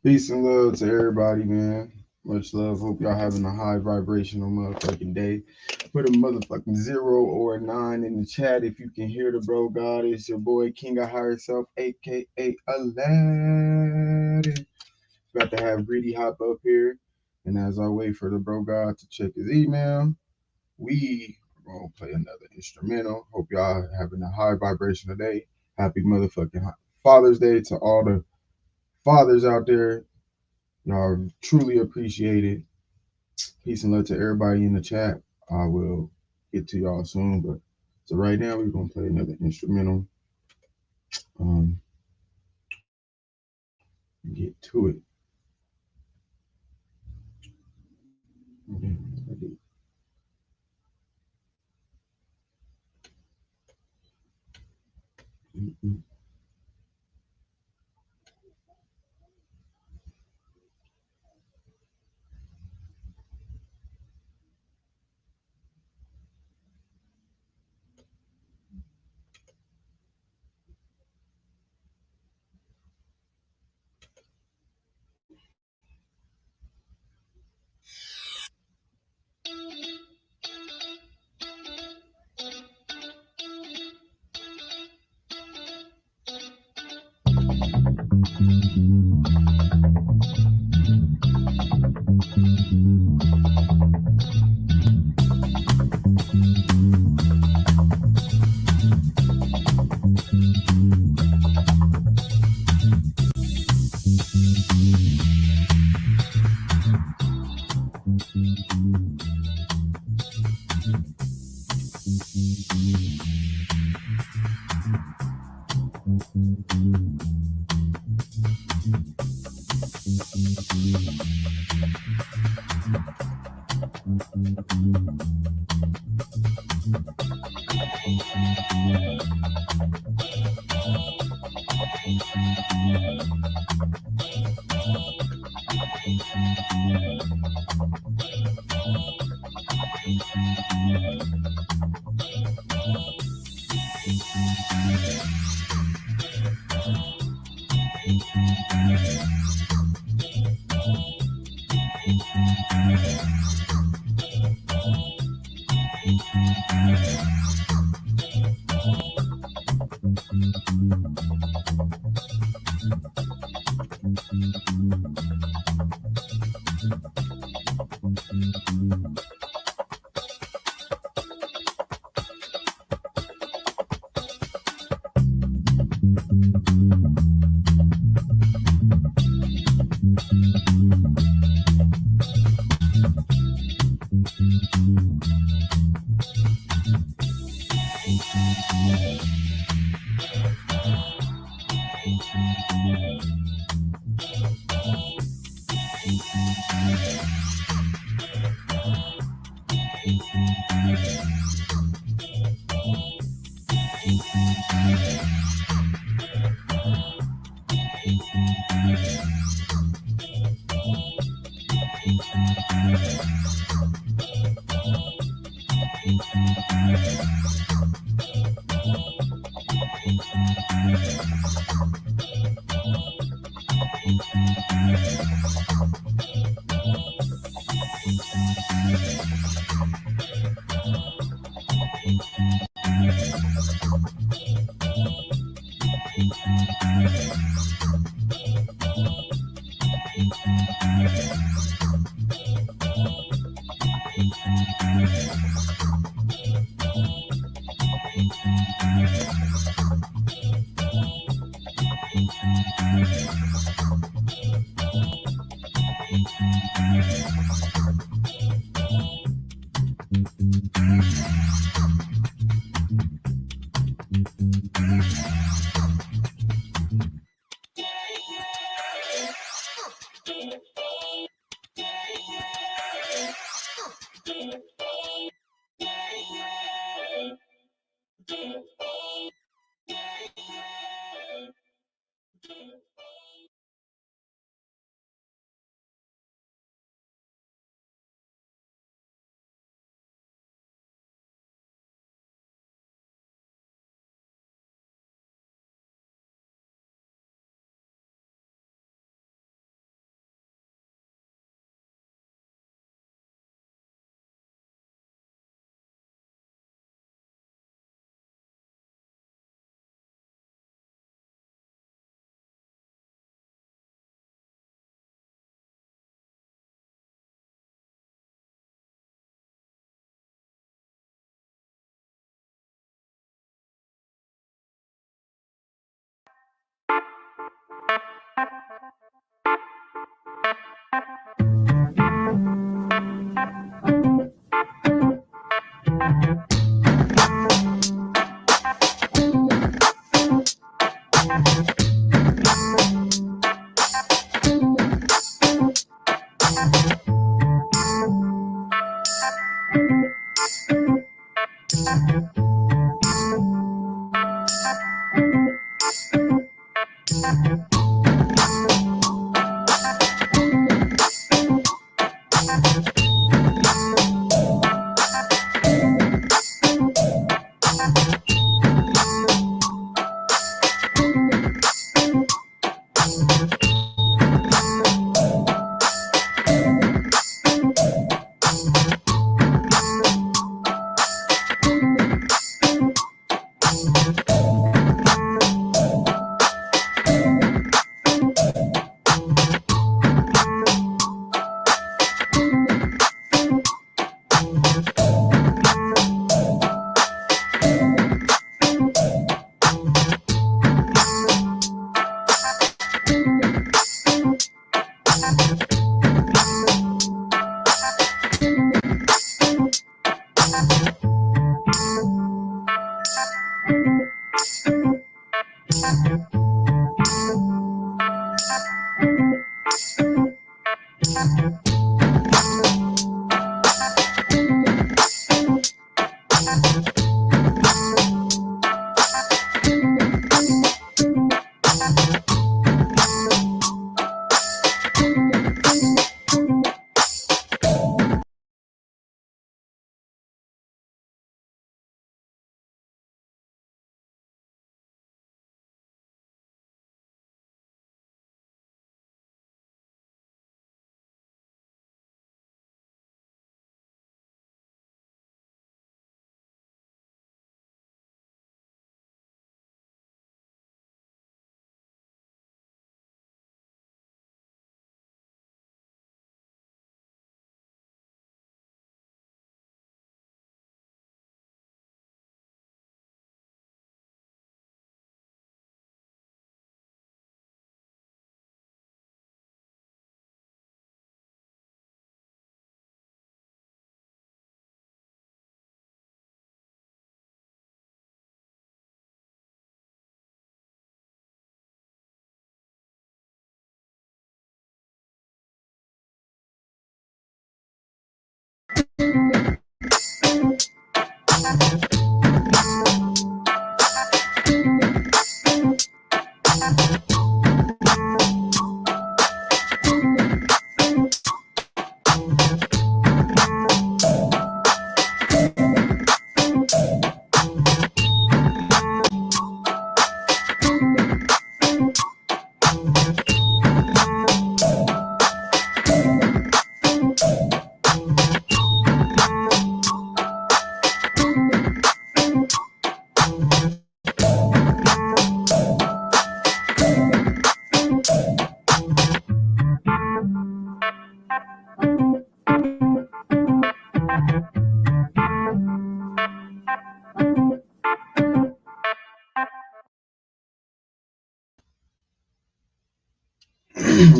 Peace and love to everybody, man. Much love. Hope y'all having a high vibrational motherfucking day. Put a motherfucking 0 or a 9 in the chat if you can hear the bro God. It's your boy King of HealThySelf, aka Aladdin. Got to have Greedy hop up here. And as I wait for the bro God to check his email, we are gonna play another instrumental. Hope y'all having a high vibrational day. Happy motherfucking Father's Day to all the fathers out there. Y'all truly appreciate it. Peace and love to everybody in the chat. I will get to y'all soon, but so right now we're gonna play another instrumental. Get to it. Okay. Mm-mm.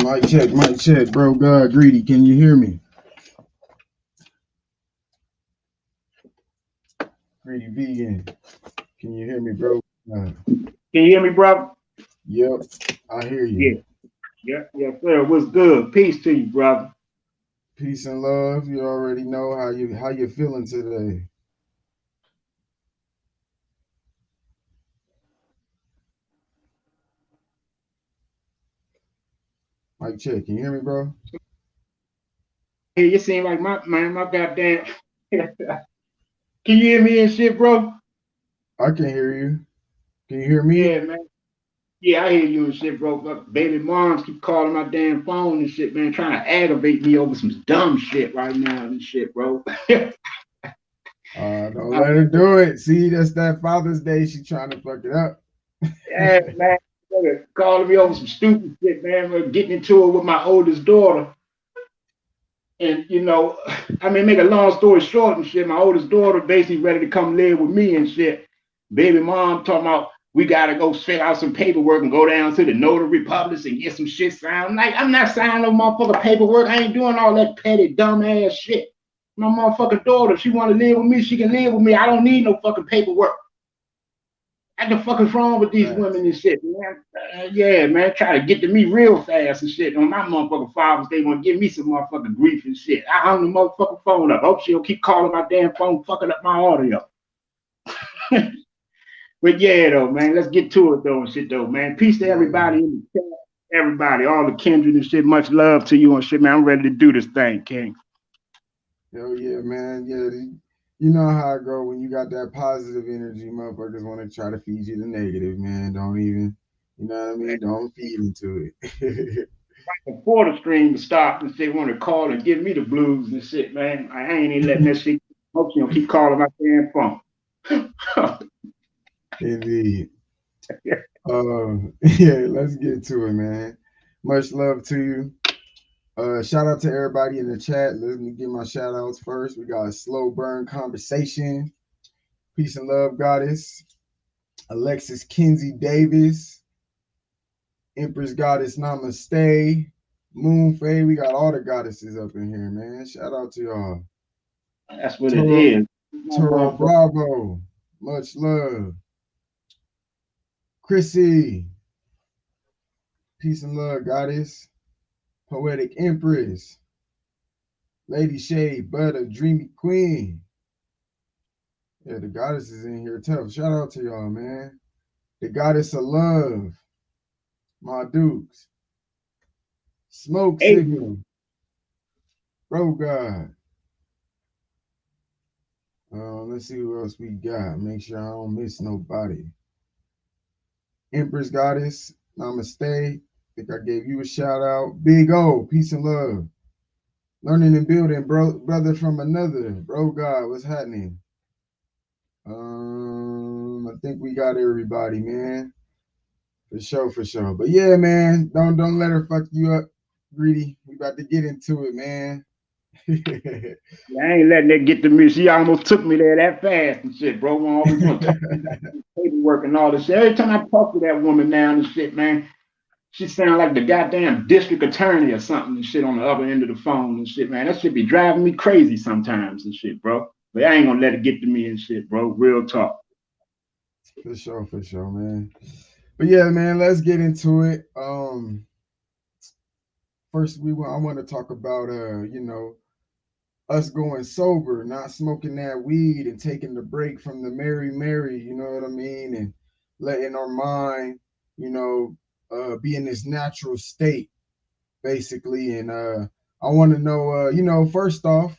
mic check, bro. God, Greedy, can you hear me? GreedyVegan, can you hear me, bro? Can you hear me, brother? Yep, I hear you. Yeah, sir. What's good? Peace to you, brother. Peace and love. You already know how you feeling today. Mic check. Can you hear me, bro? Hey, you seem like my goddamn. Can you hear me and shit, bro? I can hear you. Can you hear me? Yeah, man. Yeah, I hear you and shit, bro. But baby moms keep calling my damn phone and shit, man, trying to aggravate me over some dumb shit right now and shit, bro. Don't let her do it. See, that's that Father's Day. She trying to fuck it up. Yeah, man. Calling me over some stupid shit, man. We're getting into it with my oldest daughter. And I mean, make a long story short and shit. My oldest daughter basically ready to come live with me and shit. Baby mom talking about we gotta go fill out some paperwork and go down to the notary publics and get some shit signed. I'm like, I'm not signing no motherfucking paperwork. I ain't doing all that petty dumb ass shit. My motherfucking daughter, she want to live with me. She can live with me. I don't need no fucking paperwork. What the fuck is wrong with these women and shit, man? Yeah, man, try to get to me real fast and shit. On my motherfucking fathers, they want to give me some motherfucking grief and shit. I hung the motherfucking phone up. Hope she don't keep calling my damn phone, fucking up my audio. But yeah, though, man, let's get to it though and shit though, man. Peace to everybody in the chat, everybody, all the kindred and shit. Much love to you and shit, man. I'm ready to do this thing, King. Hell yeah, man. Yeah, you know how it go when you got that positive energy. Motherfuckers want to try to feed you the negative, man. Don't even, you know what I mean? Don't feed into it. Before the stream to stop and say want to call and give me the blues and shit, man. I ain't even letting that shit. Hope she don't keep calling my damn phone. Indeed. Yeah, let's get to it, man. Much love to you. Shout out to everybody in the chat. Let me get my shout outs first. We got a Slow Burn Conversation. Peace and love, goddess. Alexis Kinsey Davis. Empress Goddess Namaste. Moon Faye. We got all the goddesses up in here, man. Shout out to y'all. That's what it is. Toro Bravo. Much love. Chrissy. Peace and love, goddess. Poetic Empress. Lady Shade, Butter, Dreamy Queen. Yeah, the goddess is in here tough. Shout out to y'all, man. The goddess of love. My Dukes. Smoke Signal. Bro God. Let's see who else we got. Make sure I don't miss nobody. Empress Goddess. Namaste. Think I gave you a shout out. Big O. Peace and love. Learning and building, brother from another. Bro God, what's happening? I think we got everybody, man. For sure. But yeah, man, don't let her fuck you up, Greedy. We about to get into it, man. I ain't letting that get to me. She almost took me there that fast and shit, bro. I always want to talk about paperwork and all this shit. Every time I talk to that woman now and shit, man, she sound like the goddamn district attorney or something and shit on the other end of the phone and shit, man. That shit be driving me crazy sometimes and shit, bro. But I ain't gonna let it get to me and shit, bro. Real talk. For sure, man. But yeah, man, let's get into it. First I want to talk about us going sober, not smoking that weed and taking the break from the Mary, you know what I mean? And letting our mind, be in this natural state, basically. And I want to know, first off,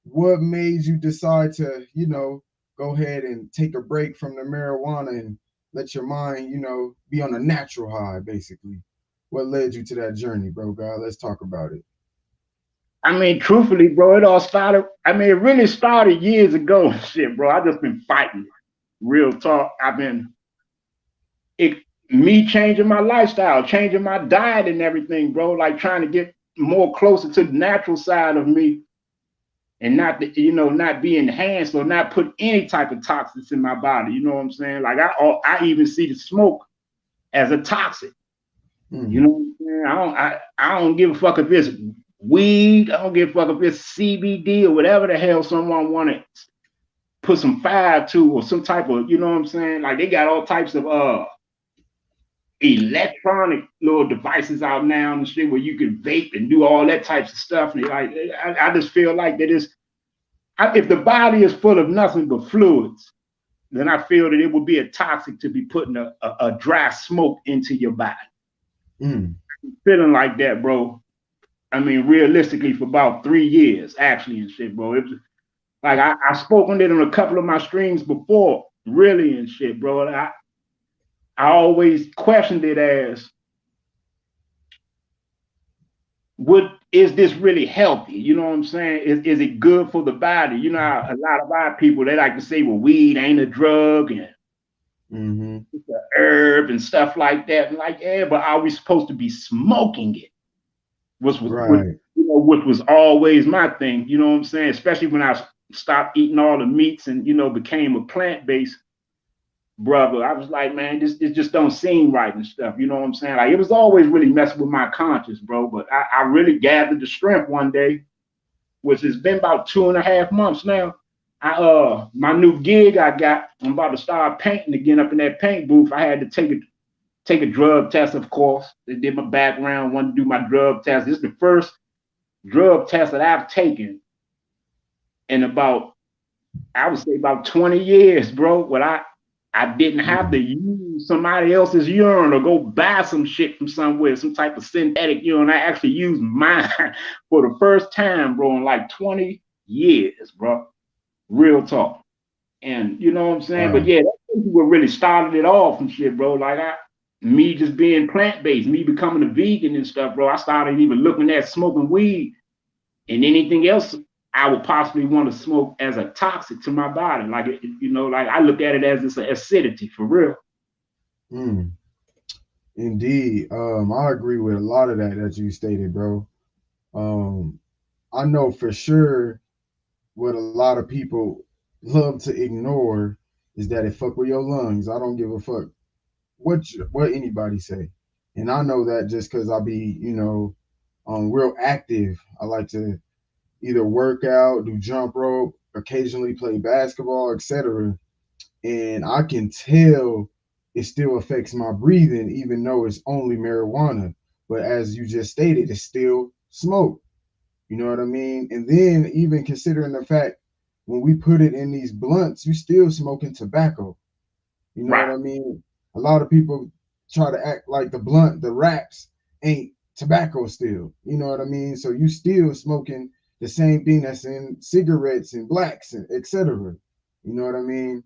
what made you decide to, go ahead and take a break from the marijuana and let your mind, be on a natural high, basically? What led you to that journey, bro? God, let's talk about it. I mean, truthfully, bro, it all started. I mean, it really started years ago. Shit, bro. I just been fighting. Real talk. Me changing my lifestyle, changing my diet and everything, bro. Like trying to get more closer to the natural side of me, and not be enhanced or not put any type of toxins in my body. You know what I'm saying? Like I even see the smoke as a toxic. You know what I'm saying? I don't give a fuck if it's weed. I don't give a fuck if it's CBD or whatever the hell someone want to put some fire to, or some type of, you know what I'm saying? Like they got all types of electronic little devices out now and shit where you can vape and do all that types of stuff. And like I just feel like that is, if the body is full of nothing but fluids, then I feel that it would be a toxic to be putting a dry smoke into your body. Feeling like that, bro. I mean, realistically, for about 3 years, actually, and shit, bro. It was like I spoke on it on a couple of my streams before, really, and shit, bro. And I always questioned it as, what is this really healthy? You know what I'm saying? Is it good for the body? You know, a lot of our people, they like to say, well, weed ain't a drug and it's a herb and stuff like that. And like, yeah, but are we supposed to be smoking it? Which was always my thing. You know what I'm saying? Especially when I stopped eating all the meats and, you know, became a plant-based brother. I was like, man, it just don't seem right and stuff. You know what I'm saying? Like, it was always really messing with my conscience, bro. But I really gathered the strength one day, which has been about 2.5 months now. My new gig I got, I'm about to start painting again up in that paint booth. I had to take a drug test, of course. They did my background, wanted to do my drug test. This is the first drug test that I've taken in about, I would say, about 20 years, bro. When I didn't have to use somebody else's urine or go buy some shit from somewhere, some type of synthetic urine. I actually used mine for the first time, bro, in like 20 years, bro. Real talk. And you know what I'm saying? But yeah, that's what really started it off and shit, bro. Like me just being plant-based, me becoming a vegan and stuff, bro. I started even looking at smoking weed and anything else I would possibly want to smoke as a toxic to my body. Like, you know, like I look at it as it's an acidity for real. Indeed. I agree with a lot of that you stated, bro. I know for sure what a lot of people love to ignore is that it fuck with your lungs. I don't give a fuck what anybody say, and I know that just because I be, real active. I like to either work out, do jump rope, occasionally play basketball, etc. And I can tell it still affects my breathing, even though it's only marijuana. But as you just stated, it's still smoke. You know what I mean? And then even considering the fact when we put it in these blunts, you still smoking tobacco. You know what Right. I mean? A lot of people try to act like the wraps ain't tobacco still. You know what I mean? So you still smoking the same thing that's in cigarettes and blacks and etc. You know what I mean?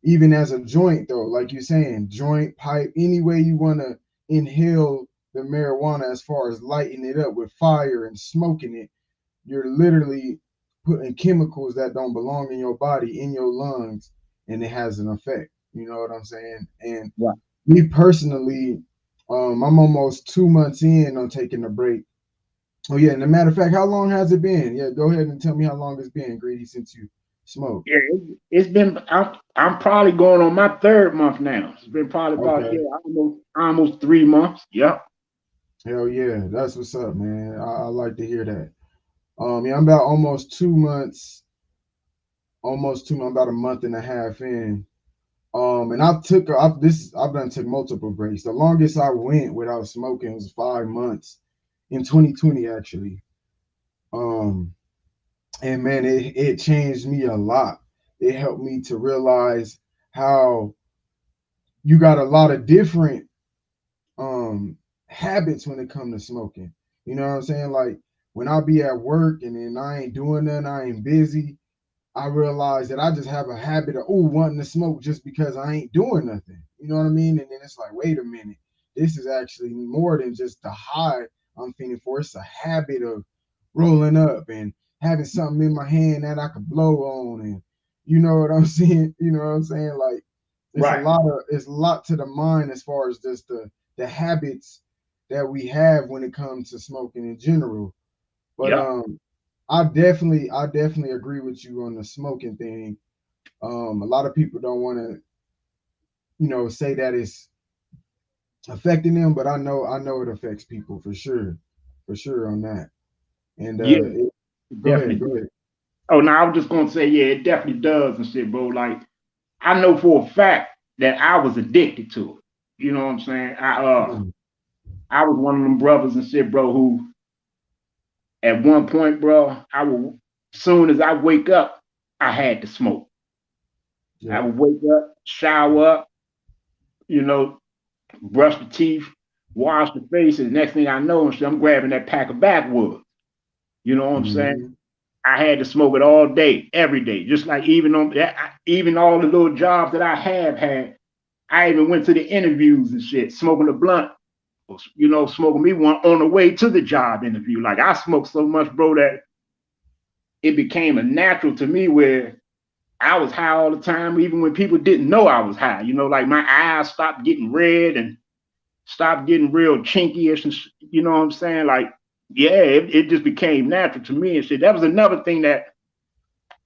Even as a joint though, like you're saying, joint, pipe, any way you want to inhale the marijuana as far as lighting it up with fire and smoking it, you're literally putting chemicals that don't belong in your body in your lungs, and it has an effect. You know what I'm saying? And Right. me personally, I'm almost 2 months in on taking a break. Oh yeah, and a matter of fact, how long has it been? Yeah, go ahead and tell me how long it's been, Greedy, since you smoke. Yeah, it's been. I'm probably going on my third month now. It's been probably about, Okay. yeah, almost 3 months. Yep. Hell yeah, that's what's up, man. I like to hear that. Yeah, I'm about almost 2 months, I'm about a month and a half in. And I've done took multiple breaks. The longest I went without smoking was 5 months in 2020 actually. Um, and man, it changed me a lot. It helped me to realize how you got a lot of different habits when it comes to smoking. You know what I'm saying? Like when I be at work and then I ain't doing nothing, I ain't busy. I realized that I just have a habit of wanting to smoke just because I ain't doing nothing. You know what I mean? And then it's like, wait a minute, this is actually more than just the high I'm feeling for. It's a habit of rolling up and having something in my hand that I could blow on, and you know what I'm saying? You know what I'm saying? Like Right. it's a lot to the mind as far as just the habits that we have when it comes to smoking in general. But Yep. I definitely agree with you on the smoking thing. A lot of people don't want to, say that it's affecting them, but I know it affects people for sure on that. And Yeah, go ahead, definitely. go ahead. Oh, no, I was just gonna say, yeah, it definitely does and shit, bro. Like, I know for a fact that I was addicted to it. You know what I'm saying? Mm, I was one of them brothers and shit, bro, who at one point, bro, I would soon as I wake up, I had to smoke. I yep. would wake up, shower up, you know, brush the teeth, wash the face, and the next thing I know, I'm grabbing that pack of backwoods. You know what I'm saying? Hmm. I had to smoke it all day, every day. Just like even on that, even all the little jobs that I have had, I even went to the interviews and shit, smoking a blunt, smoking me one on the way to the job interview. Like I smoked so much, bro, that it became a natural to me where I was high all the time, even when people didn't know I was high. Like my eyes stopped getting red and stopped getting real chinky-ish, and you know what I'm saying? Like, yeah, it just became natural to me and shit. That was another thing that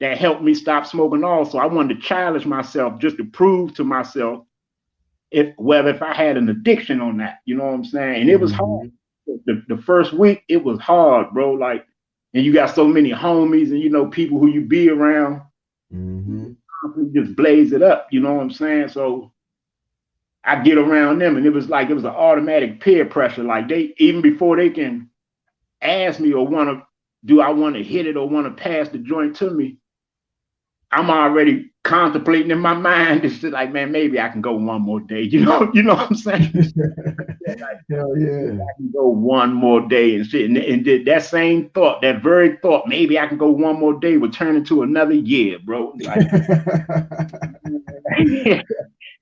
helped me stop smoking also. I wanted to challenge myself just to prove to myself if I had an addiction on that. You know what I'm saying? And it was hard. Hmm. The first week, it was hard, bro. Like, and you got so many homies and people who you be around, Hmm. you just blaze it up. You know what I'm saying? So I get around them, and it was like it was an automatic peer pressure. Like they even before they can ask me or do I want to hit it or want to pass the joint to me, I'm already contemplating in my mind. It's just like, man, maybe I can go one more day. You know what I'm saying? Hell yeah. I can go one more day and shit. And that same thought, that very thought, maybe I can go one more day, would turn into another year, bro. Like,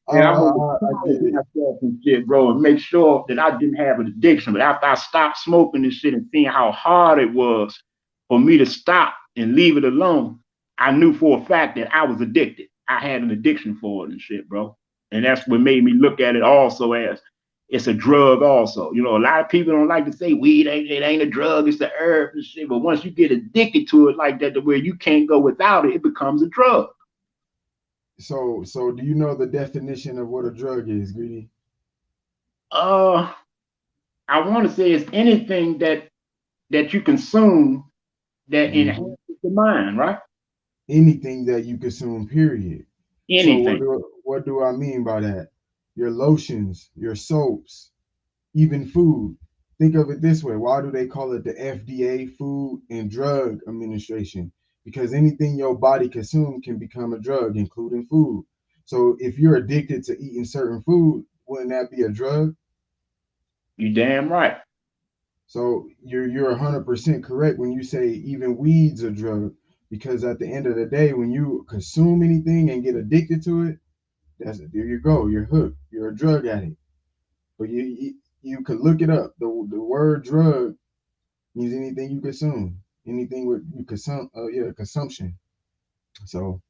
and I wanted to I challenge get it. myself and shit, bro, and make sure that I didn't have an addiction. But after I stopped smoking and shit and seeing how hard it was for me to stop and leave it alone, I knew for a fact that I was addicted. I had an addiction for it and shit, bro. And that's what made me look at it also as it's a drug also. A lot of people don't like to say weed it ain't a drug, it's the herb and shit. But once you get addicted to it like that, to where you can't go without it, it becomes a drug. So do you know the definition of what a drug is, Greedy? Uh I want to say it's anything that you consume that Hmm. enhances the mind, right? Anything that you consume, period. So Anything. what do I mean by that? Your lotions, your soaps, even food. Think of it this way. Why do they call it the FDA, Food and Drug Administration? Because anything your body consumes can become a drug, including food. So if you're addicted to eating certain food, wouldn't that be a drug? You damn right. So you're 100% correct when you say even weed's a drug, because at the end of the day, when you consume anything and get addicted to it, there you go. You're hooked. You're a drug addict. But you could look it up. The word drug means anything you consume, anything with you consume. Yeah, consumption. So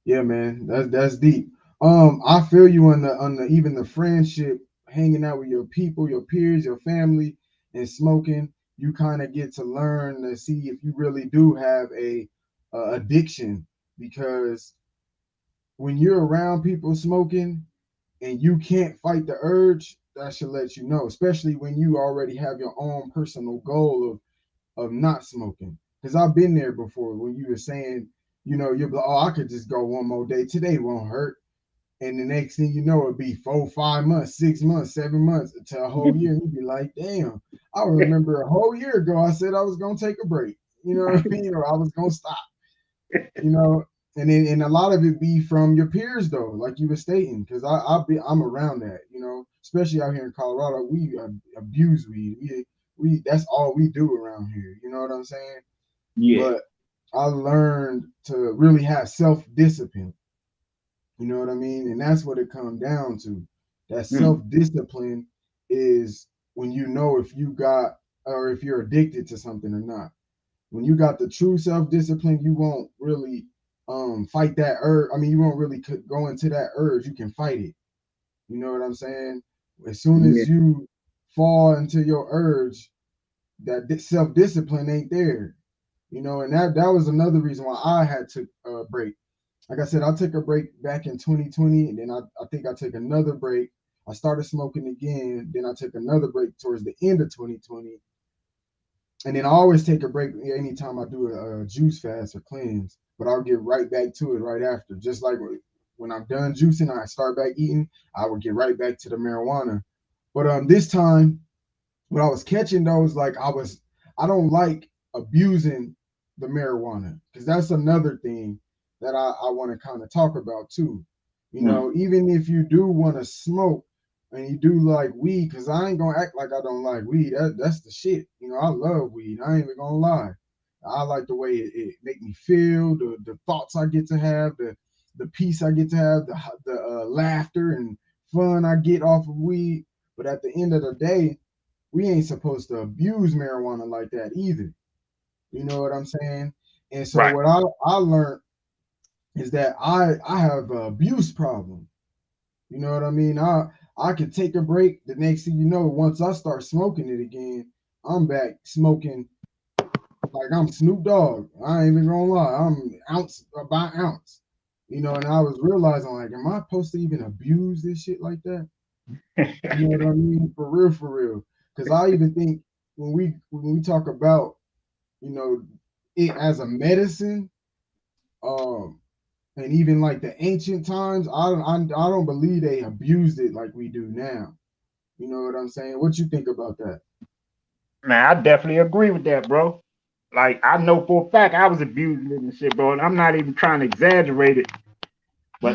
yeah, man, that's deep. I feel you on the even the friendship, hanging out with your people, your peers, your family, and smoking. You kind of get to learn to see if you really do have a addiction, because when you're around people smoking and you can't fight the urge, that should let you know, especially when you already have your own personal goal of not smoking. Because I've been there before when you were saying, you're like, oh, I could just go one more day. Today won't hurt. And the next thing you know, it'll be 4, 5 months, 6 months, 7 months to a whole year. And you'd be like, damn, I remember a whole year ago I said I was going to take a break. You know what I mean? Or I was going to stop, you know. And a lot of it be from your peers though, like you were stating, because I'm around that, especially out here in Colorado. We abuse weed. We that's all we do around here. You know what I'm saying? Yeah. But I learned to really have self discipline. You know what I mean? And that's what it comes down to. That Mm. self discipline is when you know if you got or if you're addicted to something or not. When you got the true self discipline, you won't really fight that urge. I mean, you won't really go into that urge. You can fight it. You know what I'm saying? As soon Yeah. as you fall into your urge, that self discipline ain't there. And that was another reason why I had to break. Like I said, I took a break back in 2020, and then I think I took another break. I started smoking again. Then I took another break towards the end of 2020. And then I always take a break anytime I do a juice fast or cleanse, but I'll get right back to it right after. Just like when I'm done juicing, I start back eating, I would get right back to the marijuana. But this time, what I was catching though is like I don't like abusing the marijuana because that's another thing that I want to kind of talk about too. You know, even if you do want to smoke and you do like weed, because I ain't gonna act like I don't like weed. That's the shit. You know, I love weed. I ain't even gonna lie. I like the way it make me feel, the thoughts I get to have, the peace I get to have, the laughter and fun I get off of weed. But at the end of the day, we ain't supposed to abuse marijuana like that either. You know what I'm saying? And so Right. what I learned is that I have an abuse problem. You know what I mean? I could take a break. The next thing you know, once I start smoking it again, I'm back smoking like I'm Snoop Dogg. I ain't even gonna lie. I'm ounce by ounce. You know, and I was realizing like, am I supposed to even abuse this shit like that? You know what I mean? For real. Because I even think when we talk about, you know, it as a medicine, um, and even like the ancient times, I don't believe they abused it like we do now. You know what I'm saying? What you think about that? Man, I definitely agree with that, bro. Like I know for a fact I was abusing it and shit, bro. And I'm not even trying to exaggerate it. But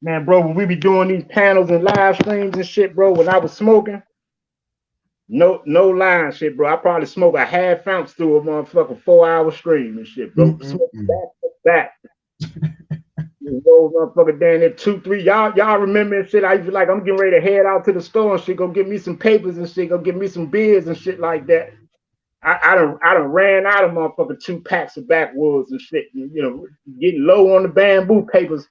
man, bro, when we be doing these panels and live streams and shit, bro, when I was smoking, no lying shit, bro. I probably smoke a half ounce through a motherfucking 4 hour stream and shit, bro. Smoke Mm-mm-mm. back to back. Those motherfucker down there 2, 3. Y'all remember and shit. I used to like I'm getting ready to head out to the store and shit, go get me some papers and shit, go get me some beers and shit like that. I done ran out of motherfucking 2 packs of backwoods and shit. And, you know, getting low on the bamboo papers,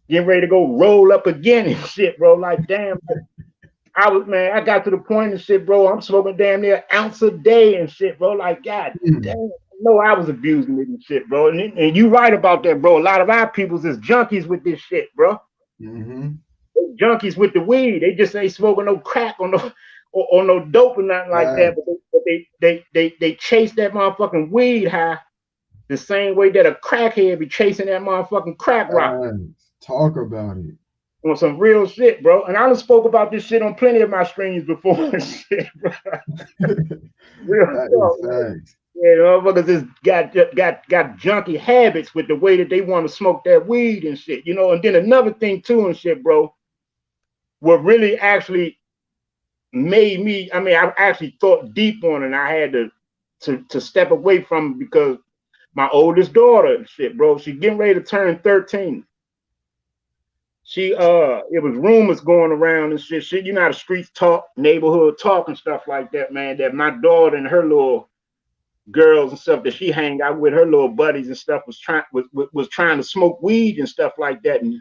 getting ready to go roll up again and shit, bro. Like damn, I got to the point and shit, bro. I'm smoking damn near an ounce a day and shit, bro. Like god damn. No, I was abusing it and shit, bro. And you right about that, bro. A lot of our peoples is junkies with this shit, bro. Mm-hmm. They junkies with the weed. They just ain't smoking no crack or no dope or nothing like that. Right. But they chase that motherfucking weed high the same way that a crackhead be chasing that motherfucking crack rock Right. Talk about it. on some real shit, bro. And I done spoke about this shit on plenty of my streams before and shit, bro. Real That talk, is man. facts. Yeah, the motherfuckers just got junky habits with the way that they want to smoke that weed and shit, you know. And then another thing too and shit, bro, what really actually made me, I mean, I actually thought deep on it and I had to step away from it because my oldest daughter and shit, bro, she getting ready to turn 13. She it was rumors going around and shit, you know how the streets talk, neighborhood talk and stuff like that, man, that my daughter and her little girls and stuff that she hang out with, her little buddies and stuff, was trying to smoke weed and stuff like that. And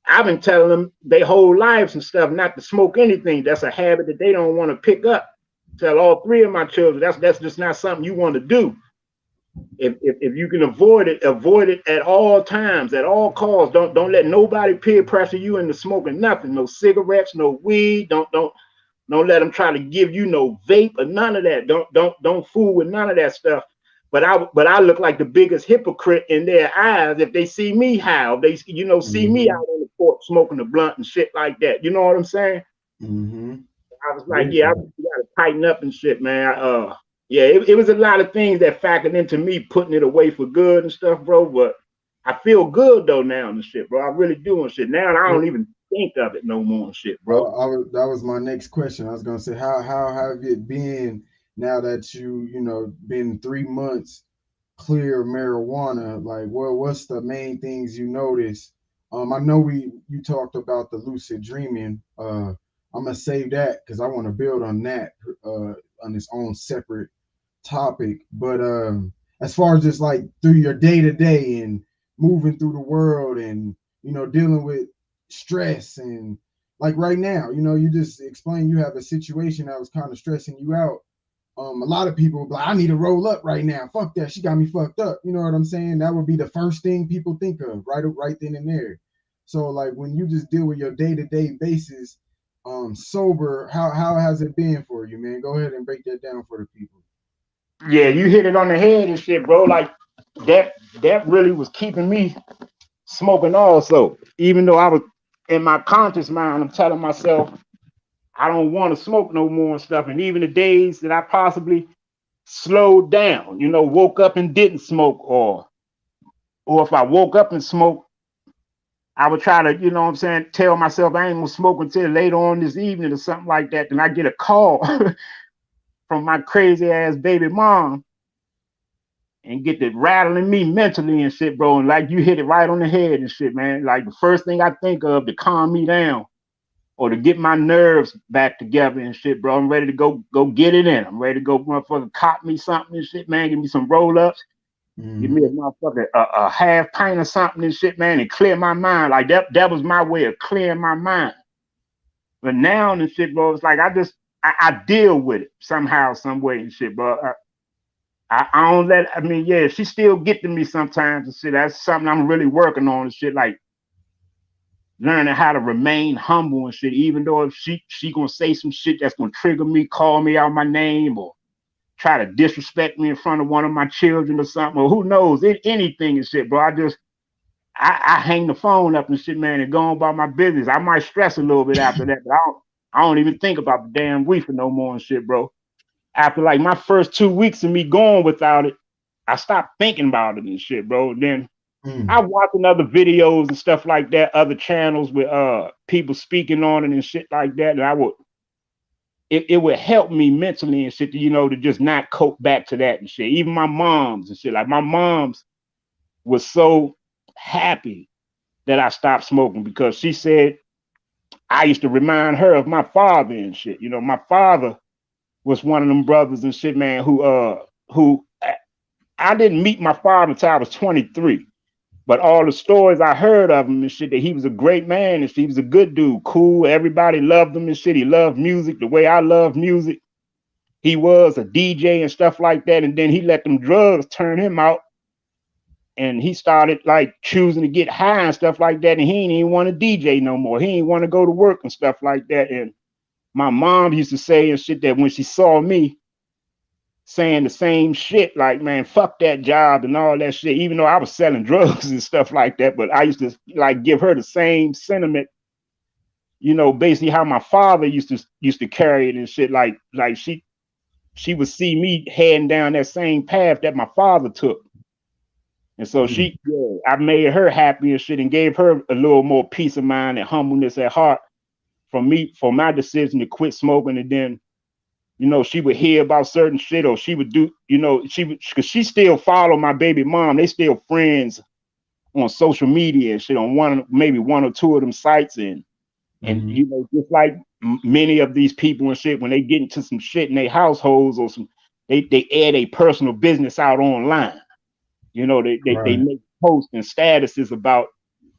I've been telling them their whole lives and stuff not to smoke anything. That's a habit that they don't want to pick up. Tell all 3 of my children that's just not something you want to do. If you can avoid it at all times, at all costs. Don't let nobody peer pressure you into smoking nothing. No cigarettes, no weed. Don't let them try to give you no vape or none of that. Don't fool with none of that stuff. But I look like the biggest hypocrite in their eyes if they see me high, if they see me out Mm-hmm. on the porch smoking a blunt and shit like that. You know what I'm saying? Mm-hmm. I was like, Big yeah, facts. you gotta tighten up and shit, man. Yeah, it was a lot of things that factored into me putting it away for good and stuff, bro. But I feel good though now and shit, bro. I really do and shit. Now and I don't even think of it no more and shit, bro. That was my next question. I was gonna say, how have it been now that you been 3 months clear of marijuana? Like, what's the main things you notice? I know you talked about the lucid dreaming. I'm gonna save that because I want to build on that on its own separate topic. But as far as just like through your day to day and moving through the world and dealing with stress and like right now, you just explained you have a situation that was kind of stressing you out. A lot of people like, I need to roll up right now. Fuck that. She got me fucked up. You know what I'm saying? That would be the first thing people think of right then and there. So like when you just deal with your day-to-day basis, sober, how has it been for you, man? Go ahead and break that down for the people. Yeah, you hit it on the head and shit, bro. Like that that really was keeping me smoking also. Even though I was in my conscious mind, I'm telling myself I don't want to smoke no more and stuff. And even the days that I possibly slowed down, woke up and didn't smoke, or if I woke up and smoked, I would try to, what I'm saying, tell myself I ain't gonna smoke until later on this evening or something like that. Then I get a call from my crazy ass baby mom and get to rattling me mentally and shit, bro. And like you hit it right on the head and shit, man. Like the first thing I think of to calm me down or to get my nerves back together and shit, bro. I'm ready to go get it in. I'm ready to go motherfucker cop me something and shit, man. Give me some roll ups. Give me a Mm-hmm. motherfucker a half pint or something and shit, man, and clear my mind. Like that was my way of clearing my mind. But now and shit, bro, it's like I deal with it somehow, some way and shit, bro. I don't let. I mean, yeah, she still get to me sometimes and shit. That's something I'm really working on and shit. Like learning how to remain humble and shit. Even though if she gonna say some shit that's gonna trigger me, call me out my name, or try to disrespect me in front of one of my children or something, or who knows, anything and shit, bro. I hang the phone up and shit, man, and go on about my business. I might stress a little bit after that, but I don't even think about the damn reefer no more and shit, bro. After like my first 2 weeks of me going without it, I stopped thinking about it and shit, bro. Then I Mm. watching other videos and stuff like that, other channels with people speaking on it and shit like that, and it would help me mentally and shit, to just not cope back to that and shit. Even my mom's and shit. Like my mom's was so happy that I stopped smoking because she said I used to remind her of my father and shit. My father was one of them brothers and shit, man, who I didn't meet my father until I was 23. But all the stories I heard of him and shit, that he was a great man and shit, he was a good dude, cool. Everybody loved him and shit. He loved music the way I love music. He was a DJ and stuff like that. And then he let them drugs turn him out. And he started like choosing to get high and stuff like that. And he ain't even want to DJ no more. He ain't want to go to work and stuff like that. And my mom used to say and shit that when she saw me saying the same shit, like, man, fuck that job and all that shit, even though I was selling drugs and stuff like that. But I used to like give her the same sentiment, basically how my father used to carry it and shit. Like she would see me heading down that same path that my father took. And so Mm. yeah, I made her happy and shit and gave her a little more peace of mind and humbleness at heart for my decision to quit smoking. And then, she would hear about certain shit or she would do, because she still follow my baby mom. They still friends on social media and shit on maybe one or two of them sites. And Mm-hmm. just like many of these people and shit, when they get into some shit in their households or they add a personal business out online. They Right. make posts and statuses about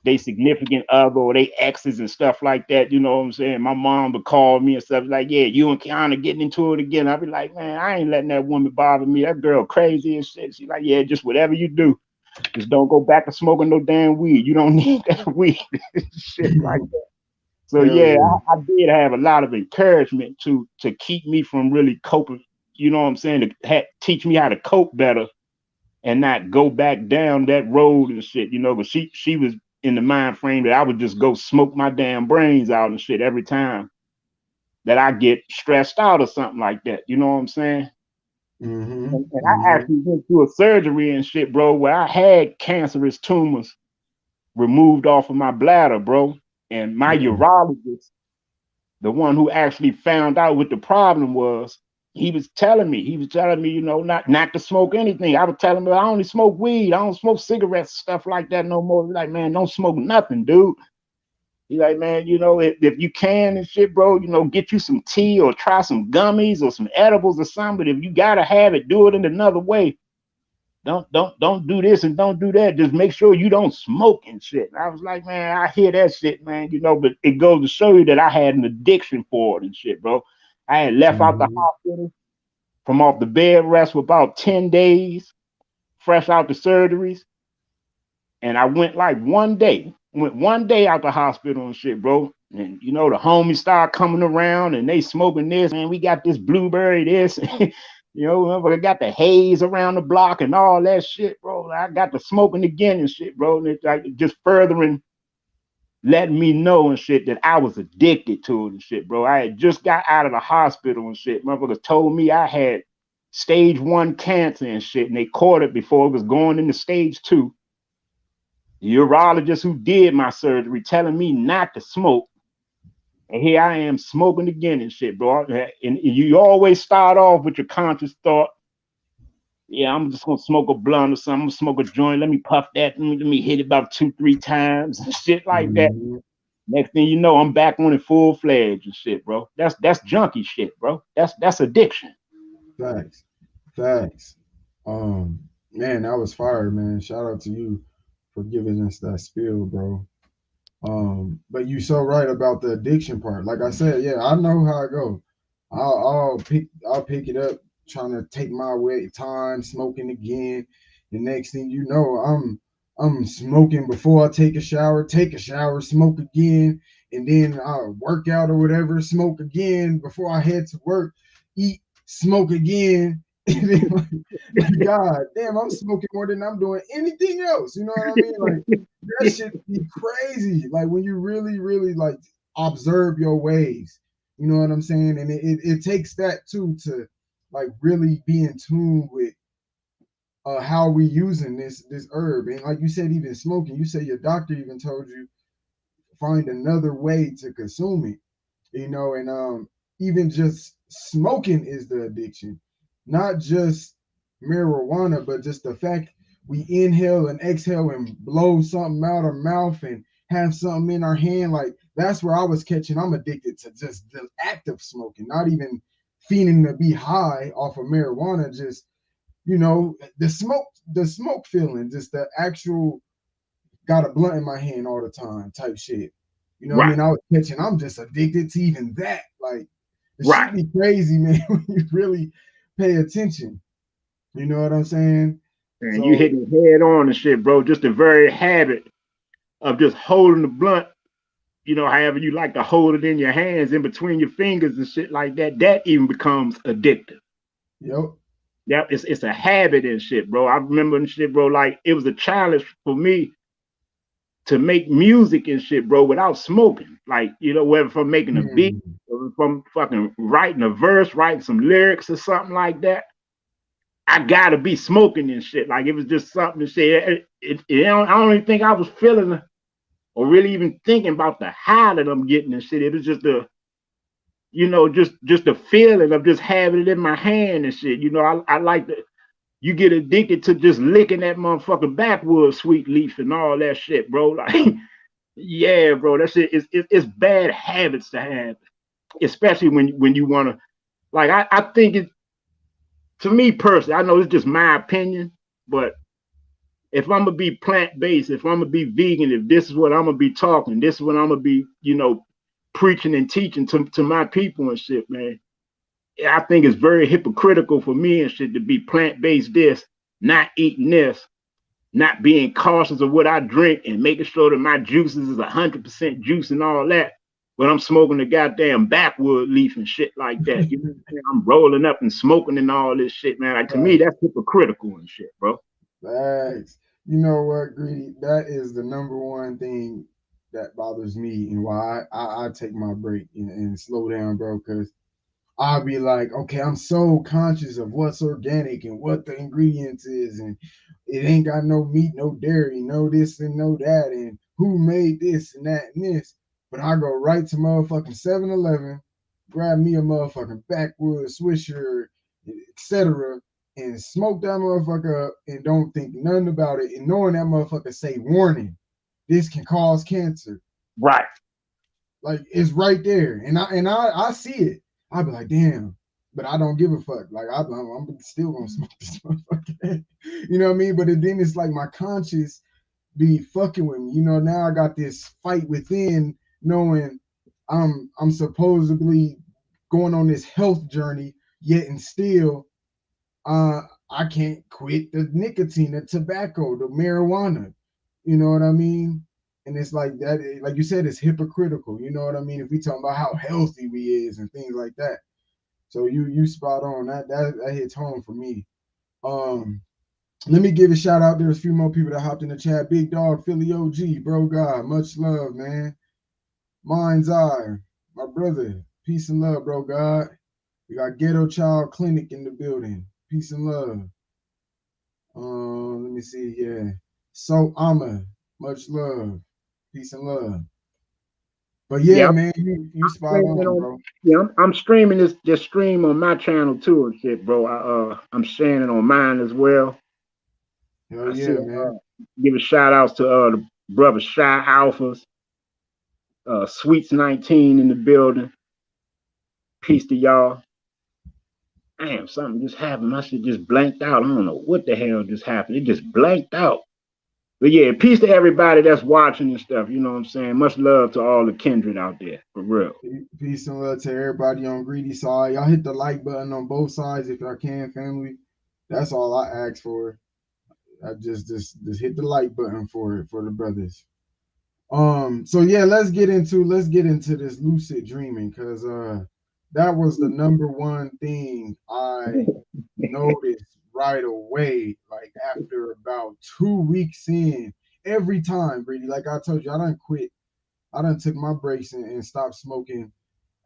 they significant other or they exes and stuff like that. You know what I'm saying? My mom would call me and stuff like, yeah, you and Kiana getting into it again. I'd be like, man, I ain't letting that woman bother me. That girl crazy and shit. She's like, yeah, just whatever you do, just don't go back to smoking no damn weed. You don't need that weed. Shit like that. So Hell yeah, yeah. I did have a lot of encouragement to keep me from really coping. You know what I'm saying? To teach me how to cope better and not go back down that road and shit, but she was in the mind frame that I would just go smoke my damn brains out and shit every time that I get stressed out or something like that. You know what I'm saying? Mm-hmm. And I Mm-hmm. actually went through a surgery and shit, bro, where I had cancerous tumors removed off of my bladder, bro. And my Mm. urologist, the one who actually found out what the problem was, he was telling me, not to smoke anything. I was telling him I only smoke weed. I don't smoke cigarettes, stuff like that no more. He's like, man, don't smoke nothing, dude. He's like, man, if you can and shit, bro, get you some tea or try some gummies or some edibles or something. But if you gotta have it, do it in another way. Don't do this and don't do that. Just make sure you don't smoke and shit. And I was like, man, I hear that shit, man. But it goes to show you that I had an addiction for it and shit, bro. I had left out the Mm-hmm. hospital from off the bed rest for about 10 days, fresh out the surgeries. And I went like one day. Went one day out the hospital and shit, bro. And you know, the homies start coming around and they smoking this, man. We got this blueberry, this, you know, I got the haze around the block and all that shit, bro. I got the smoking again and shit, bro. And it's like just furthering letting me know and shit that I was addicted to it and shit, bro. I had just got out of the hospital and shit. Motherfuckers told me I had stage 1 cancer and shit, and they caught it before it was going into stage 2. The urologist who did my surgery telling me not to smoke. And here I am smoking again and shit, bro. And you always start off with your conscious thought, yeah, I'm just gonna smoke a blunt or something. I'm gonna smoke a joint. Let me puff that. Let me hit it about 2-3 times and shit like that. Mm-hmm. Next thing you know, I'm back on it full fledged and shit, bro. That's junkie shit, bro. That's addiction. Facts. Facts. Man, that was fire, man. Shout out to you for giving us that spill, bro. But you so right about the addiction part. Like I said, yeah, I know how I go. I'll pick it up, trying to take my way time, smoking again. The next thing you know, I'm smoking before I take a shower, smoke again, and then I'll work out or whatever, smoke again before I head to work, eat, smoke again. And then like, God damn, I'm smoking more than I'm doing anything else. You know what I mean? Like that shit be crazy. Like when you really, really like observe your ways. You know what I'm saying? And it takes that too to like really be in tune with how we using this herb. And like you said, even smoking, you say your doctor even told you find another way to consume it. You know, and even just smoking is the addiction, not just marijuana, but just the fact we inhale and exhale and blow something out our mouth and have something in our hand. Like that's where I was catching. I'm addicted to just the act of smoking, not even feeling to be high off of marijuana. Just the smoke feeling, just the actual got a blunt in my hand all the time type shit. You know what I Right, mean? I was catching, I'm just addicted to even that. Like, it should right. be crazy, man, when you really pay attention. You know what I'm saying? And you So, hitting it head on and shit, bro. Just the very habit of just holding the blunt, you know, however you like to hold it in your hands, in between your fingers and shit like that, that even becomes addictive. yep. Yeah, it's a habit and shit, bro. I remember and shit, bro. Like it was a challenge for me to make music and shit, bro, without smoking. Like, you know, whether from making a beat Mm, or from fucking writing a verse, writing some lyrics or something like that, I gotta be smoking and shit. Like it was just something to say. I don't even think I was feeling or really even thinking about the high that I'm getting and shit. It was just the, you know, just the feeling of just having it in my hand and shit. You know, I like to, you get addicted to just licking that motherfucking backwood sweet leaf and all that shit, bro. Like, yeah, bro, that shit is it's bad habits to have, especially when you want to. Like, I think it, to me personally, I know it's just my opinion, but if I'm gonna be plant based, if I'm gonna be vegan, if this is what I'm gonna be talking, this is what I'm gonna be, you know, preaching and teaching to my people and shit, man. I think it's very hypocritical for me and shit to be plant based this, not eating this, not being cautious of what I drink and making sure that my juices is 100% juice and all that. But I'm smoking the goddamn backwood leaf and shit like that. You know what I'm saying? I'm rolling up and smoking and all this shit, man. Like to me, right. that's hypocritical and shit, bro. Facts. You know what, Greedy? That is the number one thing that bothers me and why I take my break and slow down, bro, because I'll be like, okay, I'm so conscious of what's organic and what the ingredients is, and it ain't got no meat, no dairy, no this and no that, and who made this and that and this. But I go right to motherfucking 7-Eleven, grab me a motherfucking backwoods swisher, etc., and smoke that motherfucker up and don't think nothing about it, and knowing that motherfucker say warning, this can cause cancer. Right. Like it's right there, and I see it. I be like, damn, but I don't give a fuck. Like I'm still gonna smoke this motherfucker. You know what I mean? But then it's like my conscience be fucking with me. You know, now I got this fight within, knowing I'm supposedly going on this health journey, yet and still uh I can't quit the nicotine, the tobacco, the marijuana. You know what I mean? And it's like that, like you said, it's hypocritical. You know what I mean? If we talking about how healthy we is and things like that. So you spot on. That hits home for me. Um, Let me give a shout out. There's a few more people that hopped in the chat. Big Dog, Philly OG, Bro God, much love, man. Mind's Eye, my brother, peace and love, Bro God. We got Ghetto Child Clinic in the building. Peace and love. Let me see. Yeah. So Amma, much love. Peace and love. But yeah, Yeah, man, you spot streaming on, on, bro. yeah, I'm streaming this stream on my channel too and shit, bro. I'm sharing it on mine as well. Hell I see yeah, man. give a shout outs to the brother Shy Alphas, Sweets 19 in the building. Peace to y'all. Damn, something just happened. My shit just blanked out. I don't know what the hell just happened. It just blanked out. But yeah, peace to everybody that's watching and stuff. You know what I'm saying? Much love to all the kindred out there, for real. Peace and love to everybody on Greedy side. Y'all hit the like button on both sides if y'all can, family. That's all I ask for. I just hit the like button for it for the brothers. So yeah, let's get into this lucid dreaming because that was the number one thing I noticed right away. Like after about 2 weeks in, every time, Brady, like I told you, I done quit. I done took my breaks and stopped smoking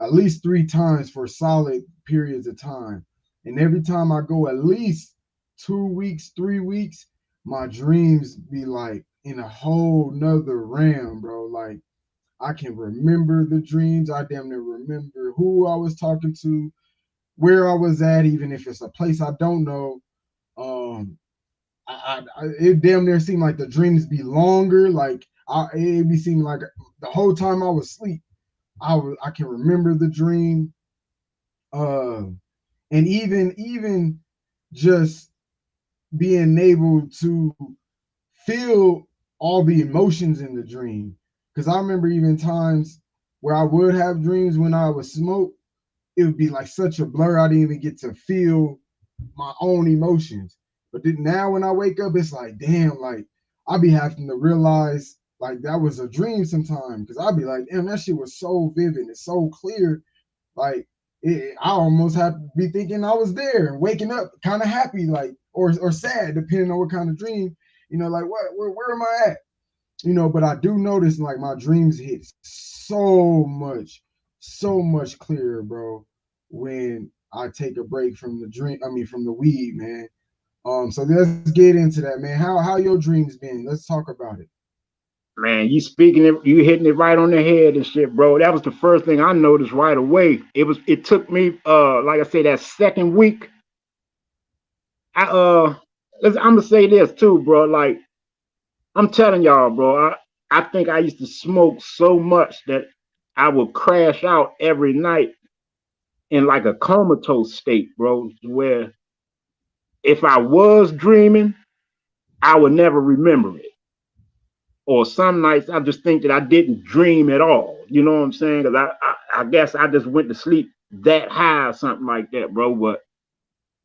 at least 3 times for solid periods of time. And every time I go at least 2 weeks, 3 weeks, my dreams be like in a whole nother realm, bro. Like I can remember the dreams. I damn near remember who I was talking to, where I was at, even if it's a place I don't know. Um, it damn near seemed like the dreams be longer. Like it be seeming like the whole time I was asleep, I can remember the dream. Uh, and even just being able to feel all the emotions in the dream. Because I remember even times where I would have dreams when I would smoke, it would be like such a blur. I didn't even get to feel my own emotions. But then now when I wake up, it's like, damn, like I be having to realize like that was a dream sometime. Because I'd be like, damn, that shit was so vivid. It's so clear. Like I almost have to be thinking I was there and waking up kind of happy, like or sad, depending on what kind of dream. Like where am I at? But I do notice like my dreams hit so much clearer, bro, when I take a break from the dream. I mean, from the weed, man. So let's get into that, man. How your dreams been? Let's talk about it. Man, you speaking it, you hitting it right on the head and shit, bro. That was the first thing I noticed right away. It took me like I say that second week. I'm gonna say this too, bro. Like I'm telling y'all, bro, I think I used to smoke so much that I would crash out every night in like a comatose state, bro, where if I was dreaming, I would never remember it. Or some nights I just think that I didn't dream at all. You know what I'm saying? Because I guess I just went to sleep that high or something like that, bro. But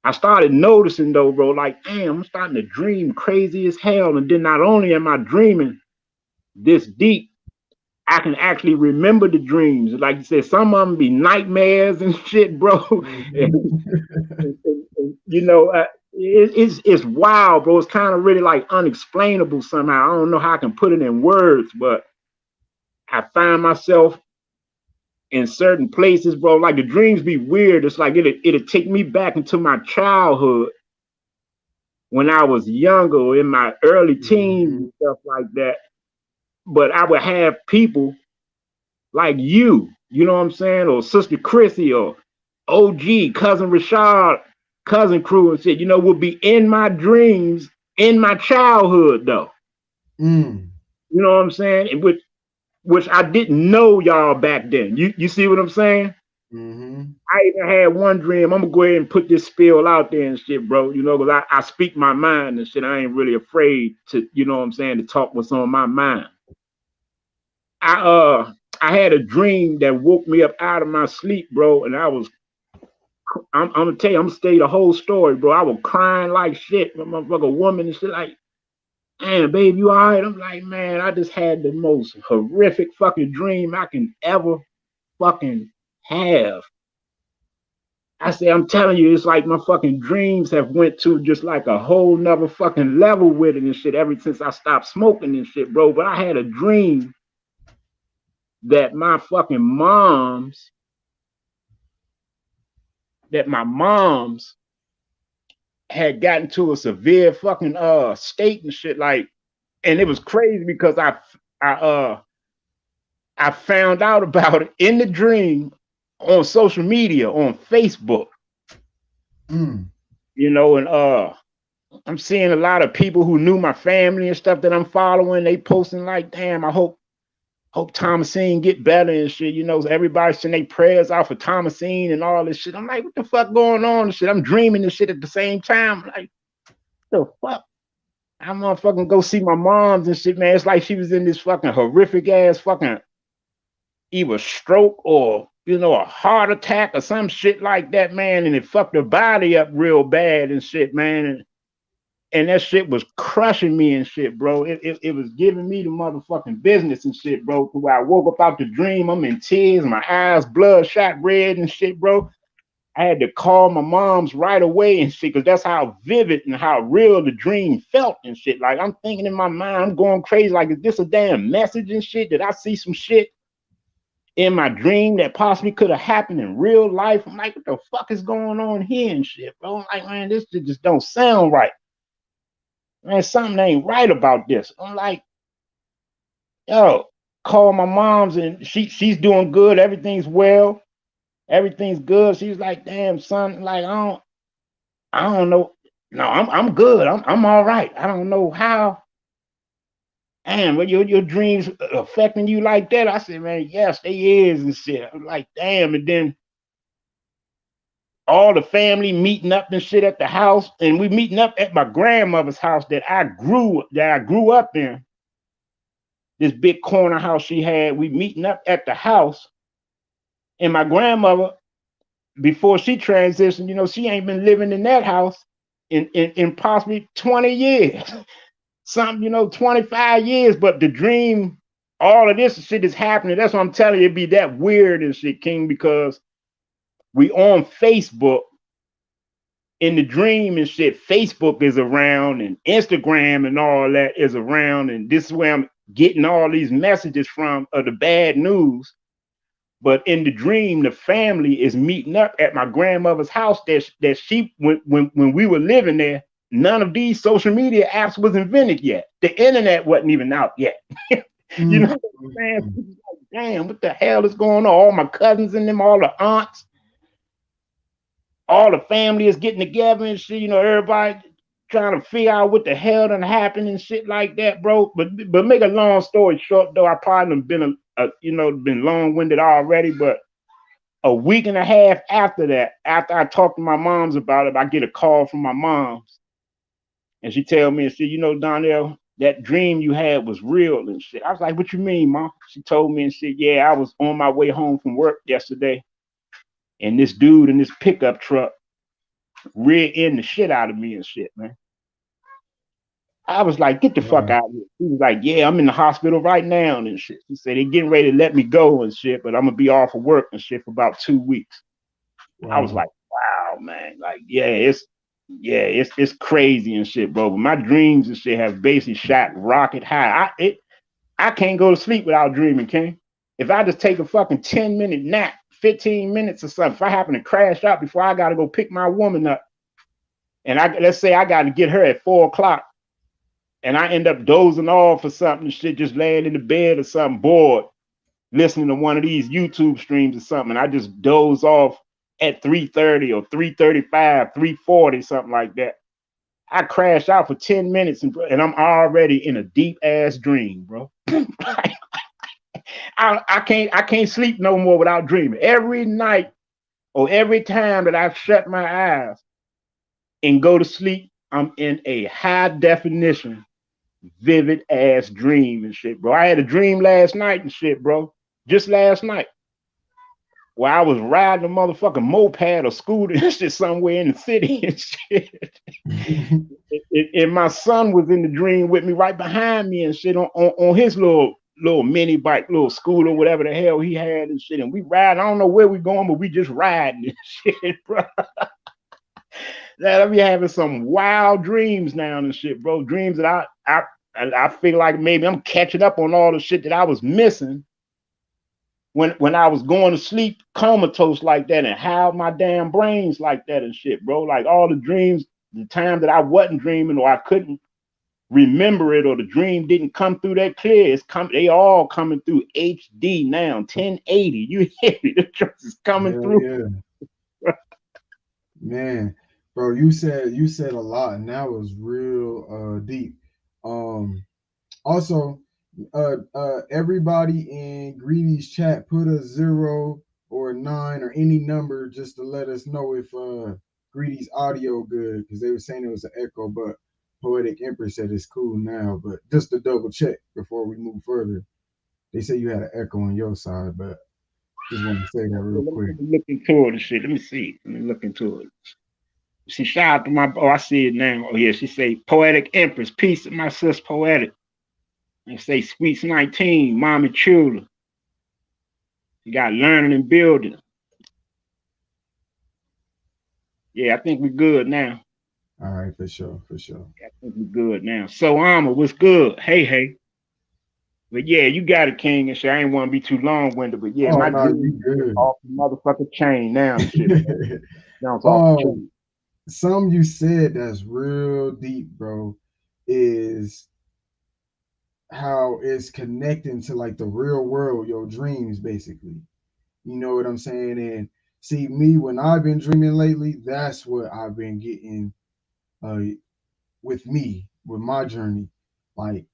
I started noticing though, bro, like, damn, I'm starting to dream crazy as hell. And then not only am I dreaming this deep, I can actually remember the dreams. Like you said, some of them be nightmares and shit, bro. You know, it's wild, bro. It's kind of really like unexplainable somehow. I don't know how I can put it in words, but I find myself in certain places, bro. Like the dreams be weird. It's like it'll take me back into my childhood when I was younger, in my early teens and stuff like that. But I would have people like you know what I'm saying, or Sister Chrissy, or OG, Cousin Rashad, Cousin Crew and shit, would be in my dreams in my childhood though. Mm. You know what I'm saying? Which I didn't know y'all back then. You see what I'm saying? Mm-hmm. I even had one dream. I'm gonna go ahead and put this spill out there and shit, bro. Because I speak my mind and shit. I ain't really afraid to, you know what I'm saying, to talk what's on my mind. I had a dream that woke me up out of my sleep, bro, and I'm gonna tell you, I'm gonna tell you the whole story, bro. I was crying like shit, motherfucker woman and shit, like man, babe, you all right? I'm like, man, I just had the most horrific fucking dream I can ever fucking have. I say, I'm telling you, it's like my fucking dreams have went to just like a whole nother fucking level with it and shit ever since I stopped smoking and shit, bro. But I had a dream that my mom's had gotten to a severe fucking state and shit, like, and it was crazy because I found out about it in the dream on social media, on Facebook. You know, and I'm seeing a lot of people who knew my family and stuff that I'm following. They posting like, damn, I hope Thomasine get better and shit. You know, everybody sending their prayers out for Thomasine and all this shit. I'm like, what the fuck going on and shit? I'm dreaming this shit at the same time. I'm like, what the fuck? I'm motherfucking go see my moms and shit, man. It's like she was in this fucking horrific ass fucking either stroke or, you know, a heart attack or some shit like that, man. And it fucked her body up real bad and shit, man. And that shit was crushing me and shit, bro. It was giving me the motherfucking business and shit, bro. Where I woke up out the dream, I'm in tears, my eyes bloodshot red and shit, bro. I had to call my mom's right away and shit, because that's how vivid and how real the dream felt and shit. Like, I'm thinking in my mind, I'm going crazy. Like, is this a damn message and shit? Did I see some shit in my dream that possibly could have happened in real life? I'm like, what the fuck is going on here and shit, bro? I'm like, man, this shit just don't sound right. Man, something ain't right about this. I'm like, yo, call my mom's and she's doing good. Everything's well. Everything's good. She's like, damn, son, like, I don't know. No, I'm good. I'm all right. I don't know how. Damn, but your dreams affecting you like that? I said, man, yes, they is and shit. I'm like, damn, and then all the family meeting up and shit at the house, and we meeting up at my grandmother's house that I grew up in. This big corner house she had. We meeting up at the house, and my grandmother, before she transitioned, you know, she ain't been living in that house in possibly 20 years. Something, you know, 25 years. But the dream, all of this shit is happening. That's what I'm telling you, it'd be that weird and shit, King, because we on Facebook in the dream and shit. Facebook is around and Instagram and all that is around, and this is where I'm getting all these messages from of the bad news. But in the dream, the family is meeting up at my grandmother's house that she, when we were living there, none of these social media apps was invented yet. The internet wasn't even out yet. You know what I'm saying? Like, damn, what the hell is going on? All my cousins and them, all the aunts, all the family is getting together and shit. You know, everybody trying to figure out what the hell done happened and shit like that, bro. But make a long story short, though, I probably been been long-winded already. But a week and a half after that, after I talked to my moms about it, I get a call from my moms, and she tell me and said, you know, Donnell, that dream you had was real and shit. I was like, what you mean, Mom? She told me and said, yeah, I was on my way home from work yesterday, and this dude in this pickup truck reared in the shit out of me and shit, man. I was like, get the fuck out of here. He was like, yeah, I'm in the hospital right now and shit. He said, they're getting ready to let me go and shit, but I'm going to be off of work and shit for about 2 weeks. Wow. I was like, wow, man. Like, it's crazy and shit, bro. But my dreams and shit have basically shot rocket high. I can't go to sleep without dreaming, King. If I just take a fucking 10-minute nap, 15 minutes or something, if I happen to crash out before I got to go pick my woman up, and let's say I got to get her at 4 o'clock, and I end up dozing off or something, shit, just laying in the bed or something, bored, listening to one of these YouTube streams or something, and I just doze off at 3:30 or 3:35, 3:40, something like that. I crash out for 10 minutes and I'm already in a deep ass dream, bro. I can't sleep no more without dreaming. Every night or every time that I shut my eyes and go to sleep, I'm in a high definition, vivid ass dream and shit, bro. I had a dream last night and shit, bro. Just last night. where I was riding a motherfucking moped or scooter and shit somewhere in the city and shit. And my son was in the dream with me right behind me and shit on his little mini bike, little scooter, whatever the hell he had and shit. And we ride. I don't know where we going, but we just riding and shit, bro. That I be having some wild dreams now and shit, bro. Dreams that I feel like maybe I'm catching up on all the shit that I was missing when I was going to sleep comatose like that and how my damn brains like that and shit, bro. Like all the dreams, the time that I wasn't dreaming or I couldn't remember it or the dream didn't come through that clear. They all coming through HD now, 1080. You hear me? The truth is coming Hell through. yeah. Man, bro, you said a lot, and that was real deep. Um, also, everybody in Greedy's chat put a 0 or a 9 or any number just to let us know if Greedy's audio good, because they were saying it was an echo, but Poetic Empress said it's cool now. But just to double check before we move further, they say you had an echo on your side, but just want to say that real Let quick. me look into it and shit. Let me see. Let me look into it. She shout out to my, oh, I see it now. Oh yeah, she say Poetic Empress, peace to my sis Poetic. And say Sweets 19, Mommy Chula. You got learning and building. Yeah, I think we're good now. All right, for sure, for sure. I think we're good now. So Alma, what's good? Hey, hey. But yeah, you got it, King, and shit. I ain't want to be too long-winded, but yeah, Oh my no, you dreams is good. off the motherfucking chain now and shit, bro. Now it's off the um, chain. some you said that's real deep, bro, is how it's connecting to like the real world, your dreams, basically. You know what I'm saying? And see, me when I've been dreaming lately, that's what I've been getting uh with me, with my journey. Like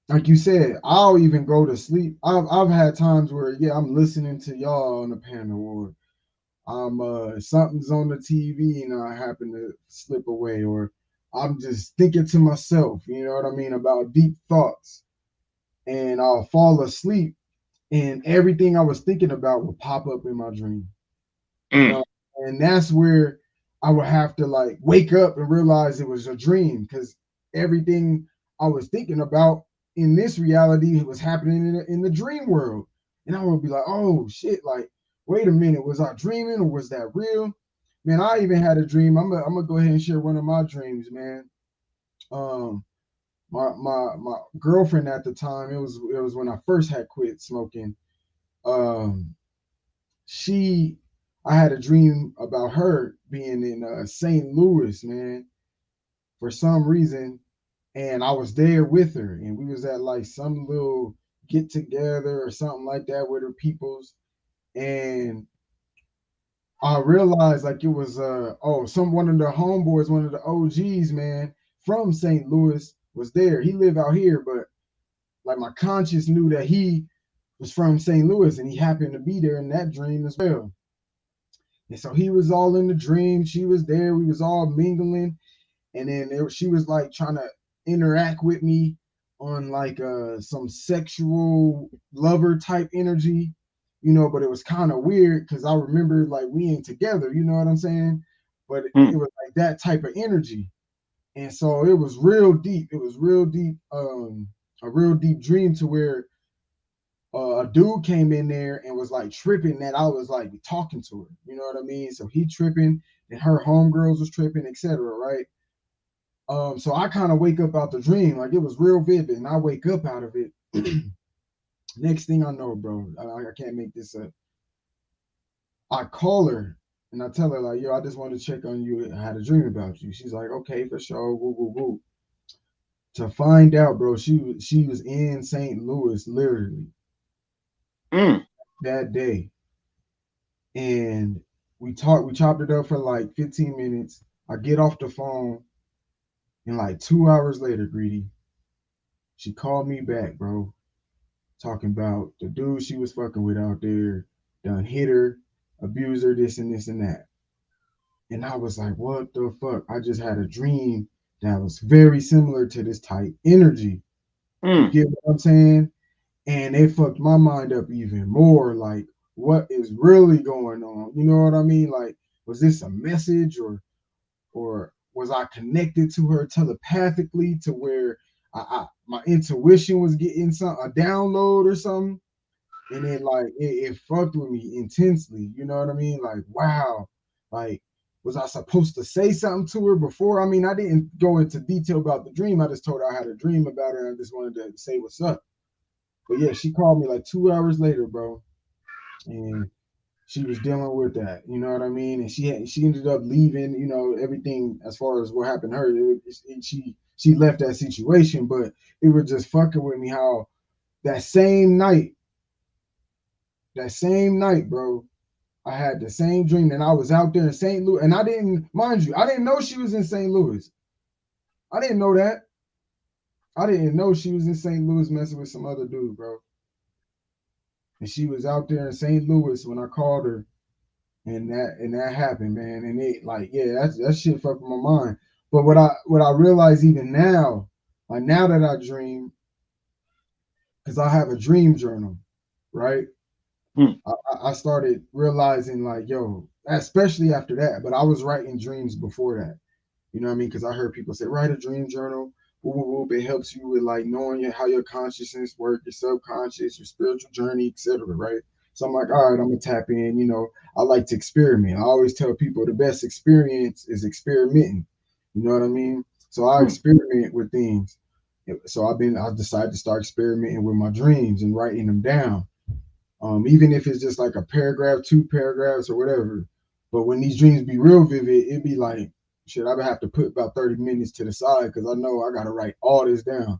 like you said, I'll even go to sleep. I've had times where yeah, I'm listening to y'all on the panel, or I'm something's on the TV and I happen to slip away, or I'm just thinking to myself, you know what I mean, about deep thoughts, and I'll fall asleep, and everything I was thinking about will pop up in my dream. You Mm, know, and that's where I would have to like wake up and realize it was a dream, because everything I was thinking about in this reality was happening in the dream world, and I would be like, oh shit, like wait a minute, was I dreaming or was that real? Man, I even had a dream. I'm gonna go ahead and share one of my dreams, man. Um, my girlfriend at the time, it was when I first had quit smoking. Um, she I had a dream about her being in St. Louis, man, for some reason, and I was there with her, and we was at like some little get together or something like that with her peoples, and I realized like it was some one of the homeboys, one of the OGs, man, from St. Louis was there. He lived out here, but like my conscience knew that he was from St. Louis, and he happened to be there in that dream as well. And so he was all in the dream. She was there. We was all mingling, and then she was like trying to interact with me on like some sexual lover type energy, you know. But it was kind of weird because I remember like we ain't together. You know what I'm saying? But it mm, was like that type of energy, and so it was real deep. It was real deep. A real deep dream to where a dude came in there and was like tripping that I was like talking to her. You know what I mean? So he tripping and her homegirls was tripping, etc. Right? So I kind of wake up out the dream, like it was real vivid, and I wake up out of it. Next thing I know, bro, I can't make this up. I call her and I tell her like, yo, I just wanted to check on you. I had a dream about you. She's like, okay, for sure. Woo, woo, woo. To find out, bro, she was in St. Louis literally mm. that day, and we chopped it up for like 15 minutes. I get off the phone, and like 2 hours later, Greedy, she called me back, bro, talking about the dude she was fucking with out there done hit her, abused her, this and that. And I was like, what the fuck? I just had a dream that was very similar to this type energy. You Mm. get what I'm saying? And it fucked my mind up even more. Like, what is really going on. You know what I mean? Like, was this a message, or was I connected to her telepathically to where my intuition was getting some a download or something? And it like it fucked with me intensely. You know what I mean? Like, wow, like, was I supposed to say something to her before? I mean, I didn't go into detail about the dream. I just told her I had a dream about her and I just wanted to say what's up. But yeah, she called me like 2 hours later, bro, and she was dealing with that. You know what I mean? And she ended up leaving. You know, everything as far as what happened to her. She left that situation, but it was just fucking with me how that same night, bro, I had the same dream, and I was out there in St. Louis, and I didn't, mind you, I didn't know she was in St. Louis. I didn't know that. I didn't know she was in St. Louis messing with some other dude, bro. And she was out there in St. Louis when I called her, and that happened, man. And it like, yeah, that shit fucked with my mind. But what I realize even now, like now that I dream, because I have a dream journal, right? Hmm. I started realizing like, yo, especially after that, but I was writing dreams before that. You know what I mean? Because I heard people say, write a dream journal. Whoop, whoop, whoop. It helps you with like knowing how your consciousness work, your subconscious, your spiritual journey, etc. Right? So I'm like, all right, I'm gonna tap in. You know, I like to experiment. I always tell people the best experience is experimenting. You know what I mean? So I Hmm. experiment with things. So I decided to start experimenting with my dreams and writing them down. Even if it's just like a paragraph, 2 paragraphs, or whatever. But when these dreams be real vivid, it be like, shit, I would have to put about 30 minutes to the side because I know I got to write all this down.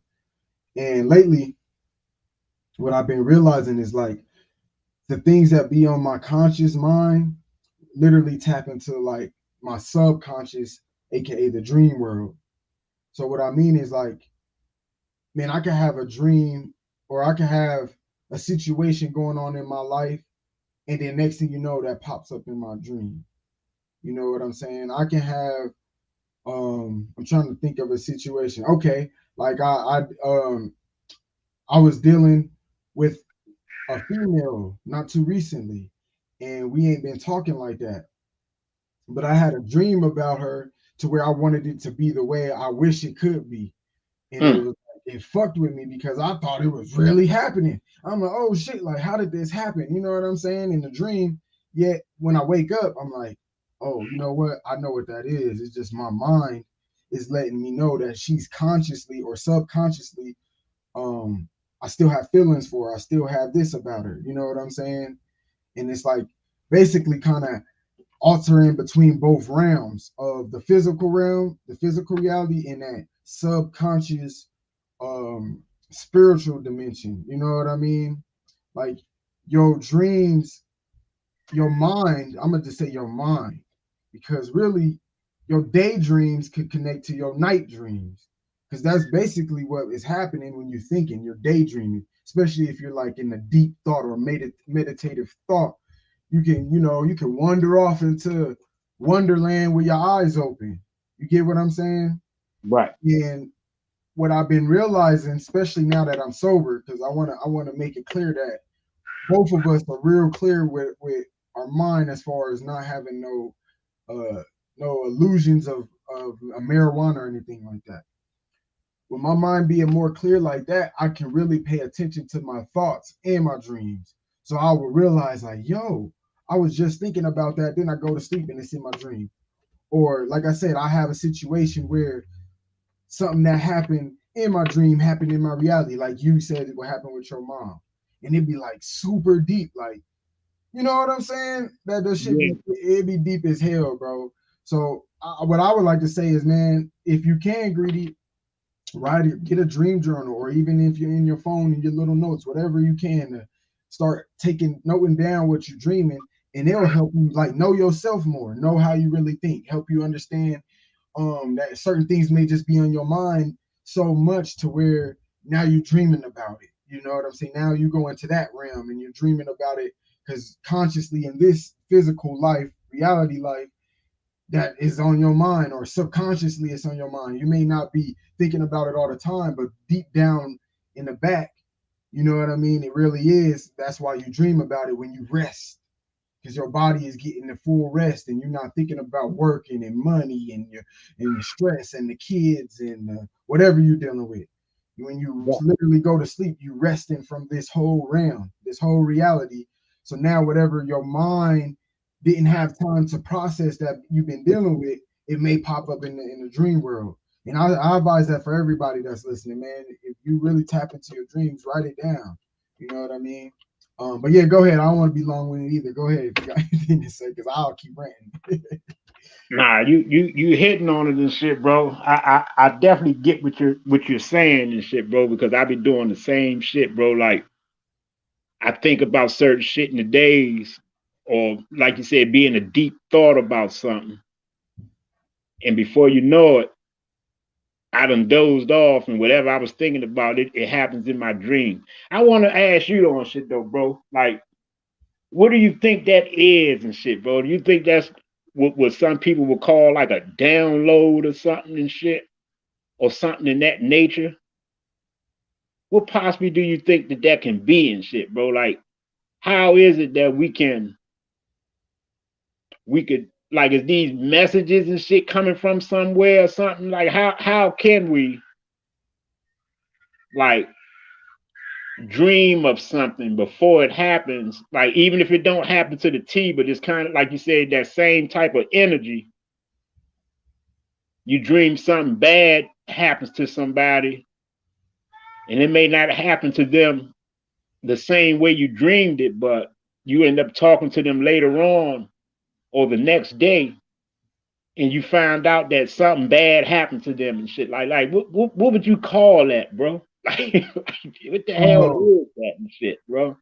And lately, what I've been realizing is like the things that be on my conscious mind literally tap into like my subconscious, aka the dream world. So what I mean is like, man, I could have a dream or I could have a situation going on in my life, and then next thing you know, that pops up in my dream. You know what I'm saying? I can have I'm trying to think of a situation. Okay, like I was dealing with a female not too recently, and we ain't been talking like that. But I had a dream about her to where I wanted it to be the way I wish it could be. And Hmm. it fucked with me because I thought it was really happening. I'm like, oh shit, like how did this happen? You know what I'm saying? In the dream. Yet when I wake up, I'm like, oh, you know what? I know what that is. It's just my mind is letting me know that she's consciously or subconsciously, um, I still have feelings for her. I still have this about her. You know what I'm saying? And it's like basically kind of altering between both realms of the physical realm, the physical reality, and that subconscious spiritual dimension. You know what I mean? Like your dreams, your mind, I'm gonna just say your mind, because really your daydreams could connect to your night dreams. Because that's basically what is happening when you're thinking, you're daydreaming, especially if you're like in a deep thought or meditative thought. You can wander off into wonderland with your eyes open. You get what I'm saying? Right. And what I've been realizing, especially now that I'm sober, because I wanna make it clear that both of us are real clear with our mind as far as not having uh no illusions of a marijuana or anything like that. With my mind being more clear like that, I can really pay attention to my thoughts and my dreams. So I will realize like, yo, I was just thinking about that. Then I go to sleep and it's in my dream. Or like I said, I have a situation where something that happened in my dream happened in my reality. Like you said, it would happen with your mom. And it'd be like super deep. Like, you know what I'm saying? That the shit Yeah. be it be deep as hell, bro. So what I would like to say is, man, if you can, greedy, write it, get a dream journal, or even if you're in your phone and your little notes, whatever you can to start noting down what you're dreaming, and it'll help you like know yourself more, know how you really think, help you understand that certain things may just be on your mind so much to where now you're dreaming about it. You know what I'm saying? Now you go into that realm and you're dreaming about it because consciously in this physical life, reality life, that is on your mind, or subconsciously it's on your mind. You may not be thinking about it all the time, but deep down in the back, You know what I mean? It really is. That's why you dream about it when you rest, because your body is getting the full rest and you're not thinking about working and money and the stress and the kids and whatever you're dealing with. When you Right. literally go to sleep, you resting from this whole realm, this whole reality. So now whatever your mind didn't have time to process that you've been dealing with, it may pop up in the dream world. And I advise that for everybody that's listening, man. If you really tap into your dreams, write it down. You know what I mean? But yeah, go ahead. I don't want to be long winded either. Go ahead if you got anything to say, because I'll keep ranting. Nah, you hitting on it and shit, bro. I definitely get what you're saying and shit, bro, because I be doing the same shit, bro. Like I think about certain shit in the days, or like you said, being a deep thought about something, and before you know it, I done dozed off, and whatever I was thinking about, it happens in my dream. I want to ask you on shit though, bro. Like, what do you think that is and shit, bro? Do you think that's what some people would call like a download or something and shit, or something in that nature? What possibly do you think that can be and shit, bro? Like, how is it that we could like, is these messages and shit coming from somewhere or something? Like, how can we like dream of something before it happens? Like, even if it don't happen to the T, but it's kind of like you said, that same type of energy. You dream something bad happens to somebody, and it may not happen to them the same way you dreamed it, but you end up talking to them later on or the next day, and you find out that something bad happened to them and shit. Like what would you call that, bro? Like, what the hell Oh, is that and shit, bro?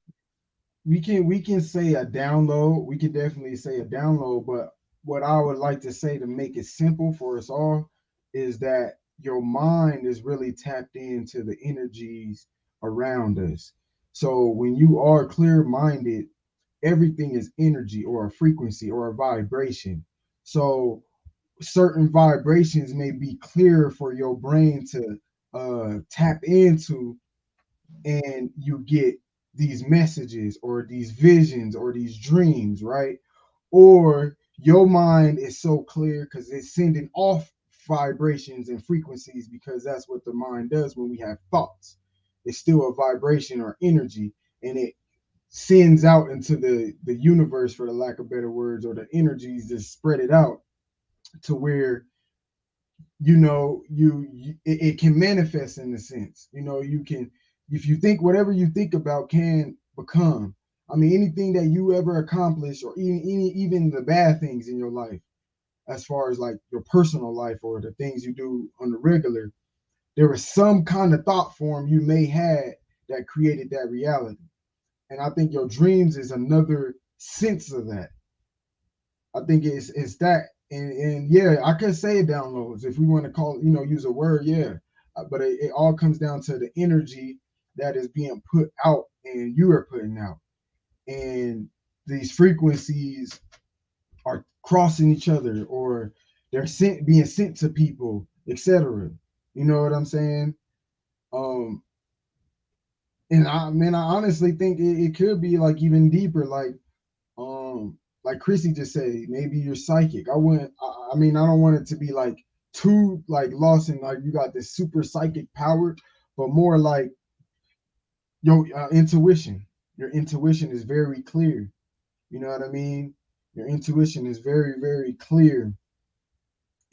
we can say a download. We can definitely say a download, but what I would like to say to make it simple for us all is that your mind is really tapped into the energies around us. So when you are clear minded, everything is energy or a frequency or a vibration. So certain vibrations may be clear for your brain to tap into, and you get these messages or these visions or these dreams, right? Or your mind is so clear because it's sending off vibrations and frequencies, because that's what the mind does when we have thoughts. It's still a vibration or energy, and it sends out into the universe, for the lack of better words, or the energies just spread it out to where it can manifest in a sense. You can, if you think, whatever you think about can become. I mean, anything that you ever accomplish, or even the bad things in your life, as far as like your personal life or the things you do on the regular, there was some kind of thought form you may had that created that reality. And I think your dreams is another sense of that. I think it's that, and yeah, I could say downloads if we want to call, use a word, yeah. But it all comes down to the energy that is being put out and you are putting out, and these frequencies are crossing each other, or they're being sent to people, etc. You know what I'm saying? Um, and I honestly think it could be like even deeper, like Chrissy just said, maybe you're psychic. I mean, I don't want it to be like too like lost in like you got this super psychic power, but more like your intuition. Your intuition is very clear. You know what I mean? Your intuition is very, very clear,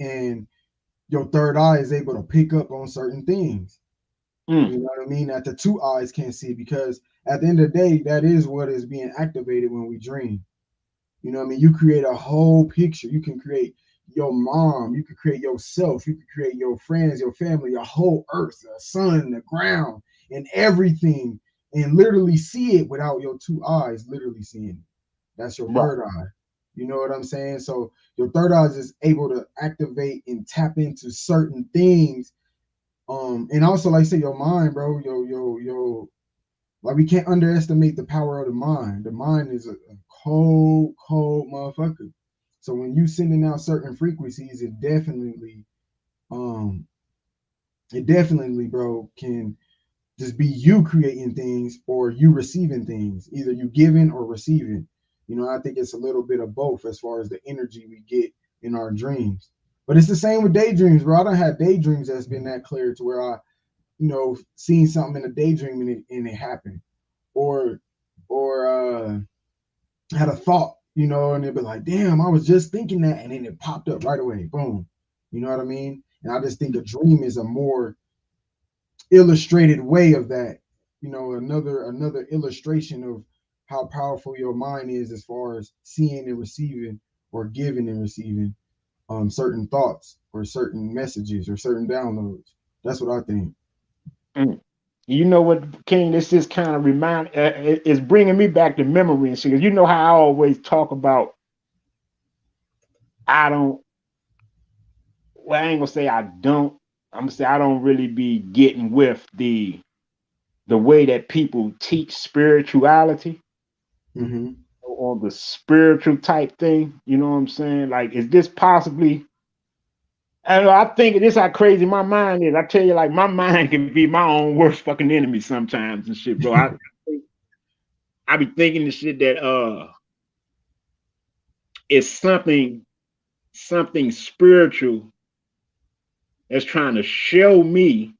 and your third eye is able to pick up on certain things. Mm. You know what I mean? That the two eyes can't see, because at the end of the day, that is what is being activated when we dream. You know what I mean? You create a whole picture. You can create your mom. You can create yourself. You can create your friends, your family, your whole earth, the sun, the ground, and everything, and literally see it without your two eyes literally seeing it. That's your Right. third eye. You know what I'm saying? So your third eye is able to activate and tap into certain things. And also, like I say, your mind, bro, your like, we can't underestimate the power of the mind. The mind is a cold, cold motherfucker. So when you sending out certain frequencies, um, it definitely, bro, can. just be you creating things or you receiving things, either you giving or receiving. I think it's a little bit of both as far as the energy we get in our dreams. But it's the same with daydreams, bro. I don't have daydreams that's been that clear to where I, seen something in a daydream and it happened, or had a thought, and it'd be like, damn, I was just thinking that, and then it popped up right away, boom. You know what I mean? And I just think a dream is a more illustrated way of that. Another illustration of how powerful your mind is as far as seeing and receiving or giving and receiving certain thoughts or certain messages or certain downloads. That's what I think. Mm. You know what, King? This just kind of it's bringing me back to memory and shit. 'Cause you know how I always talk about. I don't. Well, I ain't gonna say I don't. I'm gonna say I don't really be getting with the way that people teach spirituality Mm-hmm. or the spiritual type thing. You know what I'm saying? Like, is this possibly? I don't know, I think this how crazy my mind is. I tell you, like my mind can be my own worst fucking enemy sometimes and shit, bro. I be thinking the shit that it's something spiritual that's trying to show me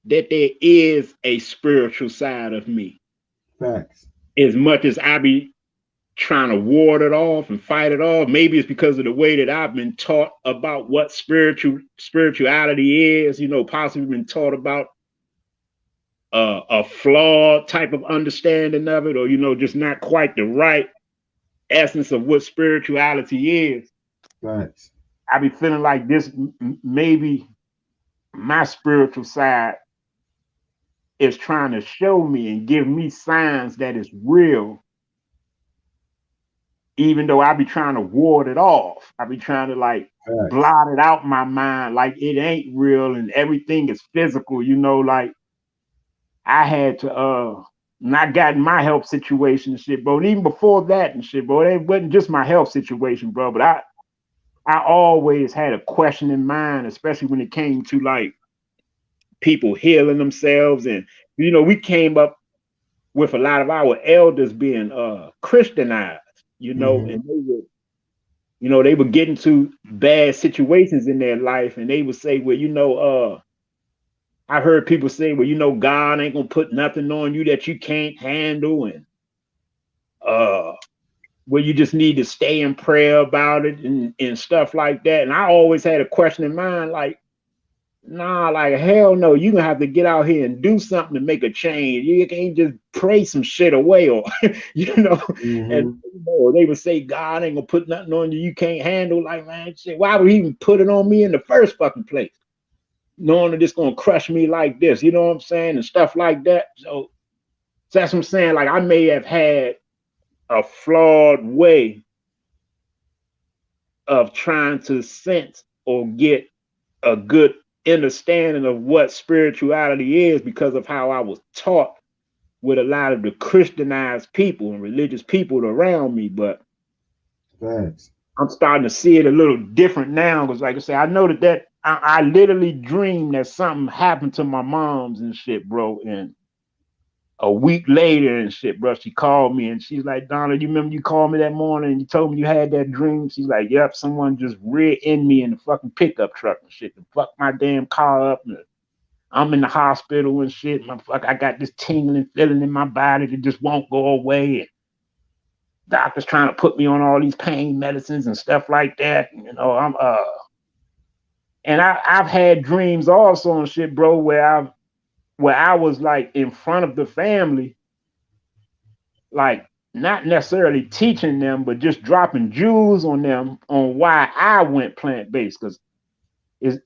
that there is a spiritual side of me. Facts. As much as I be trying to ward it off and fight it off, maybe it's because of the way that I've been taught about what spirituality is. Possibly been taught about a flawed type of understanding of it, or just not quite the right essence of what spirituality is. Facts. I be feeling like this maybe my spiritual side is trying to show me and give me signs that it's real, even though I be trying to ward it off. I be trying to like Facts. blot it out my mind like it ain't real and everything is physical, like I had to not gotten my health situation and shit, bro. And even before that and shit, bro, it wasn't just my health situation, bro, but I always had a question in mind, especially when it came to like people healing themselves. And we came up with a lot of our elders being Christianized, Mm-hmm. and they would get into bad situations in their life and they would say, well, I heard people say, well, God ain't gonna put nothing on you that you can't handle, and uh well, you just need to stay in prayer about it and stuff like that. And I always had a question in mind, like, nah, like hell no, you gonna have to get out here and do something to make a change. You can't just pray some shit away, or and Mm-hmm. they would say God ain't gonna put nothing on you you can't handle. Like, man, shit, why would he even put it on me in the first fucking place? Knowing that it's gonna crush me like this, you know what I'm saying, and stuff like that. So that's what I'm saying. Like, I may have had a flawed way of trying to sense or get a good understanding of what spirituality is because of how I was taught with a lot of the Christianized people and religious people around me. But Facts. I'm starting to see it a little different now because, like I say, I know that I literally dreamed that something happened to my mom's and shit, bro. And a week later and shit, bro, she called me and she's like, Donna, you remember you called me that morning and you told me you had that dream? She's like, yep, someone just rear in me in the fucking pickup truck and shit and fuck my damn car up. And I'm in the hospital and shit. I got this tingling feeling in my body that just won't go away. And doctors trying to put me on all these pain medicines and stuff like that. I'm and I've had dreams also and shit, bro, where I was like in front of the family, like not necessarily teaching them, but just dropping jewels on them on why I went plant based. Because it's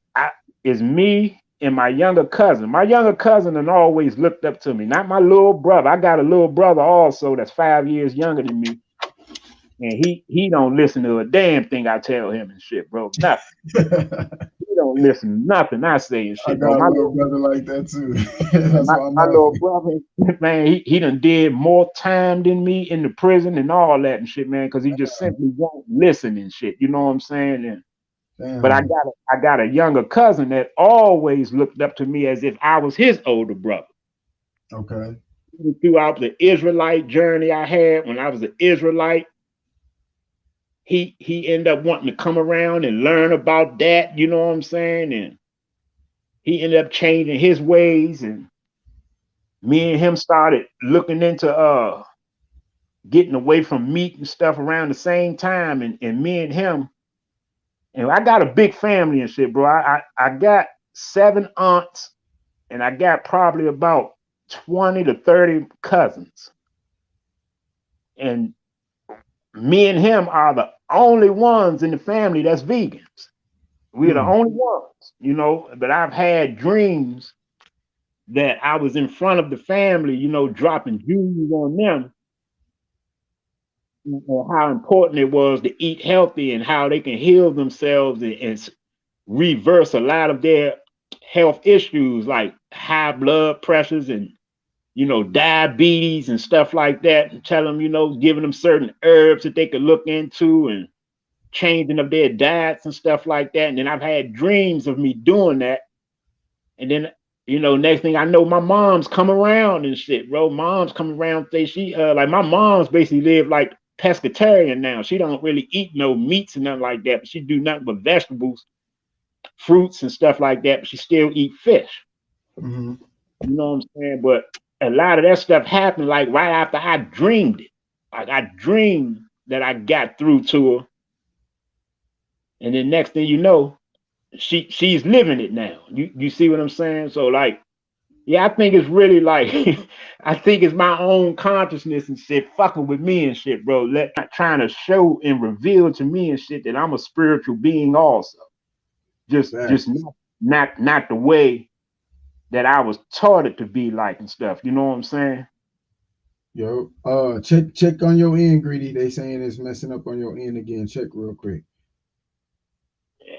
it's me and my younger cousin. My younger cousin and always looked up to me. Not my little brother. I got a little brother also that's 5 years younger than me, and he don't listen to a damn thing I tell him and shit, bro. Nothing. He don't listen to nothing I say and I shit, bro. got a little brother like that too. That's why I'm My little laughing. brother, man, he done did more time than me in the prison and all that and shit, man, because he just simply won't listen and shit. You know what I'm saying? And But Damn. I got a younger cousin that always looked up to me as if I was his older brother. Okay. Throughout the Israelite journey I had when I was an Israelite, he ended up wanting to come around and learn about that, you know what I'm saying? And he ended up changing his ways, and me and him started looking into getting away from meat and stuff around the same time. And me and him, and I got a big family and shit, bro. I got 7 aunts, and I got probably about 20 to 30 cousins. And me and him are the only ones in the family that's vegans. We're the Mm. only ones, you know. But I've had dreams that I was in front of the family, you know, dropping jewels on them, and how important it was to eat healthy and how they can heal themselves and reverse a lot of their health issues like high blood pressures and, you know, diabetes and stuff like that, and tell them, you know, giving them certain herbs that they could look into and changing of their diets and stuff like that. And then I've had dreams of me doing that. And then, you know, next thing I know, my mom's come around and shit, bro. Mom's come around. She like my mom's basically live like pescatarian now. She don't really eat no meats and nothing like that, but she do nothing but vegetables, fruits and stuff like that, but she still eat fish. Mm-hmm. You know what I'm saying? But a lot of that stuff happened like right after I dreamed it. Like I dreamed that I got through to her, and then next thing you know, she's living it now. You see what I'm saying? So like, yeah, I think it's really like I think it's my own consciousness and shit fucking with me and shit, bro. Not trying to show and reveal to me and shit that I'm a spiritual being also. Just Facts. not the way that I was taught it to be like and stuff. You know what I'm saying? Yo, check on your end, Greedy. They saying it's messing up on your end again. Check real quick. Yeah.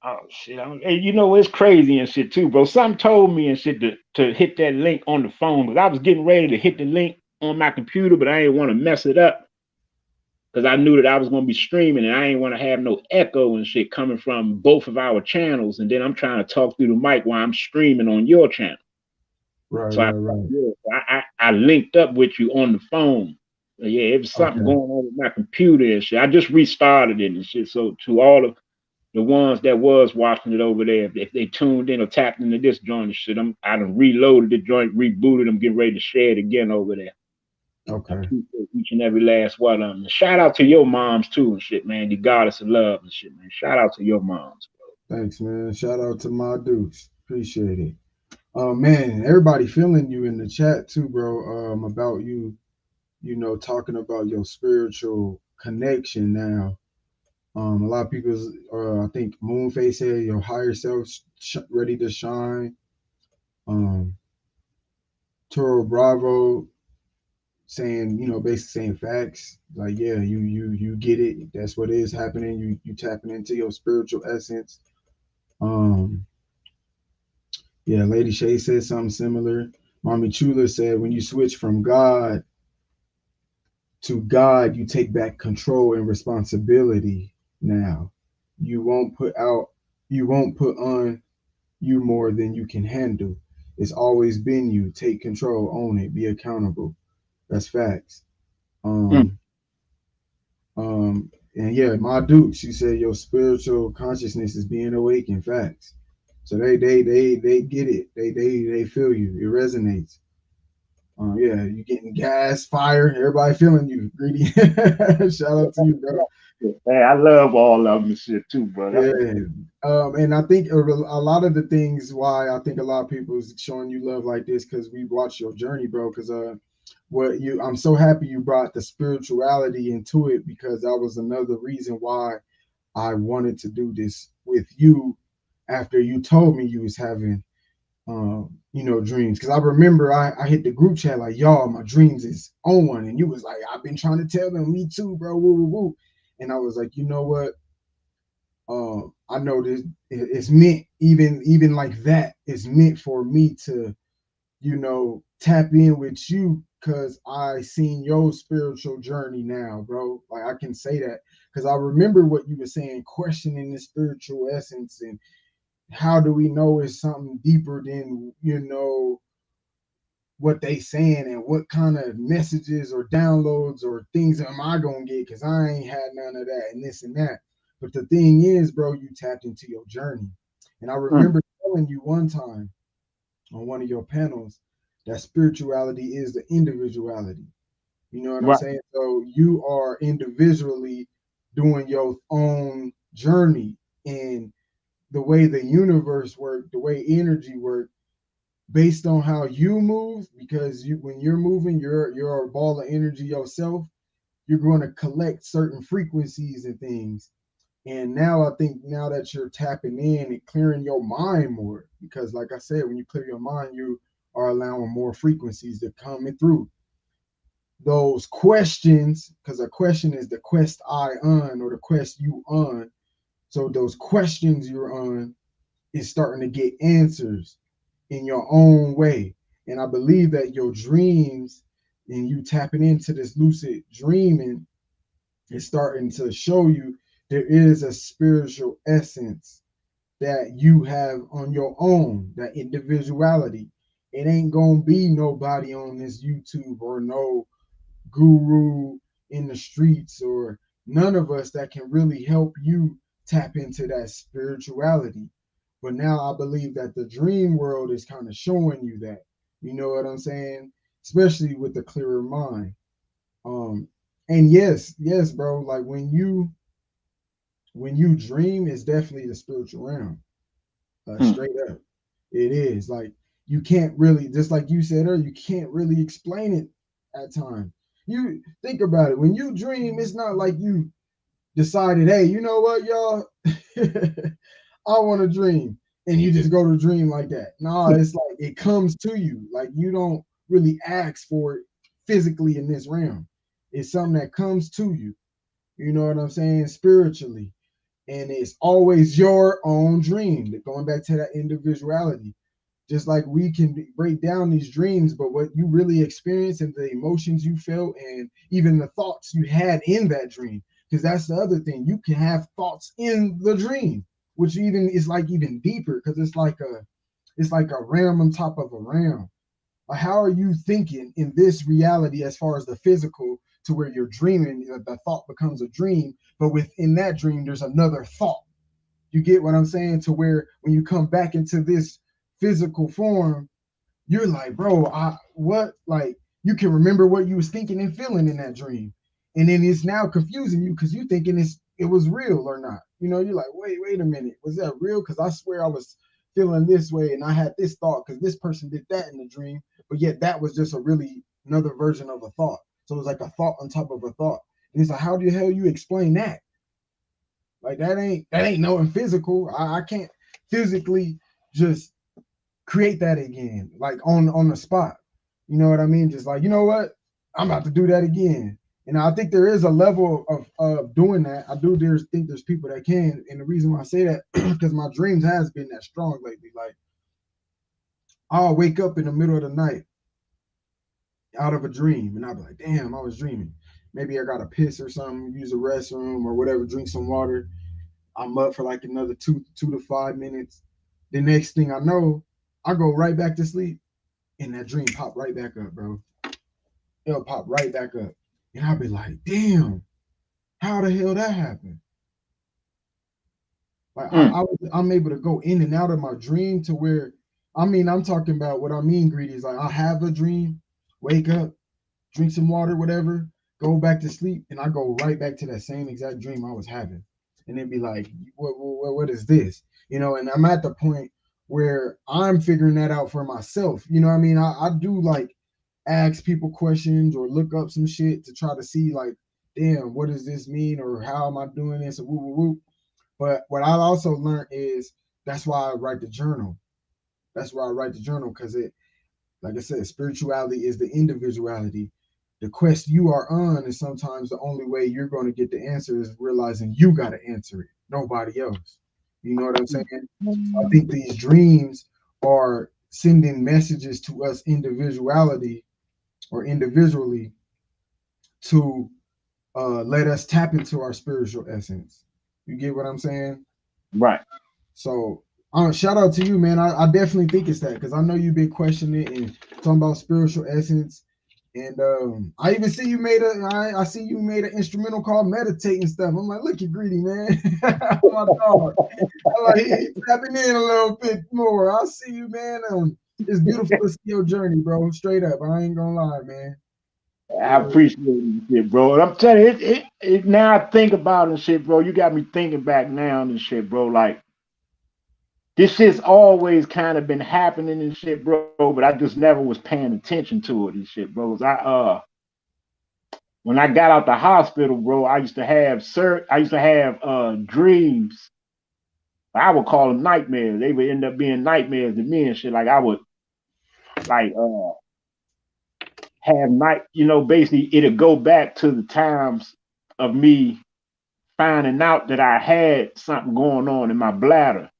Oh shit. Hey, you know it's crazy and shit too, bro. Something told me and shit to hit that link on the phone, because I was getting ready to hit the link on my computer, but I didn't want to mess it up because I knew that I was going to be streaming and I didn't want to have no echo and shit coming from both of our channels. And then I'm trying to talk through the mic while I'm streaming on your channel. Right, So right, right. I linked up with you on the phone. Yeah, it was something Okay. going on with my computer and shit. I just restarted it and shit. So to all of the ones that was watching it over there, if they tuned in or tapped into this joint and shit, I done reloaded the joint, rebooted. I'm getting ready to share it again over there. I Okay. appreciate each and every last one of them. Shout out to your moms too and shit, man. The goddess of love and shit, man. Shout out to your moms. Thanks, man. Shout out to my dukes. Appreciate it. Man, everybody feeling you in the chat too, bro. About you, talking about your spiritual connection now. A lot of people, I think Moonface said your higher self ready to shine. Um, Toro Bravo saying, basically saying facts. Like, yeah, you get it. That's what is happening. You tapping into your spiritual essence. Um, yeah, Lady Shay said something similar. Mommy Chula said, when you switch from God to God, you take back control and responsibility now. You won't put out, you won't put on you more than you can handle. It's always been you. Take control, own it, be accountable. That's facts. Mm. Um, and yeah, my dude, she said your spiritual consciousness is being awakened. Facts. So they get it. They feel you. It resonates. Yeah, you getting gas, fire, everybody feeling you. Greedy. Shout out to you, bro. Hey, I love all of them and shit too, brother. Yeah. And I think a lot of the things why I think a lot of people is showing you love like this because we watched your journey, bro. Because I'm so happy you brought the spirituality into it because that was another reason why I wanted to do this with you after you told me you was having dreams. Because I remember I hit the group chat like, y'all, my dreams is on one. And you was like, I've been trying to tell them, me too, bro. Woo, woo, woo. And I was like, you know what? I know this it's meant even like that. It's meant for me to, tap in with you because I seen your spiritual journey now, bro. Like I can say that because I remember what you were saying, questioning the spiritual essence and how do we know it's something deeper than what they saying and what kind of messages or downloads or things am I gonna get because I ain't had none of that and this and that. But the thing is, bro, you tapped into your journey. And I Mm. remember telling you one time on one of your panels that spirituality is the individuality. You know what I'm Right. saying? So you are individually doing your own journey and the way the universe works, the way energy works, based on how you move, because you when you're moving, you're a ball of energy yourself, you're going to collect certain frequencies and things. And now I think now that you're tapping in and clearing your mind more, because like I said, when you clear your mind, you are allowing more frequencies to come in through those questions, because a question is the quest I on or the quest you on. So those questions you're on is starting to get answers in your own way. And I believe that your dreams and you tapping into this lucid dreaming is starting to show you there is a spiritual essence that you have on your own, that individuality. It ain't gonna be nobody on this YouTube or no guru in the streets or none of us that can really help you tap into that spirituality. But now I believe that the dream world is kind of showing you that. You know what I'm saying? Especially with the clearer mind. Um, and yes, bro. Like when you dream, it's definitely the spiritual realm. Mm. Straight up, it is. Like you can't really, just like you said earlier, you can't really explain it at times. You think about it. When you dream, it's not like you decided, hey, you know what, y'all, I want to dream, and you just go to dream like that. No, it's like it comes to you. Like you don't really ask for it physically in this realm. It's something that comes to you. You know what I'm saying? Spiritually. And it's always your own dream. Going back to that individuality. Just like we can break down these dreams, but what you really experienced and the emotions you felt and even the thoughts you had in that dream. Because that's the other thing. You can have thoughts in the dream, which even is like even deeper because it's like a realm on top of a realm. How are you thinking in this reality as far as the physical to where you're dreaming, the thought becomes a dream, but within that dream, there's another thought. You get what I'm saying? To where when you come back into this physical form, you're like, bro, what? Like, you can remember what you was thinking and feeling in that dream. And then it's now confusing you because you thinking it was real or not. You're like, wait a minute. Was that real? Because I swear I was feeling this way and I had this thought because this person did that in the dream. But yet that was just a really another version of a thought. So it was like a thought on top of a thought. And it's like, how the hell you explain that? Like that ain't nothing physical. I can't physically just create that again, like on the spot. You know what I mean? Just like, you know what? I'm about to do that again. And I think there is a level of doing that. I do think there's people that can. And the reason why I say that because my dreams has been that strong lately. Like I'll wake up in the middle of the night out of a dream and I'll be like, damn, I was dreaming. Maybe I gotta piss or something, use a restroom or whatever, drink some water. I'm up for like another 2 to 5 minutes. The next thing I know, I go right back to sleep and that dream pop right back up, bro. It'll pop right back up. And I'll be like, damn, how the hell that happened? Like Mm. I'm able to go in and out of my dream to where I'm talking about what I mean, greedy is like I have a dream, wake up, drink some water, whatever, go back to sleep, and I go right back to that same exact dream I was having. And then be like, what is this? And I'm at the point where I'm figuring that out for myself. You know what I mean? I do like ask people questions or look up some shit to try to see like, damn, what does this mean or how am I doing this or woo woo woo. But what I also learned is that's why I write the journal. That's why I write the journal because like I said, spirituality is the individuality. The quest you are on is sometimes the only way you're going to get the answer is realizing you got to answer it, nobody else. You know what I'm saying? So I think these dreams are sending messages to us individually to let us tap into our spiritual essence. You get what I'm saying? Right. So shout out to you, man. I definitely think it's that because I know you've been questioning it and talking about spiritual essence. And I even see you made I see you made an instrumental called Meditate and stuff. I'm like, look at Greedy, man. My dog. I'm like, he tapping in a little bit more. I see you, man. It's beautiful to see your journey, bro. Straight up. I ain't gonna lie, man. I appreciate it, shit, bro. And I'm telling you, now I think about it and shit, bro. You got me thinking back now and shit, bro. Like, this shit's always kind of been happening and shit, bro. But I just never was paying attention to it and shit, bro. When I got out the hospital, bro, I used to have dreams. I would call them nightmares. They would end up being nightmares to me and shit. Like I would like have basically it'd go back to the times of me finding out that I had something going on in my bladder.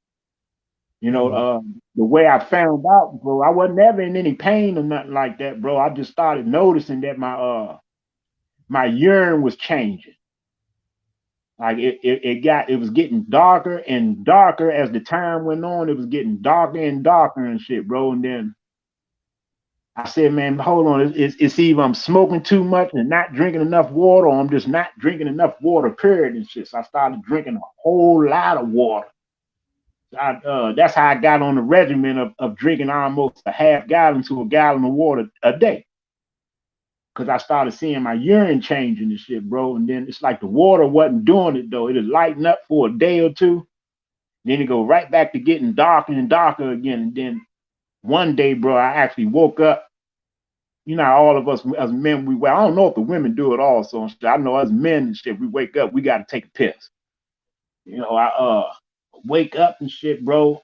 The way I found out, bro, I wasn't ever in any pain or nothing like that, bro. I just started noticing that my urine was changing. Like it was getting darker and darker as the time went on. It was getting darker and darker and shit, bro. And then I said, man, hold on. It's either I'm smoking too much and not drinking enough water, or I'm just not drinking enough water, period, and shit. So I started drinking a whole lot of water. That's how I got on the regimen of drinking almost a half gallon to a gallon of water a day. Because I started seeing my urine changing and shit, bro. And then it's like the water wasn't doing it, though. It would lighten up for a day or two. Then it go right back to getting darker and darker again. And then one day, bro, I actually woke up. You know, all of us as men, I don't know if the women do it also. I know as men and shit, we wake up, we got to take a piss. I wake up and shit, bro,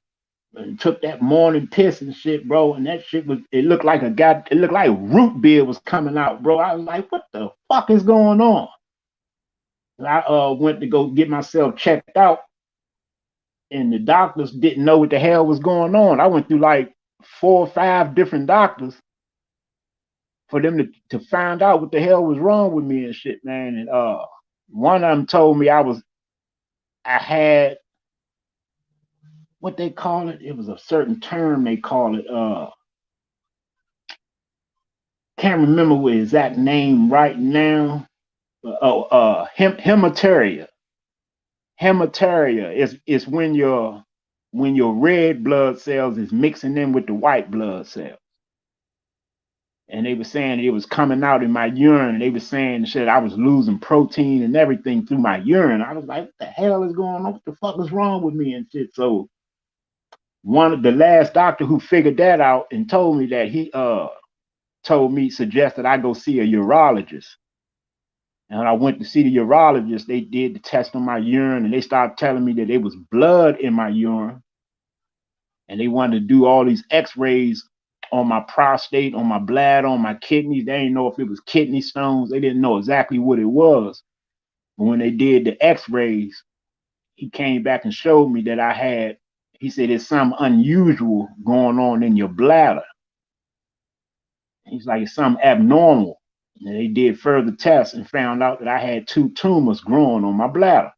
and took that morning piss and shit, bro. And that shit it looked like root beer was coming out, bro. I was like, what the fuck is going on? And I went to go get myself checked out, and the doctors didn't know what the hell was going on. I went through like 4 or 5 different doctors for them to find out what the hell was wrong with me and shit, man. And one of them told me I had what they call it. It was a certain term they call it. Can't remember what exact name right now. Hematuria. Hematuria is when your red blood cells is mixing in with the white blood cells. And they were saying it was coming out in my urine. They were saying shit, I was losing protein and everything through my urine. I was like, what the hell is going on? What the fuck is wrong with me and shit? So one of the last doctor who figured that out and told me that he suggested I go see a urologist. And when I went to see the urologist, they did the test on my urine and they started telling me that there was blood in my urine. And they wanted to do all these x-rays on my prostate, on my bladder, on my kidneys. They didn't know if it was kidney stones. They didn't know exactly what it was. But when they did the x-rays, he came back and showed me that he said, there's something unusual going on in your bladder. He's like, it's something abnormal. And they did further tests and found out that I had 2 tumors growing on my bladder.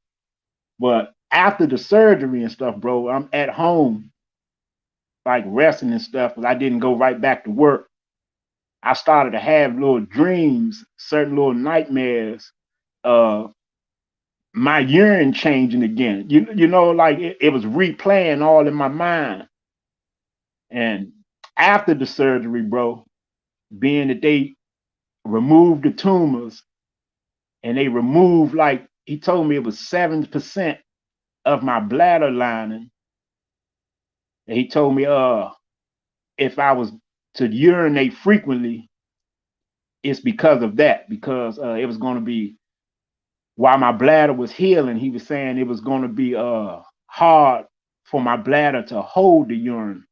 But after the surgery and stuff, bro, I'm at home, like resting and stuff, but I didn't go right back to work. I started to have little dreams, certain little nightmares, my urine changing again. Like it was replaying all in my mind. And after the surgery, bro, being that they removed the tumors and they removed, like he told me it was 7% of my bladder lining. And he told me if I was to urinate frequently, it's because of that, because it was going to be, while my bladder was healing, he was saying it was going to be hard for my bladder to hold the urine.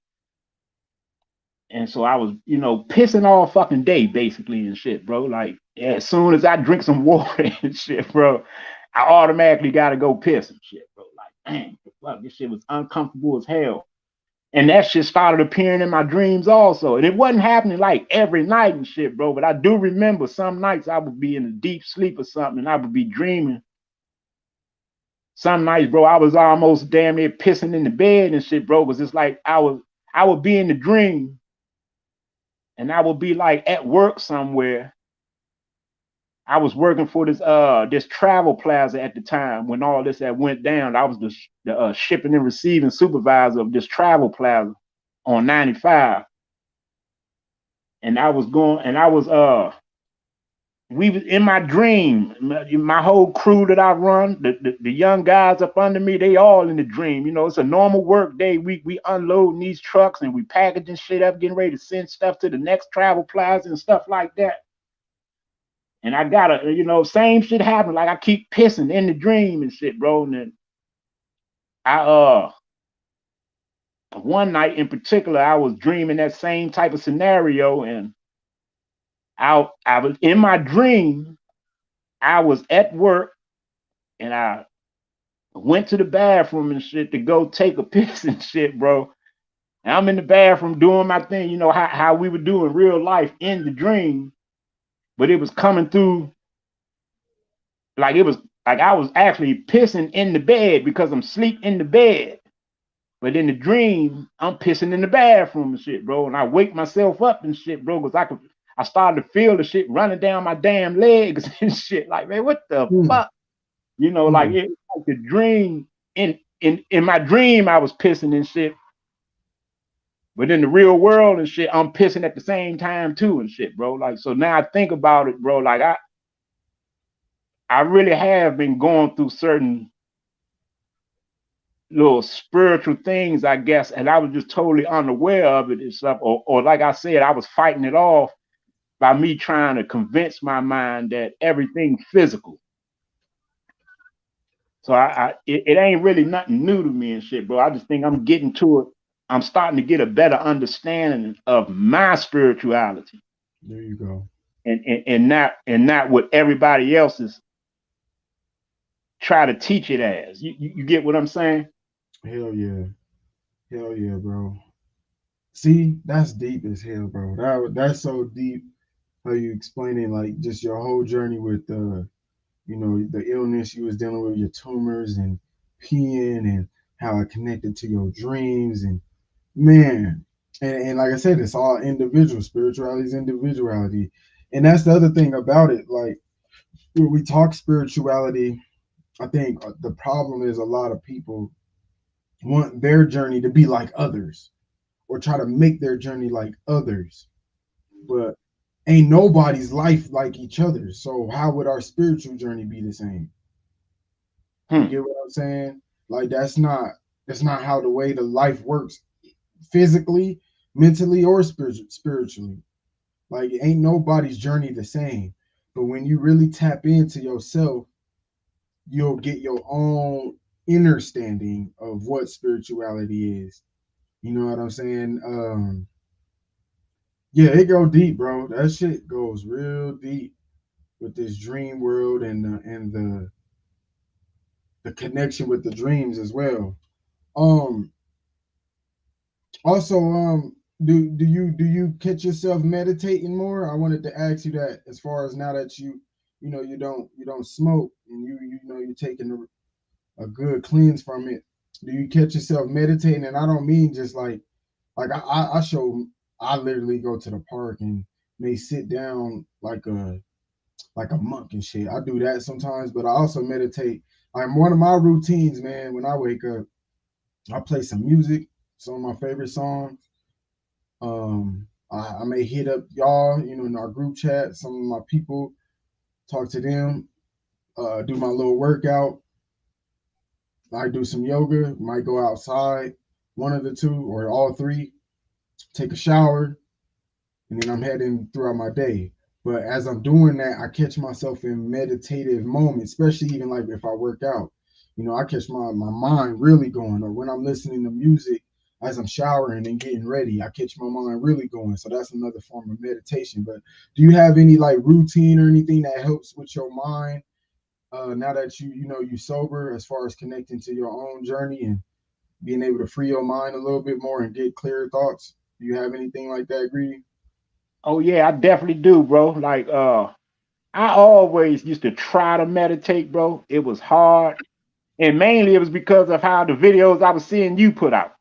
And so I was, pissing all fucking day, basically, and shit, bro. Like, as soon as I drink some water and shit, bro, I automatically got to go piss and shit, bro. Like, dang, fuck, this shit was uncomfortable as hell. And that shit started appearing in my dreams also. And it wasn't happening like every night and shit, bro. But I do remember some nights I would be in a deep sleep or something and I would be dreaming. Some nights, bro, I was almost damn near pissing in the bed and shit, bro. Cause it's like I would be in the dream and I would be like at work somewhere. I was working for this travel plaza at the time when all this had went down. I was the shipping and receiving supervisor of this travel plaza on 95. And I was going and I was we was in my dream. My whole crew that I run, the young guys up under me, they all in the dream. You know, it's a normal work day. We unloading these trucks and we packaging shit up, getting ready to send stuff to the next travel plaza and stuff like that. And I gotta, you know, same shit happen. Like I keep pissing in the dream and shit, bro. And then I one night in particular, I was dreaming that same type of scenario, and I was in my dream. I was at work and I went to the bathroom and shit to go take a piss and shit, bro. And I'm in the bathroom doing my thing, you know, how we would do in real life in the dream, but it was coming through like it was like I was actually pissing in the bed because I'm asleep in the bed. But in the dream, I'm pissing in the bathroom and shit, bro. And I wake myself up and shit, bro, because I started to feel the shit running down my damn legs and shit. Like, man, what the fuck? You know, like it like the dream in my dream I was pissing and shit. But in the real world and shit, I'm pissing at the same time too and shit, bro. Like, so now I think about it, bro. Like I really have been going through certain little spiritual things, I guess, and I was just totally unaware of it and stuff. Or like I said, I was fighting it off by me trying to convince my mind that everything's physical. So it ain't really nothing new to me and shit, bro. I just think I'm getting to it. I'm starting to get a better understanding of my spirituality. There you go. And not what everybody else is try to teach it as. You get what I'm saying? Hell yeah. Hell yeah, bro. See, that's deep as hell, bro. That's so deep how you explaining like just your whole journey with you know, the illness you was dealing with, your tumors and peeing and how it connected to your dreams and man. And like I said, it's all individual. Spirituality is individuality. And that's the other thing about it. Like when we talk spirituality, I think the problem is a lot of people want their journey to be like others or try to make their journey like others. But ain't nobody's life like each other's. So how would our spiritual journey be the same? You get what I'm saying? Like that's not how the way the life works physically, mentally, or spiritually. Like ain't nobody's journey the same. But when you really tap into yourself, you'll get your own understanding of what spirituality is. You know what I'm saying? Yeah, it go deep, bro. That shit goes real deep with this dream world and the connection with the dreams as well. Um, also, do you catch yourself meditating more? I wanted to ask you that as far as now that you know you don't smoke and you know you're taking a good cleanse from it. Do you catch yourself meditating? And I don't mean just like I show I literally go to the park and may sit down like a monk and shit. I do that sometimes, but I also meditate. I'm one of my routines, man. When I wake up, I play some music, some of my favorite songs. I may hit up y'all, you know, in our group chat, some of my people, talk to them, do my little workout. I do some yoga, might go outside, one of the two or all three, take a shower, and then I'm heading throughout my day. But as I'm doing that, I catch myself in meditative moments, especially even like if I work out. You know, I catch my mind really going, or when I'm listening to music as I'm showering and getting ready, I catch my mind really going. So that's another form of meditation. But do you have any like routine or anything that helps with your mind now that you know you sober as far as connecting to your own journey and being able to free your mind a little bit more and get clearer thoughts? Do you have anything like that, Greedy? Oh yeah, I definitely do, bro. Like I always used to try to meditate, bro. It was hard. And mainly it was because of how the videos I was seeing you put out.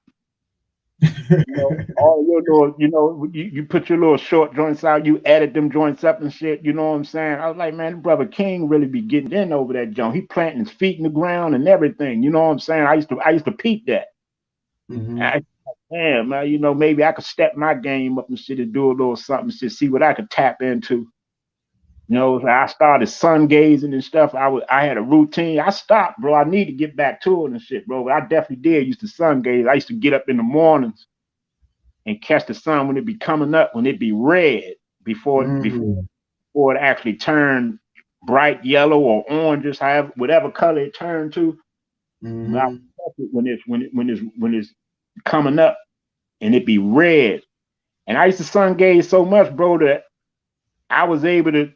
You know, all your little, you put your little short joints out, you edit them joints up and shit, you know what I'm saying? I was like, man, brother King really be getting in over that joint. He planting his feet in the ground and everything, you know what I'm saying? I used to peep that. Mm-hmm. I, damn, man, maybe I could step my game up and shit and do a little something, shit, see what I could tap into. So I started sun gazing and stuff. I had a routine. I stopped, bro. I need to get back to it and shit, bro. But I definitely did used to sun gaze. I used to get up in the mornings and catch the sun when it be coming up, when it be red before before Mm-hmm. before it actually turned bright yellow or orange, just however whatever color it turned to. But I Mm-hmm. catch it when it's coming up and it be red. And I used to sun gaze so much, bro, that I was able to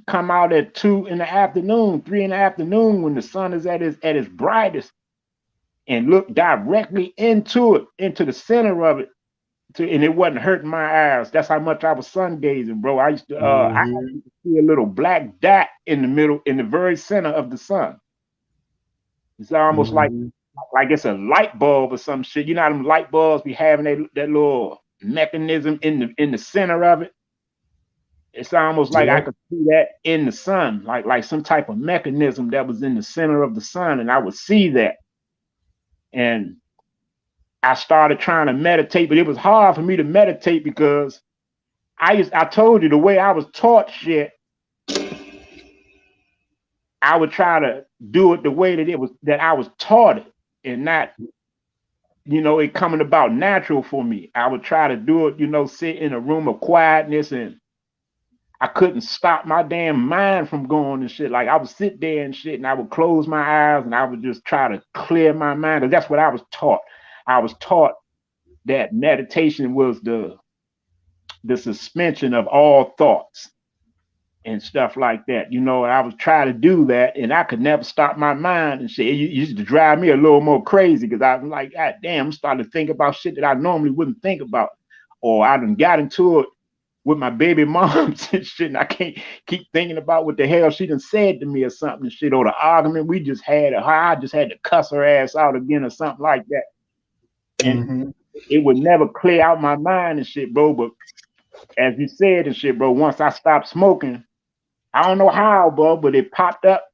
come out at 2 in the afternoon, 3 in the afternoon when the sun is at its brightest and look directly into it, into the center of it, and it wasn't hurting my eyes. That's how much I was sun gazing, bro. I Mm-hmm. used to see a little black dot in the middle, in the very center of the sun. It's almost Mm-hmm. like it's a light bulb or some shit. You know how them light bulbs be having that little mechanism in the center of it. It's almost like I Yep. could see that in the sun, like some type of mechanism that was in the center of the sun, and I would see that. And I started trying to meditate, but it was hard for me to meditate because I told you the way I was taught shit, I would try to do it the way that I was taught it, and not, it coming about natural for me. I would try to do it, sit in a room of quietness, and I couldn't stop my damn mind from going and shit. Like I would sit there and shit, and I would close my eyes, and I would just try to clear my mind. Because that's what I was taught. I was taught that meditation was the suspension of all thoughts and stuff like that. I was trying to do that, and I could never stop my mind and shit. It used to drive me a little more crazy because I was like, God damn, I'm starting to think about shit that I normally wouldn't think about, or I done got into it with my baby moms and shit, and I can't keep thinking about what the hell she done said to me or something and shit, or the argument we just had, or how I just had to cuss her ass out again or something like that. And Mm-hmm. it would never clear out my mind and shit, bro. But as you said and shit, bro, once I stopped smoking, I don't know how, bro, but it popped up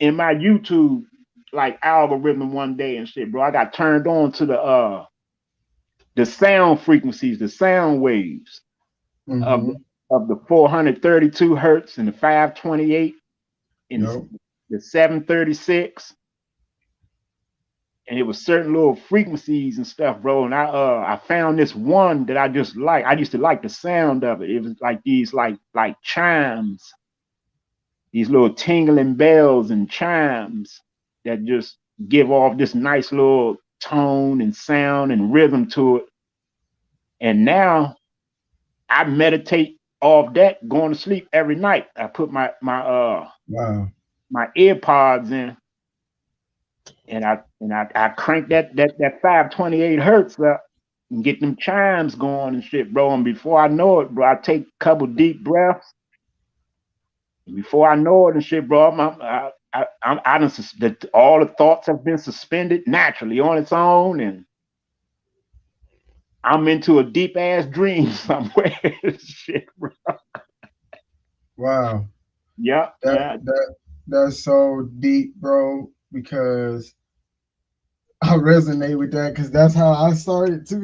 in my YouTube like algorithm one day and shit, bro. I got turned on to the sound frequencies, the sound waves of the, Mm-hmm. of the 432 hertz and the 528 and Yep. the 736. And it was certain little frequencies and stuff, bro. And I found this one that I just like. I used to like the sound of it. It was like these like chimes, these little tingling bells and chimes that just give off this nice little tone and sound and rhythm to it. And now I meditate off that going to sleep every night. I put Wow. my ear pods in, and I crank that 528 hertz up and get them chimes going and shit, bro. And before I know it, bro, I take a couple deep breaths. And before I know it and shit, bro, I done all the thoughts have been suspended naturally on its own, and I'm into a deep ass dream somewhere. Shit, bro. Wow. Yeah, That yeah. that's so deep, bro, because I resonate with that because that's how I started too.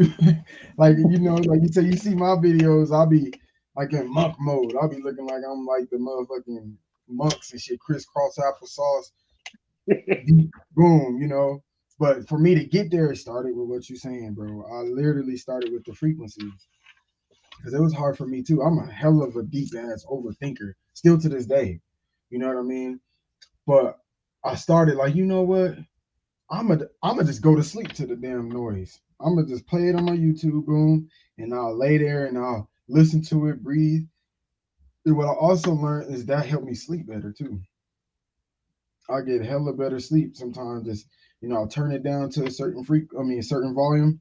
Like, like you say, you see my videos, I'll be like in monk mode. I'll be looking like I'm like the motherfucking monks and shit, crisscross applesauce, deep, boom. But for me to get there, it started with what you're saying, bro. I literally started with the frequencies because it was hard for me too. I'm a hell of a deep ass overthinker still to this day. You know what I mean? But I started like, you know what? I'm gonna just go to sleep to the damn noise. I'm gonna just play it on my YouTube, boom, and I'll lay there and I'll listen to it, breathe. And what I also learned is that helped me sleep better too. I get hella better sleep sometimes. Just I'll turn it down to a certain a certain volume,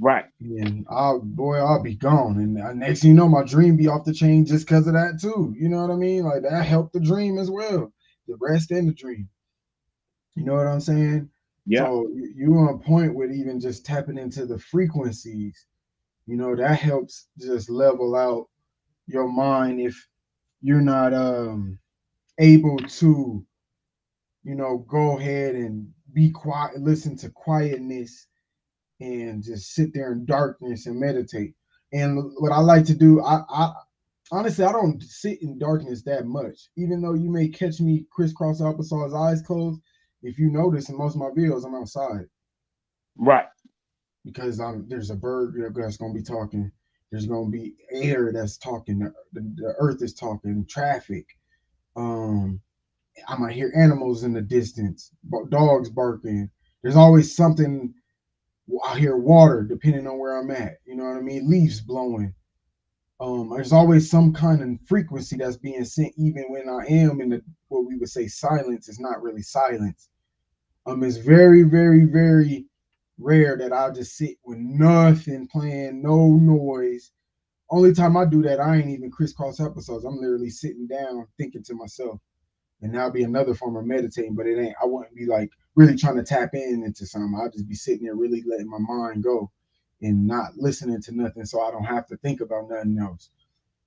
Right. and I'll be gone. And next thing you know, my dream be off the chain just because of that too. You know what I mean? Like that helped the dream as well, the rest and the dream. You know what I'm saying? Yeah. So you on point with even just tapping into the frequencies. That helps just level out your mind if you're not able to go ahead and be quiet, listen to quietness, and just sit there in darkness and meditate. And what I like to do, I honestly, I don't sit in darkness that much, even though you may catch me crisscross applesauce, eyes closed. If you notice in most of my videos, I'm outside Right. because there's a bird that's gonna be talking. There's gonna be air that's talking. The earth is talking. Traffic. Um, I might hear animals in the distance, dogs barking. There's always something. I hear water, depending on where I'm at. You know what I mean? Leaves blowing. There's always some kind of frequency that's being sent, even when I am in the what we would say silence. It's not really silence. It's very, very, very rare that I'll just sit with nothing playing, no noise. Only time I do that, I ain't even crisscross episodes. I'm literally sitting down thinking to myself, and that'll be another form of meditating. But it ain't. I wouldn't be like really trying to tap in into something. I'll just be sitting there, really letting my mind go, and not listening to nothing, so I don't have to think about nothing else.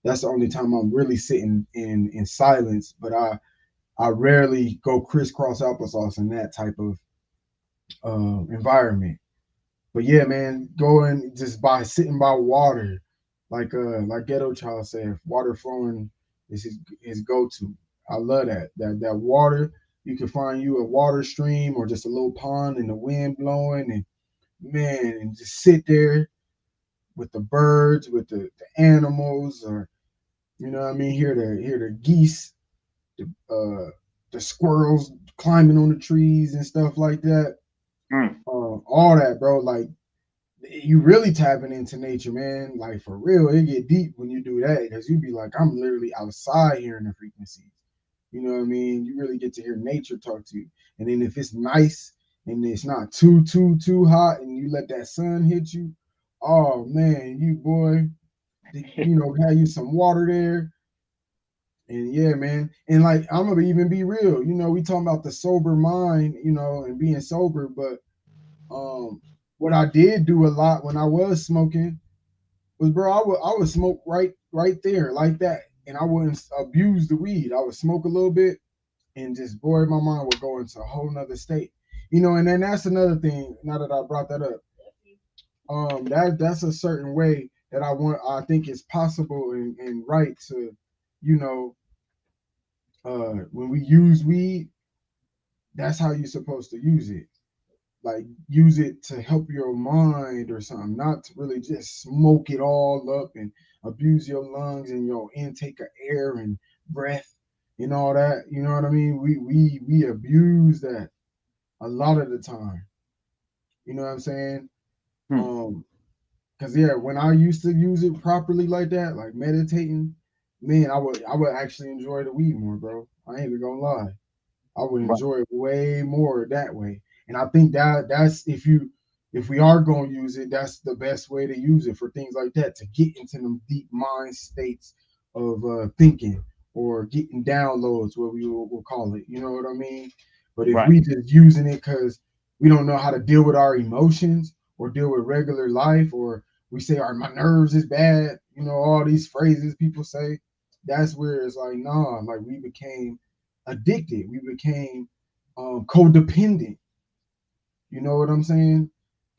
That's the only time I'm really sitting in silence. But I rarely go crisscross applesauce in that type of environment. But yeah, man, going just by sitting by water, like Ghetto Child said, water flowing is his go to. I love that water. You can find you a water stream or just a little pond and the wind blowing, and man, and just sit there with the birds, with the animals, or what I mean. Hear the geese, the squirrels climbing on the trees and stuff like that. Mm. All that, bro. Like you really tapping into nature, man. Like for real, it get deep when you do that because you be like, I'm literally outside hearing the frequencies. You know what I mean? You really get to hear nature talk to you. And then if it's nice and it's not too hot, and you let that sun hit you, oh man, you boy, have you some water there. And yeah, man. And like I'm gonna even be real. We talking about the sober mind, and being sober, but um, what I did do a lot when I was smoking was, bro, I would smoke right there like that, and I wouldn't abuse the weed. I would smoke a little bit, and just boy, my mind would go into a whole nother state. And then that's another thing. Now that I brought that up, that's a certain way that I think it's possible and right to, you know, when we use weed, that's how you're supposed to use it. Like use it to help your mind or something, not to really just smoke it all up and abuse your lungs and your intake of air and breath and all that. You know what I mean? We abuse that a lot of the time. You know what I'm saying? Hmm. Um, cause yeah, when I used to use it properly like that, like meditating, man, I would actually enjoy the weed more, bro. I ain't even gonna lie. I would Right. enjoy it way more that way. And I think that's if we are going to use it, that's the best way to use it for things like that, to get into them deep mind states of thinking or getting downloads, what we'll call it. You know what I mean? But if Right. we just using it because we don't know how to deal with our emotions or deal with regular life, or we say our my nerves is bad, all these phrases people say, that's where it's like, nah, like we became addicted. We became codependent. You know what I'm saying?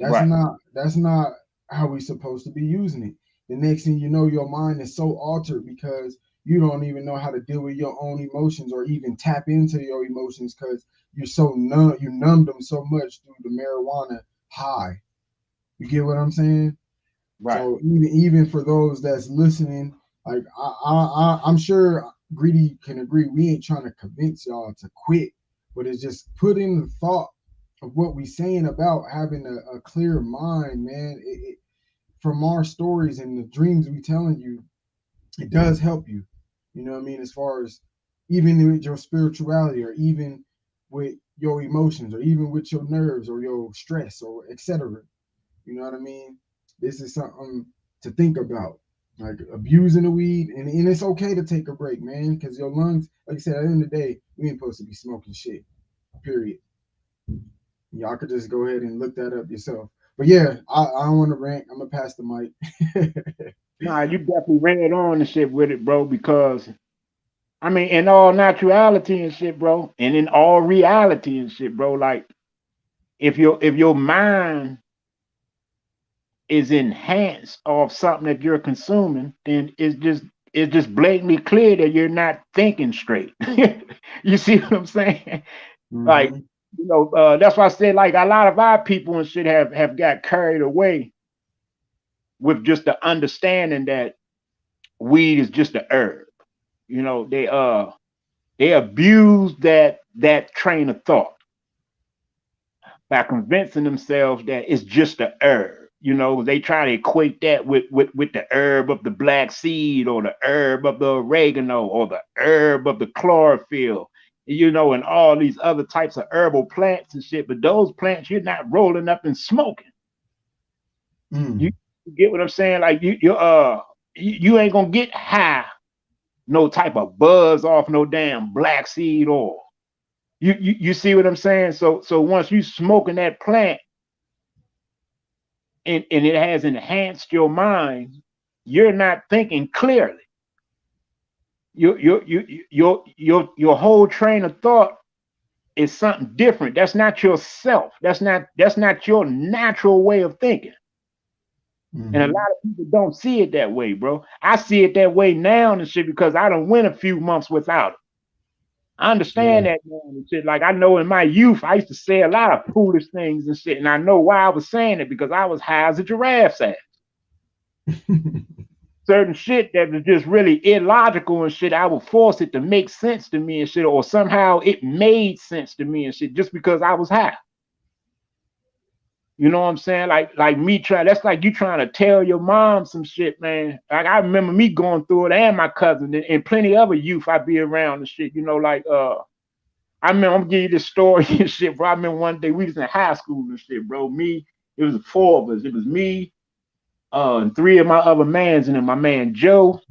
Right. That's not how we supposed to be using it. The next thing you know, your mind is so altered because you don't even know how to deal with your own emotions or even tap into your emotions because you're so numb. You numbed them so much through the marijuana high. You get what I'm saying? Right. So even for those that's listening, like I'm sure Greedy can agree. We ain't trying to convince y'all to quit, but it's just put in the thought of what we saying about having a clear mind, man. From our stories and the dreams we telling you, it does help you. You know what I mean? As far as even with your spirituality, or even with your emotions or even with your nerves or your stress or etc. You know what I mean? This is something to think about. Like abusing the weed, and it's okay to take a break, man, because your lungs, like I said, at the end of the day, we ain't supposed to be smoking shit. Period. Y'all could just go ahead and look that up yourself. But yeah, I don't want to rant. I'm gonna pass the mic. Nah, you definitely read on and shit with it, bro, because I mean, in all naturality and shit, bro, and in all reality and shit, bro, like if your mind is enhanced of something that you're consuming, then it's just blatantly clear that you're not thinking straight. You see what I'm saying? Like, Mm-hmm. that's why I said like a lot of our people and shit have got carried away with just the understanding that weed is just a herb. They abuse that train of thought by convincing themselves that it's just a herb. They try to equate that with the herb of the black seed or the herb of the oregano or the herb of the chlorophyll, and all these other types of herbal plants and shit. But those plants you're not rolling up and smoking. You, Mm. you get what I'm saying? Like you ain't gonna get high no type of buzz off no damn black seed oil. You see what I'm saying? So once you smoking that plant and it has enhanced your mind, you're not thinking clearly. Your whole train of thought is something different. That's not yourself. That's not your natural way of thinking. And a Mm-hmm. lot of people don't see it that way, bro. I see it that way now and shit because I don't went a few months without it. I Yeah. understand that now and shit. Like I know in my youth, I used to say a lot of foolish things and shit, and I know why I was saying it because I was high as a giraffe's ass. Certain shit that was just really illogical and shit, I would force it to make sense to me and shit, or somehow it made sense to me and shit just because I was high. You know what I'm saying? Like me trying. That's like you trying to tell your mom some shit, man. Like I remember me going through it, and my cousin, and plenty other youth I be around and shit. I remember I'm gonna give you this story and shit, bro. I remember one day we was in high school and shit, bro. It was four of us. It was me, and three of my other mans, and then my man Joe,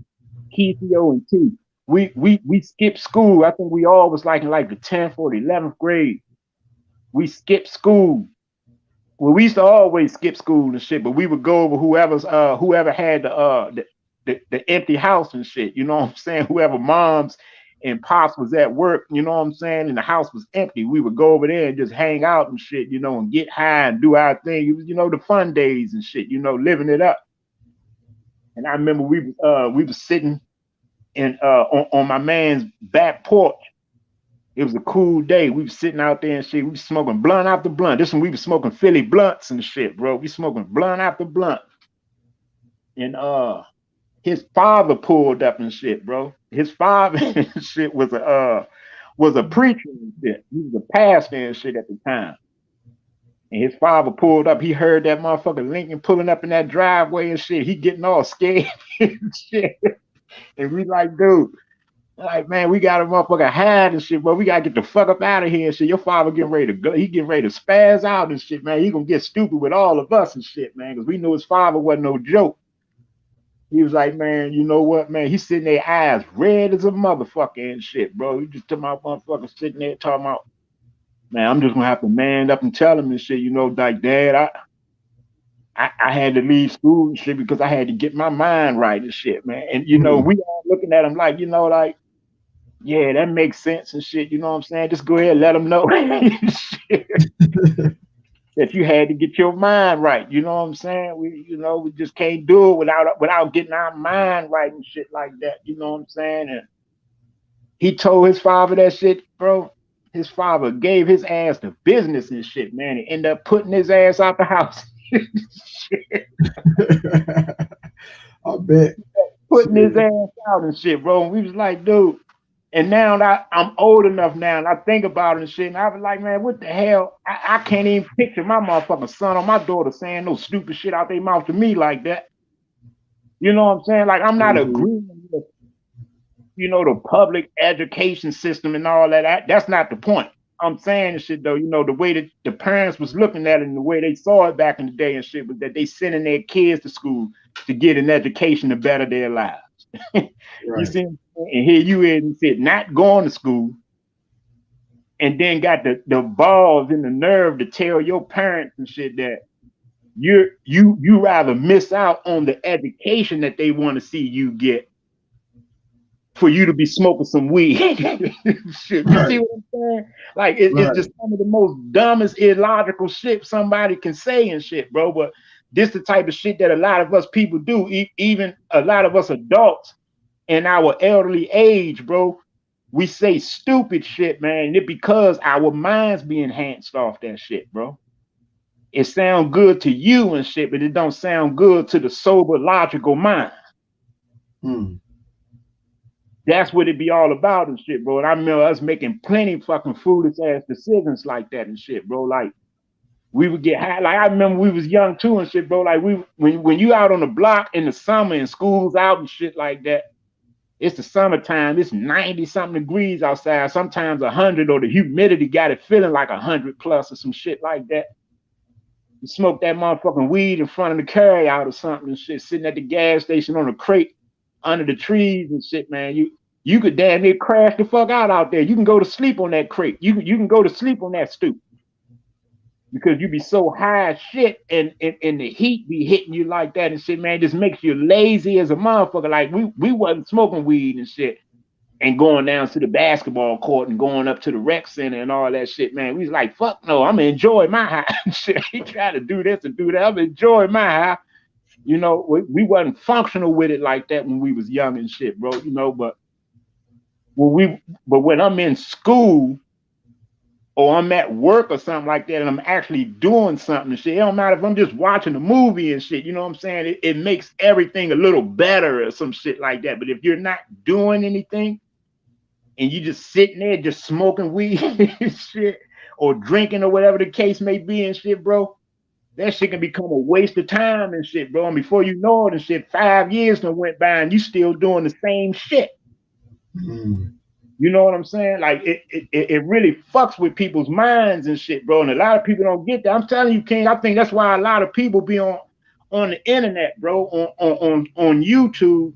Keithio, and T. We skipped school. I think we all was like in like the 10th or the 11th grade. We skipped school. Well, we used to always skip school and shit, but we would go over whoever had the empty house and shit. You know what I'm saying? Whoever moms and pops was at work, you know what I'm saying, and the house was empty. We would go over there and just hang out and shit, and get high and do our thing. It was, the fun days and shit, living it up. And I remember we was sitting in on my man's back porch. It was a cool day. We was sitting out there and shit. We was smoking blunt after blunt. This one we was smoking Philly blunts and shit, bro. We smoking blunt after blunt. And his father pulled up and shit, bro. His father and shit was a preacher and shit. He was a pastor and shit at the time. And his father pulled up. He heard that motherfucker Lincoln pulling up in that driveway and shit. He getting all scared and shit. And we like, dude, like, man, we got a motherfucker hide and shit, bro. We gotta get the fuck up out of here and shit. Your father getting ready to go. He getting ready to spaz out and shit, man. He gonna get stupid with all of us and shit, man. Because we knew his father wasn't no joke. He was like, man, you know what, man? He's sitting there eyes red as a motherfucker and shit, bro. He just took my motherfucker sitting there talking about, man, I'm just gonna have to man up and tell him and shit, like, Dad, I had to leave school and shit because I had to get my mind right and shit, man. And Mm. we all looking at him like, like, yeah, that makes sense and shit. You know what I'm saying? Just go ahead and let them know that you had to get your mind right. You know what I'm saying? We just can't do it without getting our mind right and shit like that. You know what I'm saying? And he told his father that shit, bro. His father gave his ass the business and shit, man. He ended up putting his ass out the house. I bet. Putting his Shit. ass out and shit, bro. And we was like, dude. And now that I'm old enough now, and I think about it and shit, and I was like, man, what the hell? I can't even picture my motherfucking son or my daughter saying no stupid shit out their mouth to me like that. You know what I'm saying? Like, I'm not Mm-hmm. agreeing with, the public education system and all that. That's not the point. I'm saying and shit though, you know, the way that the parents was looking at it and the way they saw it back in the day and shit was that they sending their kids to school to get an education to better their lives. You Right. see, and here you is and said not going to school, and then got the balls and the nerve to tell your parents and shit that you rather miss out on the education that they want to see you get for you to be smoking some weed. Shit. You Right. see what I'm saying? Like it's Right. just some of the most dumbest, illogical shit somebody can say and shit, bro. But this the type of shit that a lot of us people do, even a lot of us adults in our elderly age, bro. We say stupid shit, man, and it because our minds be enhanced off that shit, bro. It sounds good to you and shit, but it don't sound good to the sober, logical mind. Hmm. That's what it be all about and shit, bro. And I remember us making plenty fucking foolish ass decisions like that and shit, bro. Like we would get high. Like I remember we was young too and shit, bro. Like when you out on the block in the summer and school's out and shit like that, it's the summertime. It's 90 something degrees outside. Sometimes 100, or the humidity got it feeling like 100 plus or some shit like that. You smoke that motherfucking weed in front of the carry out or something and shit, sitting at the gas station on a crate under the trees and shit, man. You could damn near crash the fuck out there. You can go to sleep on that crate. You can go to sleep on that stoop because you be so high as shit, and the heat be hitting you like that and shit, man. It just makes you lazy as a motherfucker. Like we wasn't smoking weed and shit and going down to the basketball court and going up to the rec center and all that shit, man. We was like, fuck no, I'm gonna enjoy my high. Shit, he trying to do this and do that. I'm enjoying my high. You know, we wasn't functional with it like that when we was young and shit, bro. You know, but when I'm in school or I'm at work or something like that and I'm actually doing something and shit, it don't matter if I'm just watching a movie and shit, you know what I'm saying? It makes everything a little better or some shit like that. But if you're not doing anything and you just sitting there just smoking weed and shit, or drinking or whatever the case may be and shit, bro, that shit can become a waste of time and shit, bro. And before you know it and shit, 5 years done went by and you still doing the same shit. Hmm. You know what I'm saying? Like it really fucks with people's minds and shit, bro. And a lot of people don't get that. I'm telling you, King, I think that's why a lot of people be on the internet, bro, on YouTube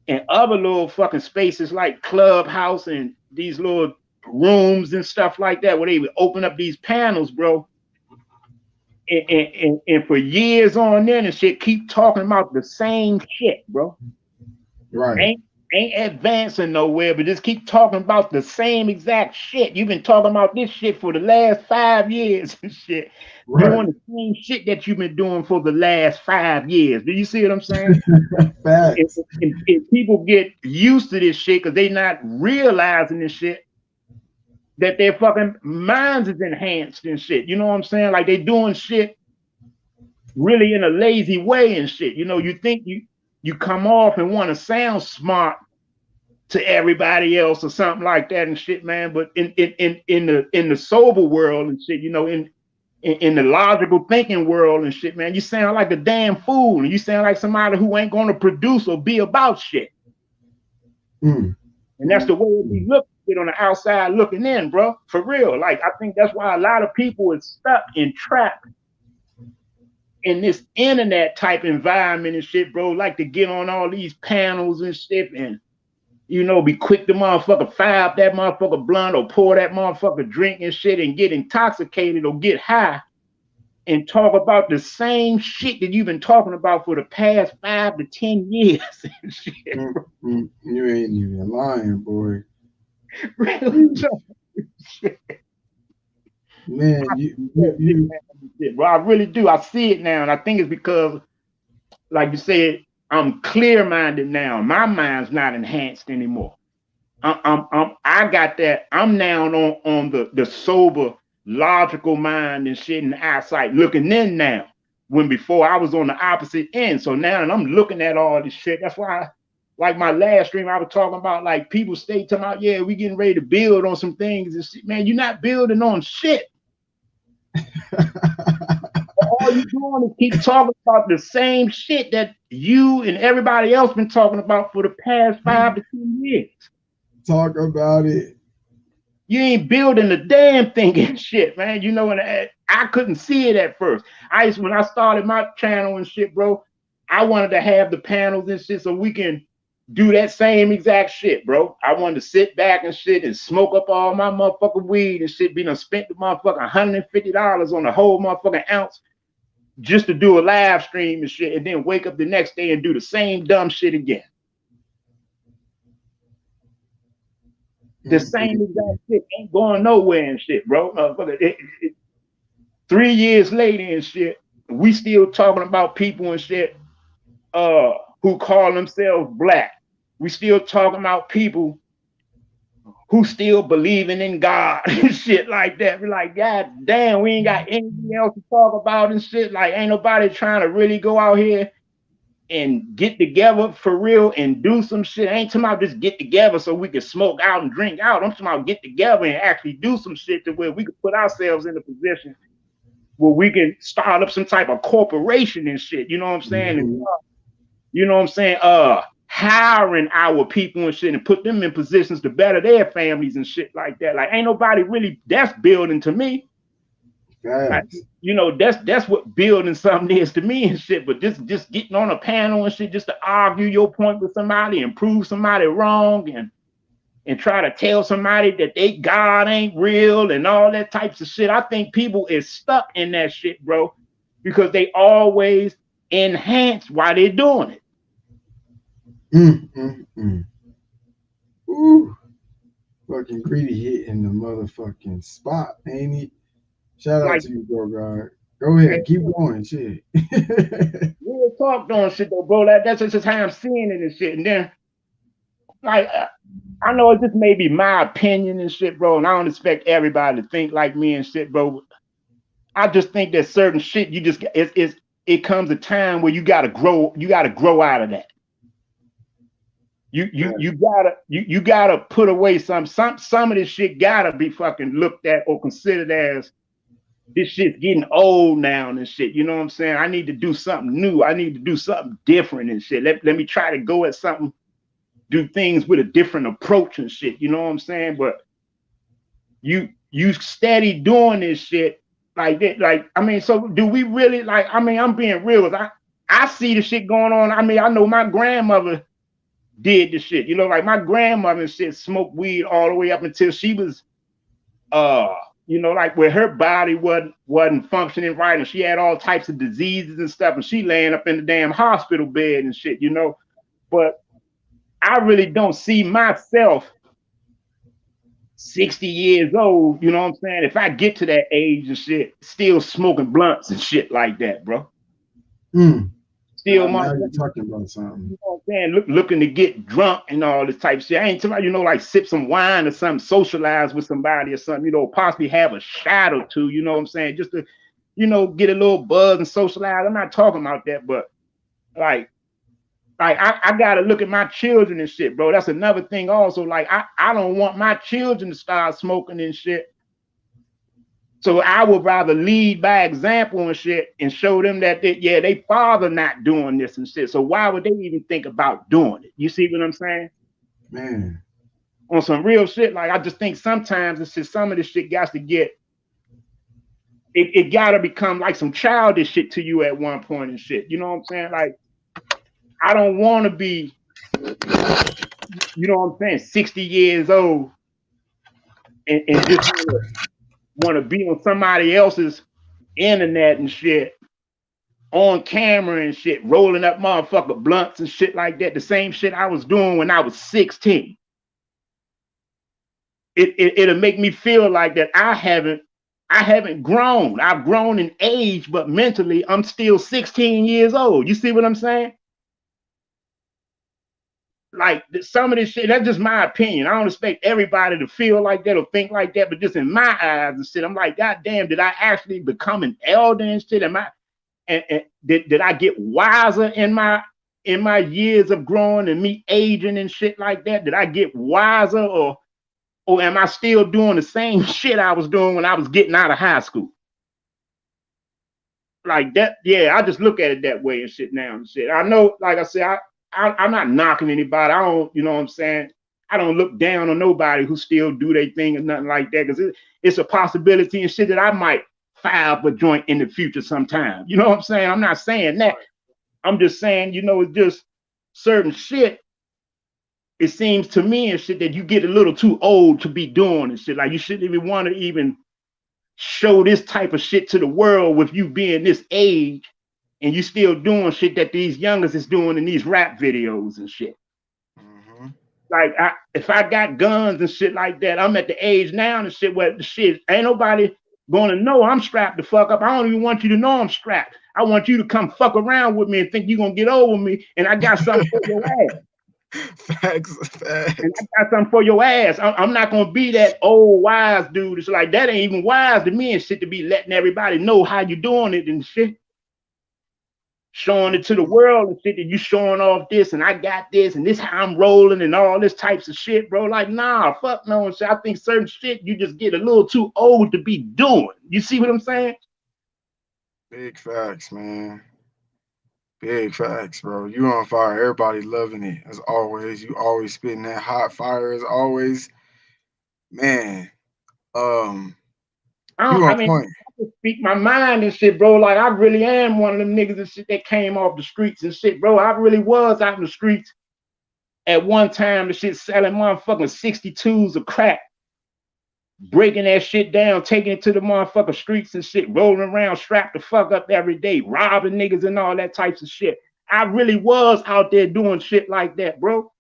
and other little fucking spaces like Clubhouse and these little rooms and stuff like that, where they would open up these panels, bro. And for years on end and shit, keep talking about the same shit, bro. Right. Ain't advancing nowhere, but just keep talking about the same exact shit. You've been talking about this shit for the last 5 years and shit. Right. Doing the same shit that you've been doing for the last 5 years. Do you see what I'm saying? Facts. If people get used to this shit because they not realizing this shit, that their fucking minds is enhanced and shit. You know what I'm saying? Like they doing shit really in a lazy way and shit. You know, you think you come off and want to sound smart to everybody else or something like that and shit, man. But in the sober world and shit, you know, in the logical thinking world and shit, man, you sound like a damn fool. And you sound like somebody who ain't gonna produce or be about shit. Mm. And that's the way it be looking on the outside looking in, bro. For real. Like I think that's why a lot of people is stuck and trapped in this internet type environment and shit, bro. Like to get on all these panels and shit and, you know, be quick to motherfucker fire up that motherfucker blunt or pour that motherfucker drink and shit and get intoxicated or get high and talk about the same shit that you've been talking about for the past 5 to 10 years and shit. You ain't even lying, boy. Really? Man, Bro, I really do. I see it now, and I think it's because, like you said, I'm clear-minded now. My mind's not enhanced anymore. I got that. I'm now on the sober, logical mind and shit and eyesight looking in now. When before I was on the opposite end. So now I'm looking at all this shit. That's why, like my last stream, I was talking about like people stay talking about, yeah, we getting ready to build on some things and shit. Man, you're not building on shit. All you doing is keep talking about the same shit that you and everybody else been talking about for the past 5 to 10 years. Talk about it. You ain't building the damn thing and shit, man. You know, and I couldn't see it at first. When I started my channel and shit, bro, I wanted to have the panels and shit so we can do that same exact shit, bro. I wanted to sit back and shit and smoke up all my motherfucking weed and shit, be done spent the motherfucking $150 on the whole motherfucking ounce just to do a live stream and shit, and then wake up the next day and do the same dumb shit again. The same exact shit ain't going nowhere and shit, bro. 3 years later and shit, we still talking about people and shit who call themselves black. We still talking about people who still believing in God and shit like that. We're like, God damn, we ain't got anything else to talk about and shit. Like, ain't nobody trying to really go out here and get together for real and do some shit. I ain't talking about just get together so we can smoke out and drink out. I'm talking about get together and actually do some shit to where we can put ourselves in a position where we can start up some type of corporation and shit. You know what I'm saying? And, you know what I'm saying? Hiring our people and shit and put them in positions to better their families and shit like that. Like, ain't nobody really that's building to me. Like, you know, that's what building something is to me and shit. But just getting on a panel and shit just to argue your point with somebody and prove somebody wrong and try to tell somebody that they God ain't real and all that types of shit. I think people is stuck in that shit, bro, because they always enhance while they're doing it. Ooh, fucking Greedy hitting the motherfucking spot, ain't he? Shout out to you, bro, God. Go ahead, keep going, shit. Real talk on shit though, bro. That's just how I'm seeing it and shit. And then, like, I know it just may be my opinion and shit, bro. And I don't expect everybody to think like me and shit, bro. I just think that certain shit, you just it comes a time where you gotta grow. You gotta grow out of that. You gotta put away some of this shit gotta be fucking looked at or considered as this shit's getting old now and shit. You know what I'm saying? I need to do something new. I need to do something different and shit. Let me try to go at something, do things with a different approach and shit. You know what I'm saying? But you steady doing this shit like that. Like, I mean, so do we really, like, I mean, I'm being real. I see the shit going on. I mean, I know my grandmother did the shit. You know, like my grandmother and shit smoked weed all the way up until she was you know, like where her body wasn't functioning right and she had all types of diseases and stuff and she laying up in the damn hospital bed and shit, you know. But I really don't see myself 60 years old, you know what I'm saying? If I get to that age and shit, still smoking blunts and shit like that, bro. Still, now you're talking about something. You know what I'm saying? Looking to get drunk and all this type of shit. I ain't talking about, you know, like sip some wine or something, socialize with somebody or something, you know, possibly have a shot or two, you know what I'm saying? Just to, you know, get a little buzz and socialize. I'm not talking about that, but like I gotta look at my children and shit, bro. That's another thing also. Like, I don't want my children to start smoking and shit. So I would rather lead by example and shit and show them that they father not doing this and shit. So why would they even think about doing it? You see what I'm saying? Man. On some real shit, like I just think sometimes it's just some of this shit got to get it gotta become like some childish shit to you at one point and shit. You know what I'm saying? Like, I don't want to be, you know what I'm saying, 60 years old and just want to be on somebody else's internet and shit, on camera and shit, rolling up motherfucker blunts and shit like that. The same shit I was doing when I was 16. It'll make me feel like that I haven't grown. I've grown in age, but mentally I'm still 16 years old. You see what I'm saying? Like, some of this shit, that's just my opinion. I don't expect everybody to feel like that or think like that, but just in my eyes and shit, I'm like, God damn, did I actually become an elder and shit? And did I get wiser in my years of growing and me aging and shit like that? Did I get wiser, or am I still doing the same shit I was doing when I was getting out of high school? Like that, yeah, I just look at it that way and shit now and shit. I know, like I said, I'm not knocking anybody. I don't, you know what I'm saying? I don't look down on nobody who still do their thing or nothing like that, because it's a possibility and shit that I might file up a joint in the future sometime. You know what I'm saying? I'm not saying that. I'm just saying, it's just certain shit. It seems to me and shit that you get a little too old to be doing and shit. Like you shouldn't even want to even show this type of shit to the world with you being this age and you still doing shit that these youngers is doing in these rap videos and shit. Mm-hmm. Like if I got guns and shit like that, I'm at the age now and shit where the shit ain't nobody gonna know I'm strapped the fuck up. I don't even want you to know I'm strapped. I want you to come fuck around with me and think you're gonna get over me and I got something for your ass. Facts. And I got something for your ass. I'm not gonna be that old wise dude. It's like that ain't even wise to me and shit to be letting everybody know how you doing it and shit. Showing it to the world and shit that you showing off this and I got this and this how I'm rolling and all this types of shit, bro. Like, nah, fuck no. And shit. I think certain shit you just get a little too old to be doing. You see what I'm saying? Big facts, man. Big facts, bro. You on fire. Everybody loving it as always. You always spitting that hot fire as always, man. Um, you I on mean, point. I can speak my mind and shit, bro. Like, I really am one of them niggas and shit that came off the streets and shit, bro. I really was out in the streets at one time. The shit selling motherfucking 62s of crack, breaking that shit down, taking it to the motherfucking streets and shit, rolling around, strapped the fuck up every day, robbing niggas and all that types of shit. I really was out there doing shit like that, bro.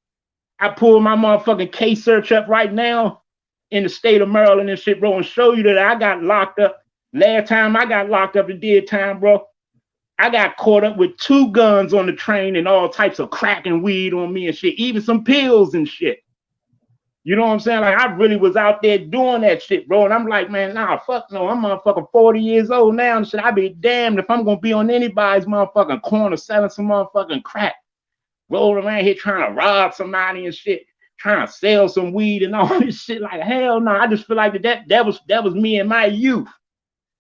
I pulled my motherfucking case search up right now in the state of Maryland and shit, bro, and show you that I got locked up. Last time I got locked up and did time, bro, I got caught up with 2 guns on the train and all types of crack and weed on me and shit, even some pills and shit. You know what I'm saying? Like, I really was out there doing that shit, bro. And I'm like, man, nah, fuck no. I'm motherfucking 40 years old now and shit. I be damned if I'm going to be on anybody's motherfucking corner selling some motherfucking crack. Rolling around here trying to rob somebody and shit, trying to sell some weed and all this shit. Like, hell no. I just feel like that was me in my youth.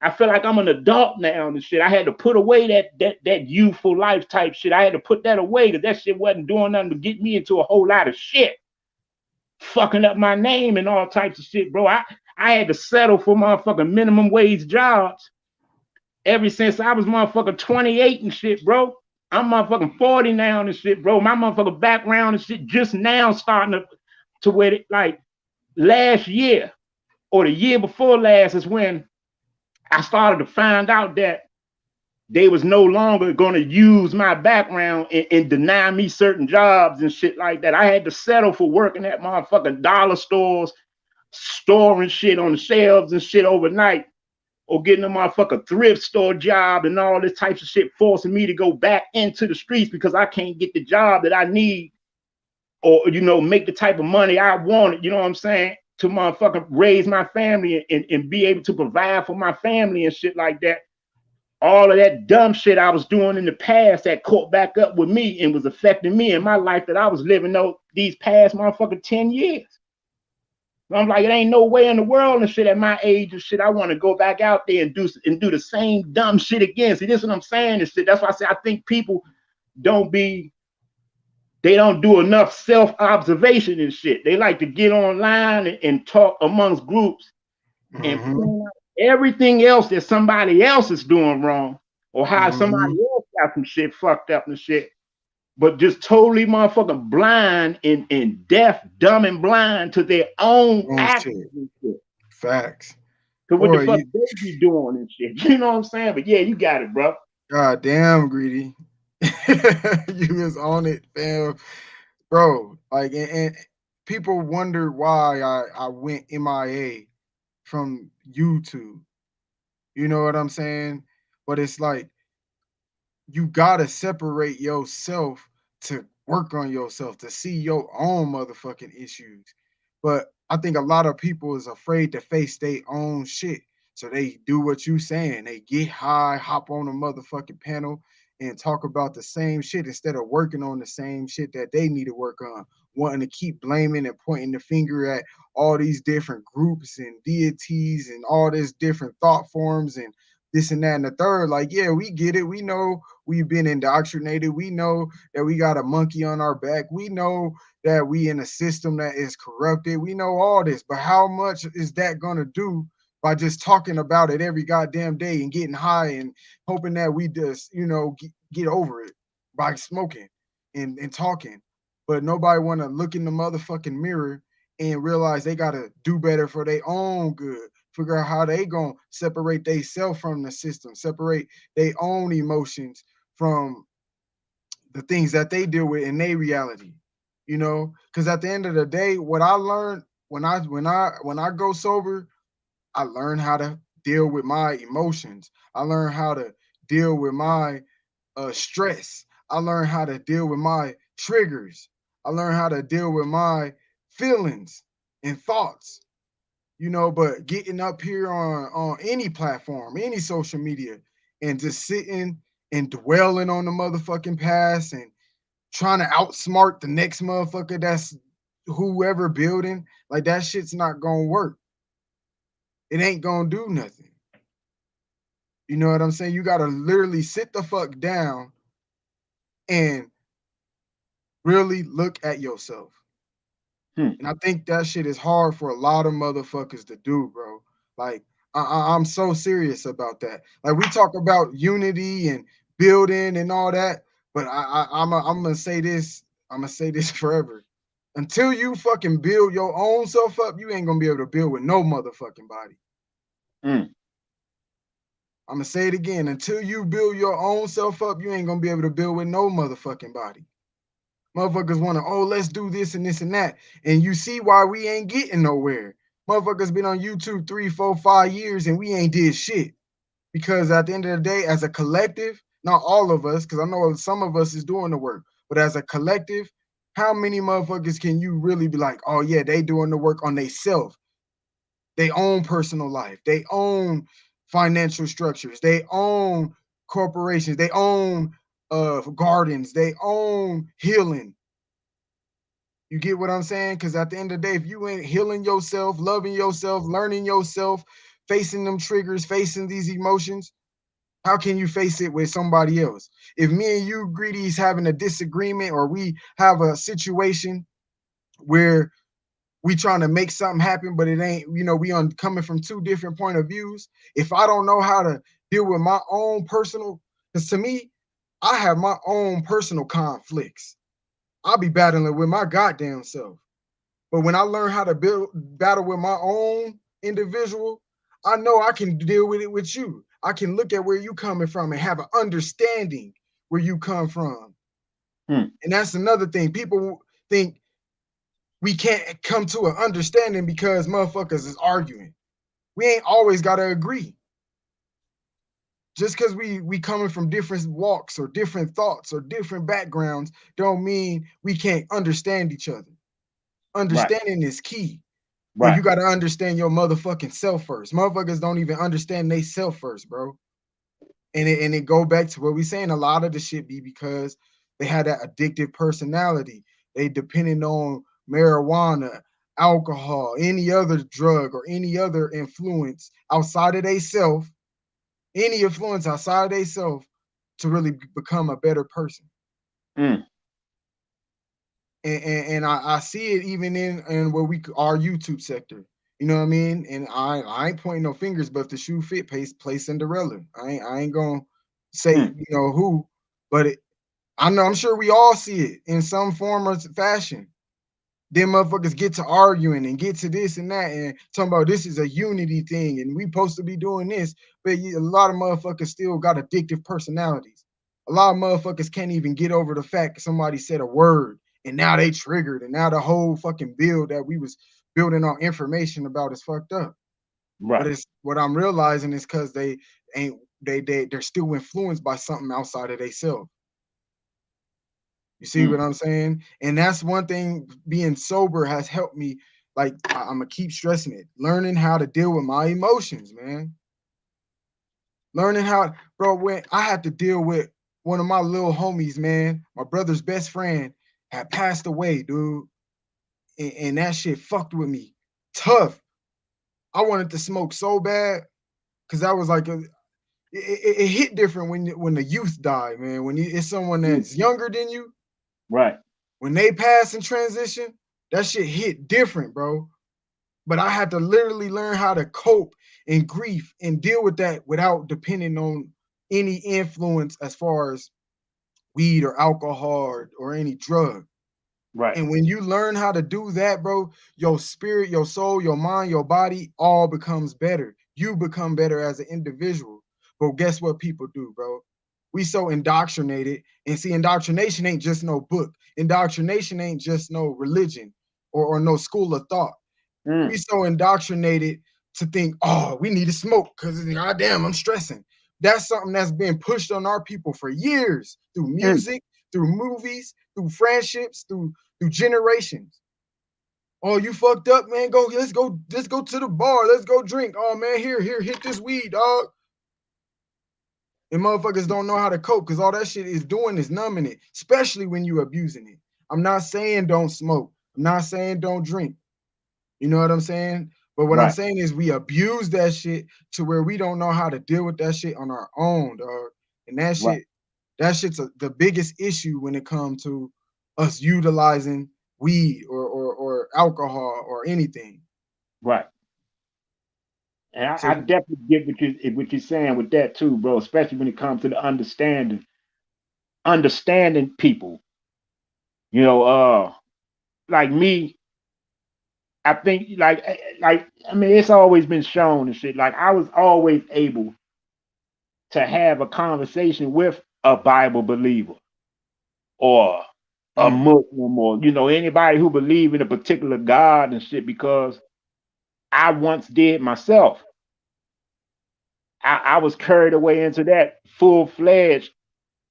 I feel like I'm an adult now and shit. I had to put away that youthful life type shit. I had to put that away because that shit wasn't doing nothing to get me into a whole lot of shit. Fucking up my name and all types of shit, bro. I had to settle for motherfucking minimum wage jobs ever since I was motherfucking 28 and shit, bro. I'm motherfucking 40 now and shit, bro. My motherfucking background and shit just now starting to where it, like last year or the year before last is when I started to find out that they was no longer going to use my background and deny me certain jobs and shit like that. I had to settle for working at motherfucking dollar stores, storing shit on the shelves and shit overnight, or getting a motherfucking thrift store job and all this types of shit, forcing me to go back into the streets because I can't get the job that I need or, make the type of money I wanted, you know what I'm saying, to motherfucking raise my family and be able to provide for my family and shit like that. All of that dumb shit I was doing in the past that caught back up with me and was affecting me in my life that I was living these past motherfucking 10 years. I'm like, it ain't no way in the world and shit at my age and shit. I want to go back out there and do the same dumb shit again. See, this is what I'm saying and shit. That's why I say I think people they don't do enough self-observation and shit. They like to get online and talk amongst groups and point out everything else that somebody else is doing wrong or how somebody else got some shit fucked up and shit, but just totally motherfucking blind and deaf, dumb and blind to their own actions and shit. Facts. To what the Boy, fuck they be doing and shit. You know what I'm saying? But yeah, you got it, bro. God damn, Greedy. You was on it, fam. Bro, like, and people wonder why I went MIA from YouTube. You know what I'm saying? But it's like you gotta separate yourself to work on yourself to see your own motherfucking issues. But I think a lot of people is afraid to face their own shit. So they do what you saying. They get high, hop on a motherfucking panel and talk about the same shit instead of working on the same shit that they need to work on, wanting to keep blaming and pointing the finger at all these different groups and deities and all this different thought forms and this and that and the third. Like, yeah, we get it. We know we've been indoctrinated. We know that we got a monkey on our back. We know that we in a system that is corrupted. We know all this, but how much is that gonna do by just talking about it every goddamn day and getting high and hoping that we just, get over it by smoking and talking? But nobody want to look in the motherfucking mirror and realize they got to do better for their own good. Figure out how they going to separate themselves from the system, separate their own emotions from the things that they deal with in their reality. Because at the end of the day, what I learned when I go sober, I learn how to deal with my emotions. I learn how to deal with my stress. I learned how to deal with my triggers. I learned how to deal with my feelings and thoughts. But getting up here on any platform, any social media, and just sitting and dwelling on the motherfucking past and trying to outsmart the next motherfucker that's whoever building, like that shit's not gonna work. It ain't gonna do nothing. You know what I'm saying? You gotta literally sit the fuck down and really look at yourself. And I think that shit is hard for a lot of motherfuckers to do, bro. Like, I'm so serious about that. Like, we talk about unity and building and all that, but I'm gonna say this. I'm gonna say this forever. Until you fucking build your own self up, you ain't gonna be able to build with no motherfucking body. I'm gonna say it again. Until you build your own self up, you ain't gonna be able to build with no motherfucking body. Motherfuckers want to, let's do this and this and that. And you see why we ain't getting nowhere. Motherfuckers been on YouTube 3, 4, 5 years and we ain't did shit. Because at the end of the day, as a collective, not all of us, because I know some of us is doing the work, but as a collective, how many motherfuckers can you really be like, oh yeah, they doing the work on themselves, they own personal life, they own financial structures, they own corporations, they own gardens, they own healing. You get what I'm saying? Because at the end of the day, if you ain't healing yourself, loving yourself, learning yourself, facing them triggers, facing these emotions, how can you face it with somebody else? If me and you, Greedy's, having a disagreement or we have a situation where we trying to make something happen, but it ain't, we on coming from two different point of views. If I don't know how to deal with my own personal, because to me, I have my own personal conflicts. I'll be battling with my goddamn self. But when I learn how to battle with my own individual, I know I can deal with it with you. I can look at where you coming from and have an understanding where you come from. And that's another thing. People think we can't come to an understanding because motherfuckers is arguing. We ain't always got to agree. Just because we coming from different walks or different thoughts or different backgrounds don't mean we can't understand each other. Understanding is key. But you got to understand your motherfucking self first. Motherfuckers don't even understand they self first, bro. And it go back to what we saying. A lot of the shit be because they had that addictive personality. They depended on marijuana, alcohol, any other drug, or any other influence outside of they self, any influence outside of they self to really become a better person. And I see it even in what our YouTube sector. You know what I mean? And I ain't pointing no fingers, but if the shoe fit, play Cinderella. I ain't gonna say who, but I'm sure we all see it in some form or fashion. Then motherfuckers get to arguing and get to this and that and talking about this is a unity thing and we supposed to be doing this, but a lot of motherfuckers still got addictive personalities. A lot of motherfuckers can't even get over the fact that somebody said a word and now they triggered and now the whole fucking build that we was building on information about is fucked up. But it's what I'm realizing is because they're still influenced by something outside of themselves. You see what I'm saying? And that's one thing being sober has helped me. Like, I'm going to keep stressing it. Learning how to deal with my emotions, man. Learning how, bro, when I had to deal with one of my little homies, man, my brother's best friend had passed away, dude. And that shit fucked with me. Tough. I wanted to smoke so bad because I was like, it hit different when the youth die, man. When it's someone that's younger than you, right? When they pass and transition, that shit hit different, bro. But I had to literally learn how to cope in grief and deal with that without depending on any influence as far as weed or alcohol or any drug. Right. And when you learn how to do that, bro, your spirit, your soul, your mind, your body all becomes better. You become better as an individual. But guess what people do, bro? We so indoctrinated. And see, indoctrination ain't just no book. Indoctrination ain't just no religion or no school of thought. We so indoctrinated to think, oh, we need to smoke because goddamn, I'm stressing. That's something that's been pushed on our people for years through music, through movies, through friendships, through generations. Oh, you fucked up, man. Let's go to the bar. Let's go drink. Oh man, here, hit this weed, dog. And motherfuckers don't know how to cope because all that shit is doing is numbing it, especially when you abusing it. I'm not saying don't smoke. I'm not saying don't drink. You know what I'm saying? But what I'm saying is we abuse that shit to where we don't know how to deal with that shit on our own, dog. And that shit's the biggest issue when it comes to us utilizing weed or alcohol or anything. Right. And I definitely get what you're saying with that too, bro. Especially when it comes to the understanding people. You know, like me, I think like I mean, it's always been shown and shit. Like I was always able to have a conversation with a Bible believer or a Muslim or anybody who believe in a particular God and shit because I once did myself. I was carried away into that full-fledged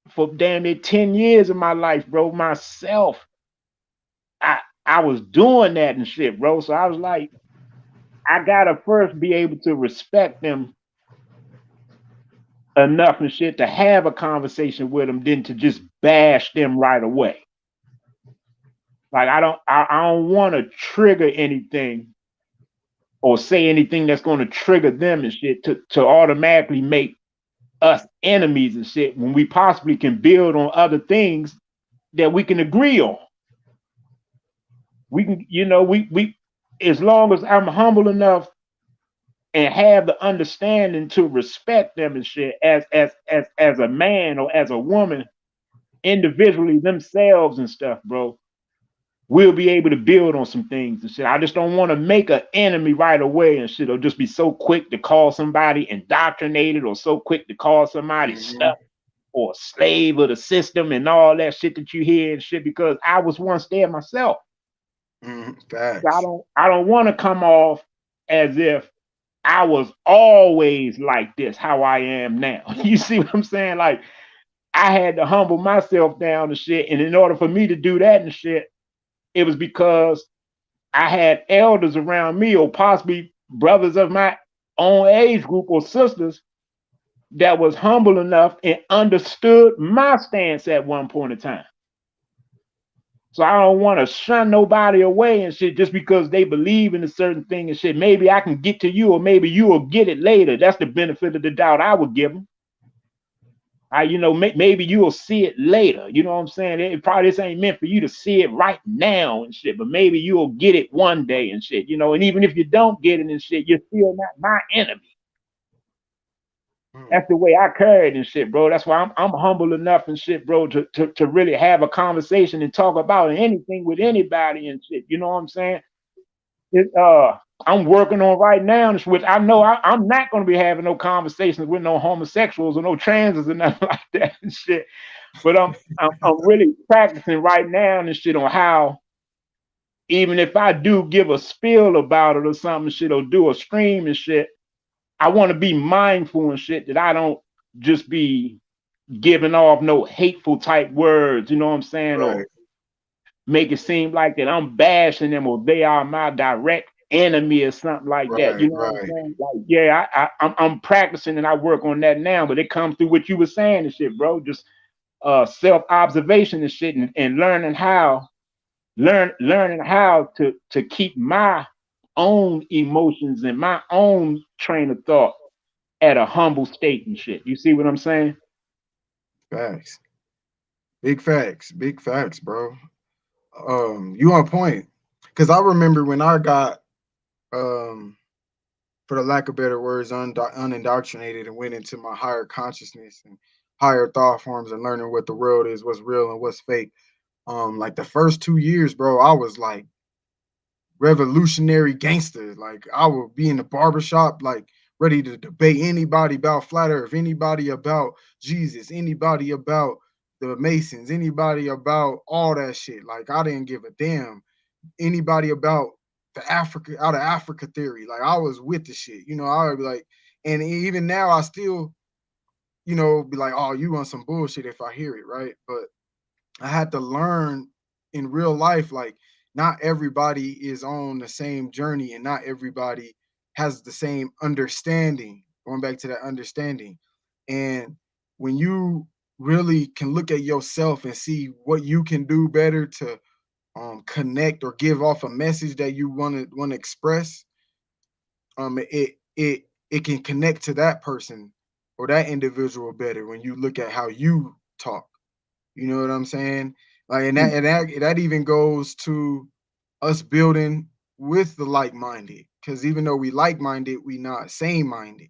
for damn near 10 years of my life, bro. Myself. I was doing that and shit, bro. So I was like, I gotta first be able to respect them enough and shit to have a conversation with them than to just bash them right away. Like I don't want to trigger anything or say anything that's going to trigger them and shit to automatically make us enemies and shit when we possibly can build on other things that we can agree on. We can, we as long as I'm humble enough and have the understanding to respect them and shit as a man or as a woman, individually themselves and stuff, bro, we'll be able to build on some things and shit. I just don't want to make an enemy right away and shit, or just be so quick to call somebody indoctrinated or so quick to call somebody stuck or slave of the system and all that shit that you hear and shit, because I was once there myself. So I don't want to come off as if I was always like this, how I am now. You see what I'm saying? Like I had to humble myself down and shit. And in order for me to do that and shit, it was because I had elders around me or possibly brothers of my own age group or sisters that was humble enough and understood my stance at one point in time. So I don't want to shun nobody away and shit just because they believe in a certain thing and shit. Maybe I can get to you or maybe you will get it later. That's the benefit of the doubt I would give them. Maybe you will see it later. You know what I'm saying? It probably this ain't meant for you to see it right now and shit, but maybe you'll get it one day and shit, and even if you don't get it and shit, you're still not my enemy. That's the way I carry it and shit, bro. That's why I'm humble enough and shit, bro, to really have a conversation and talk about anything with anybody and shit. You know what I'm saying? I'm working on right now, which I know I'm not going to be having no conversations with no homosexuals or no transes or nothing like that and shit. But I'm really practicing right now and shit on how, even if I do give a spiel about it or something shit or do a stream and shit, I want to be mindful and shit that I don't just be giving off no hateful type words, you know what I'm saying? Right. Or make it seem like that I'm bashing them or they are my direct enemy or something like that. You know what I'm saying? Like, yeah, I'm practicing and I work on that now, but it comes through what you were saying and shit, bro. Just self-observation and shit and learning how to keep my own emotions and my own train of thought at a humble state and shit. You see what I'm saying? Facts. Big facts, bro. You on point. Cause I remember when I got um for the lack of better words, unindoctrinated and went into my higher consciousness and higher thought forms and learning what the world is, what's real and what's fake. Like the first 2 years, bro, I was like revolutionary gangster. Like I would be in the barbershop, like ready to debate anybody about flat earth, anybody about Jesus, anybody about the Masons, anybody about all that shit. Like I didn't give a damn. Anybody about the Africa out of Africa theory. Like I was with the shit. I would be like, and even now I still, be like, oh, you want some bullshit if I hear it, right? But I had to learn in real life, like, not everybody is on the same journey and not everybody has the same understanding. Going back to that understanding. And when you really can look at yourself and see what you can do better to connect or give off a message that you want to express, it can connect to that person or that individual better when you look at how you talk. You know what I'm saying? Like, and that even goes to us building with the like-minded. Because even though we like-minded, we not same-minded.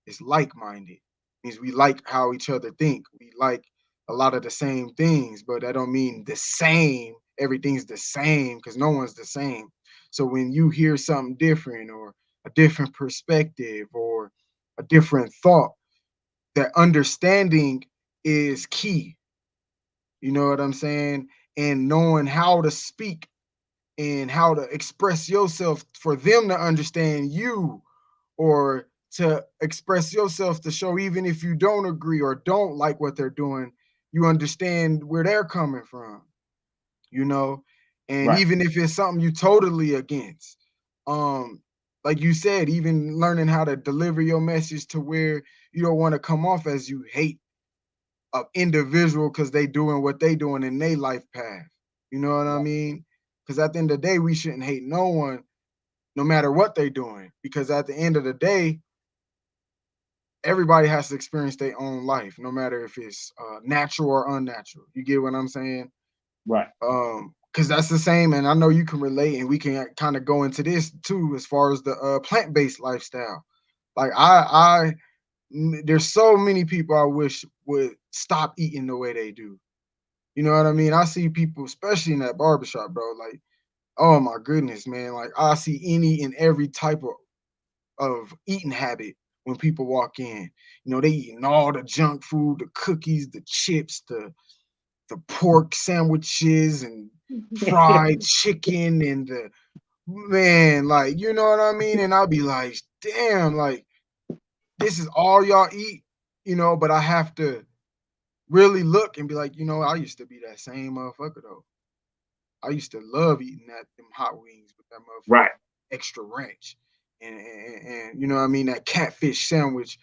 It's like-minded. Means we like how each other think. We like a lot of the same things, but that don't mean the same. Everything's the same because no one's the same. So when you hear something different or a different perspective or a different thought, that understanding is key. You know what I'm saying? And knowing how to speak and how to express yourself for them to understand you, or to express yourself to show, even if you don't agree or don't like what they're doing, you understand where they're coming from, you know? And Right. even if it's something you totally against, um, like you said, even learning how to deliver your message to where you don't want to come off as you hate a individual because they doing what they doing in their life path. You know what I mean? Because at the end of the day, we shouldn't hate no one, no matter what they doing. Because at the end of the day, everybody has to experience their own life, no matter if it's natural or unnatural. You get what I'm saying? Right. Because that's the same, and I know you can relate, and we can kind of go into this too, as far as the plant-based lifestyle. Like there's so many people I wish would stop eating the way they do. You know what I mean? I see people, especially in that barbershop, bro. Like, oh my goodness, man. Like, I see any and every type of eating habit when people walk in. They eating all the junk food, the cookies, the chips, the pork sandwiches, and fried chicken, and the man, like, you know what I mean? And I'll be like, damn, like, this is all y'all eat, but I have to really look and be like, I used to be that same motherfucker though. I used to love eating them hot wings with that Right. motherfucking extra ranch, and you know what I mean, that catfish sandwich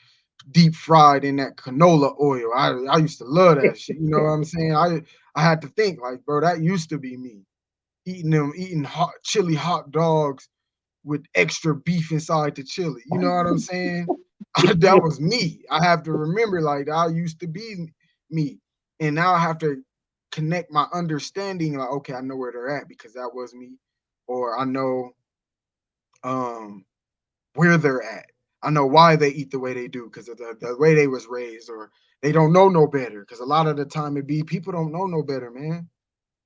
deep fried in that canola oil. I used to love that shit. You know what I'm saying? I had to think like, bro, that used to be me eating hot chili hot dogs with extra beef inside the chili. You know what I'm saying? That was me. I have to remember, like, I used to be me, and now I have to connect my understanding. Like, okay, I know where they're at because that was me, or I know um where they're at. I know why they eat the way they do because of the way they was raised, or they don't know no better. Because a lot of the time it be people don't know no better, man.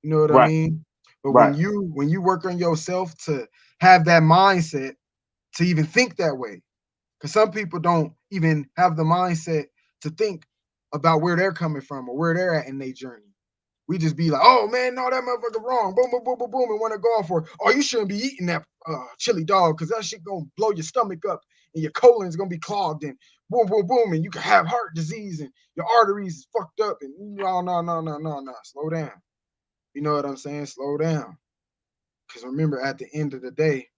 You know what I Right. mean? But when Right. you work on yourself to have that mindset to even think that way, because some people don't even have the mindset to think about where they're coming from or where they're at in their journey. We just be like, oh man, no, that motherfucker wrong. Boom, boom, boom, boom, boom, and want to go off for, oh, you shouldn't be eating that chili dog because that shit gonna blow your stomach up and your colon's gonna be clogged and boom, boom, boom, and you can have heart disease and your arteries is fucked up and no, no, no, no, no, no, slow down. You know what I'm saying? Slow down. Because remember, at the end of the day,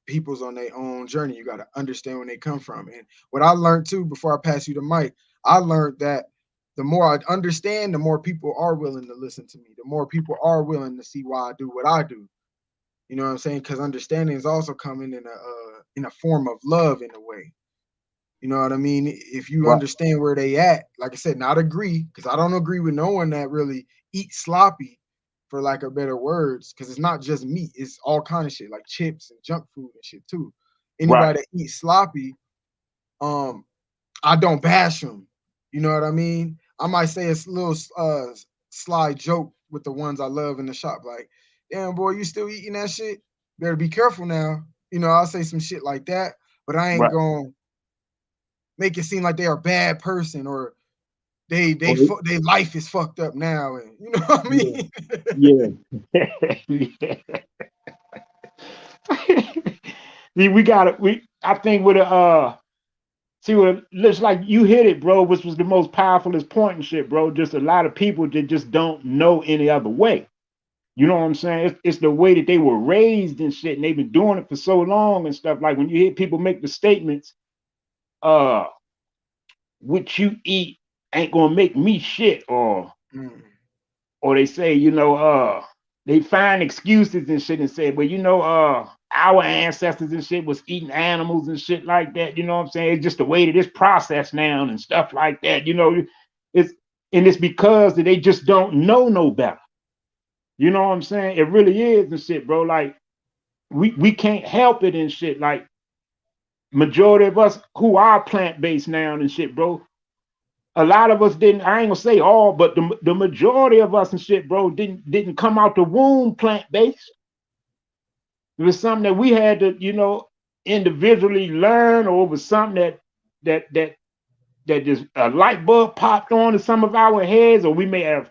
people's on their own journey. You got to understand where they come from. And what I learned too, before I pass you the mic, I learned that the more I understand, the more people are willing to listen to me. The more people are willing to see why I do what I do. You know what I'm saying? Because understanding is also coming in a form of love in a way. You know what I mean? If you Right. understand where they at, like I said, not agree, because I don't agree with no one that really eats sloppy, for lack of better words, because it's not just meat, it's all kind of shit, like chips and junk food and shit too. Right. Anybody that eats sloppy, um, I don't bash them. You know what I mean? I might say a little sly joke with the ones I love in the shop, like, damn boy, you still eating that shit? Better be careful now. You know, I'll say some shit like that, but I ain't Right. gonna make it seem like they're a bad person or Or they life is fucked up now, and you know what I yeah. mean. Yeah. Yeah. See, we got it. I think with a see what it looks like you hit it, bro, which was the most powerfulest point and shit, bro. Just a lot of people that just don't know any other way. You know what I'm saying? It's the way that they were raised and shit, and they've been doing it for so long and stuff. Like when you hear people make the statements, uh, what you eat ain't gonna make me shit, Mm. or they say, they find excuses and shit and say, well, our ancestors and shit was eating animals and shit like that. You know what I'm saying? It's just the way that it's processed now and stuff like that. It's and it's because that they just don't know no better. You know what I'm saying? It really is and shit, bro. Like we can't help it and shit. Like majority of us who are plant based now and shit, bro. A lot of us didn't. I ain't gonna say all, but the majority of us and shit, bro, didn't come out the womb plant based. It was something that we had to, individually learn, or it was something that that that just a light bulb popped on to some of our heads, or we may have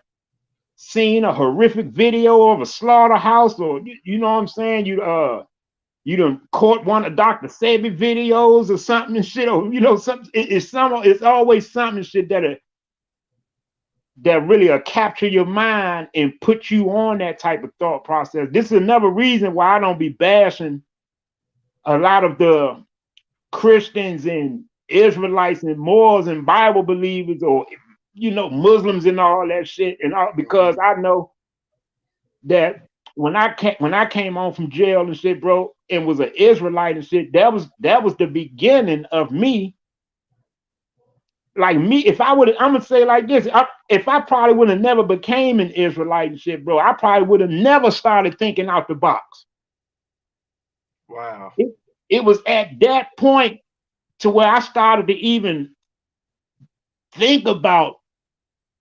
seen a horrific video of a slaughterhouse, or you know what I'm saying? You done caught one of Dr. Sebi videos or something and shit, or something. It's always something shit that really capture your mind and put you on that type of thought process. This is another reason why I don't be bashing a lot of the Christians and Israelites and Moors and Bible believers, or Muslims and all that shit, and all, because I know that when I came home from jail and shit, bro, and was an Israelite and shit, that was the beginning of me. Like me, if I would, I'm gonna say like this: if I probably would have never became an Israelite and shit, bro, I probably would have never started thinking out the box. Wow. It was at that point to where I started to even think about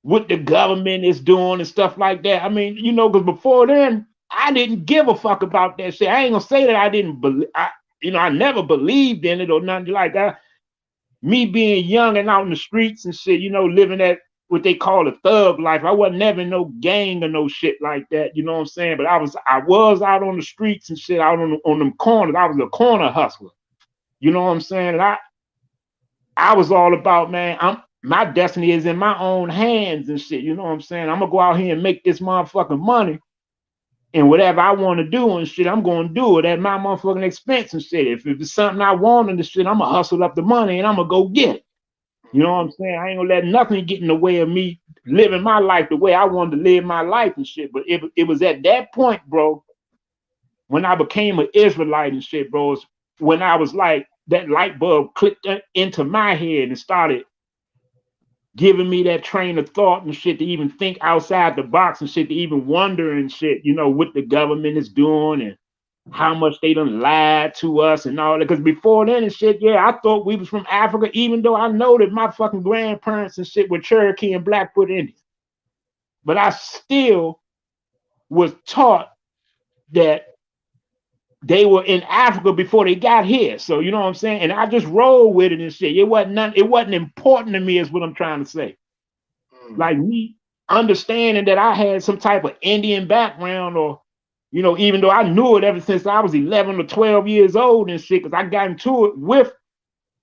what the government is doing and stuff like that. I mean, because before then, I didn't give a fuck about that shit. I ain't gonna say that I didn't believe. I never believed in it or nothing like that. Me being young and out in the streets and shit, living that what they call a thug life. I wasn't never in no gang or no shit like that. You know what I'm saying? But I was out on the streets and shit, out on them corners. I was a corner hustler. You know what I'm saying? And I was all about, man, my destiny is in my own hands and shit. You know what I'm saying? I'm gonna go out here and make this motherfucking money. And whatever I want to do and shit, I'm gonna do it at my motherfucking expense and shit. If it's something I want and the shit, I'm gonna hustle up the money and I'm gonna go get it. You know what I'm saying? I ain't gonna let nothing get in the way of me living my life the way I wanted to live my life and shit. But it was at that point, bro, when I became an Israelite and shit, bro, when I was like, that light bulb clicked into my head and started giving me that train of thought and shit to even think outside the box and shit, to even wonder and shit, what the government is doing and how much they done lied to us and all that. Because before then and shit, yeah, I thought we was from Africa, even though I know that my fucking grandparents and shit were Cherokee and Blackfoot Indians. But I still was taught that they were in Africa before they got here. So you know what I'm saying? And I just rolled with it and shit. It wasn't important to me, is what I'm trying to say. Like me understanding that I had some type of Indian background, or even though I knew it ever since I was 11 or 12 years old and shit, because I got into it with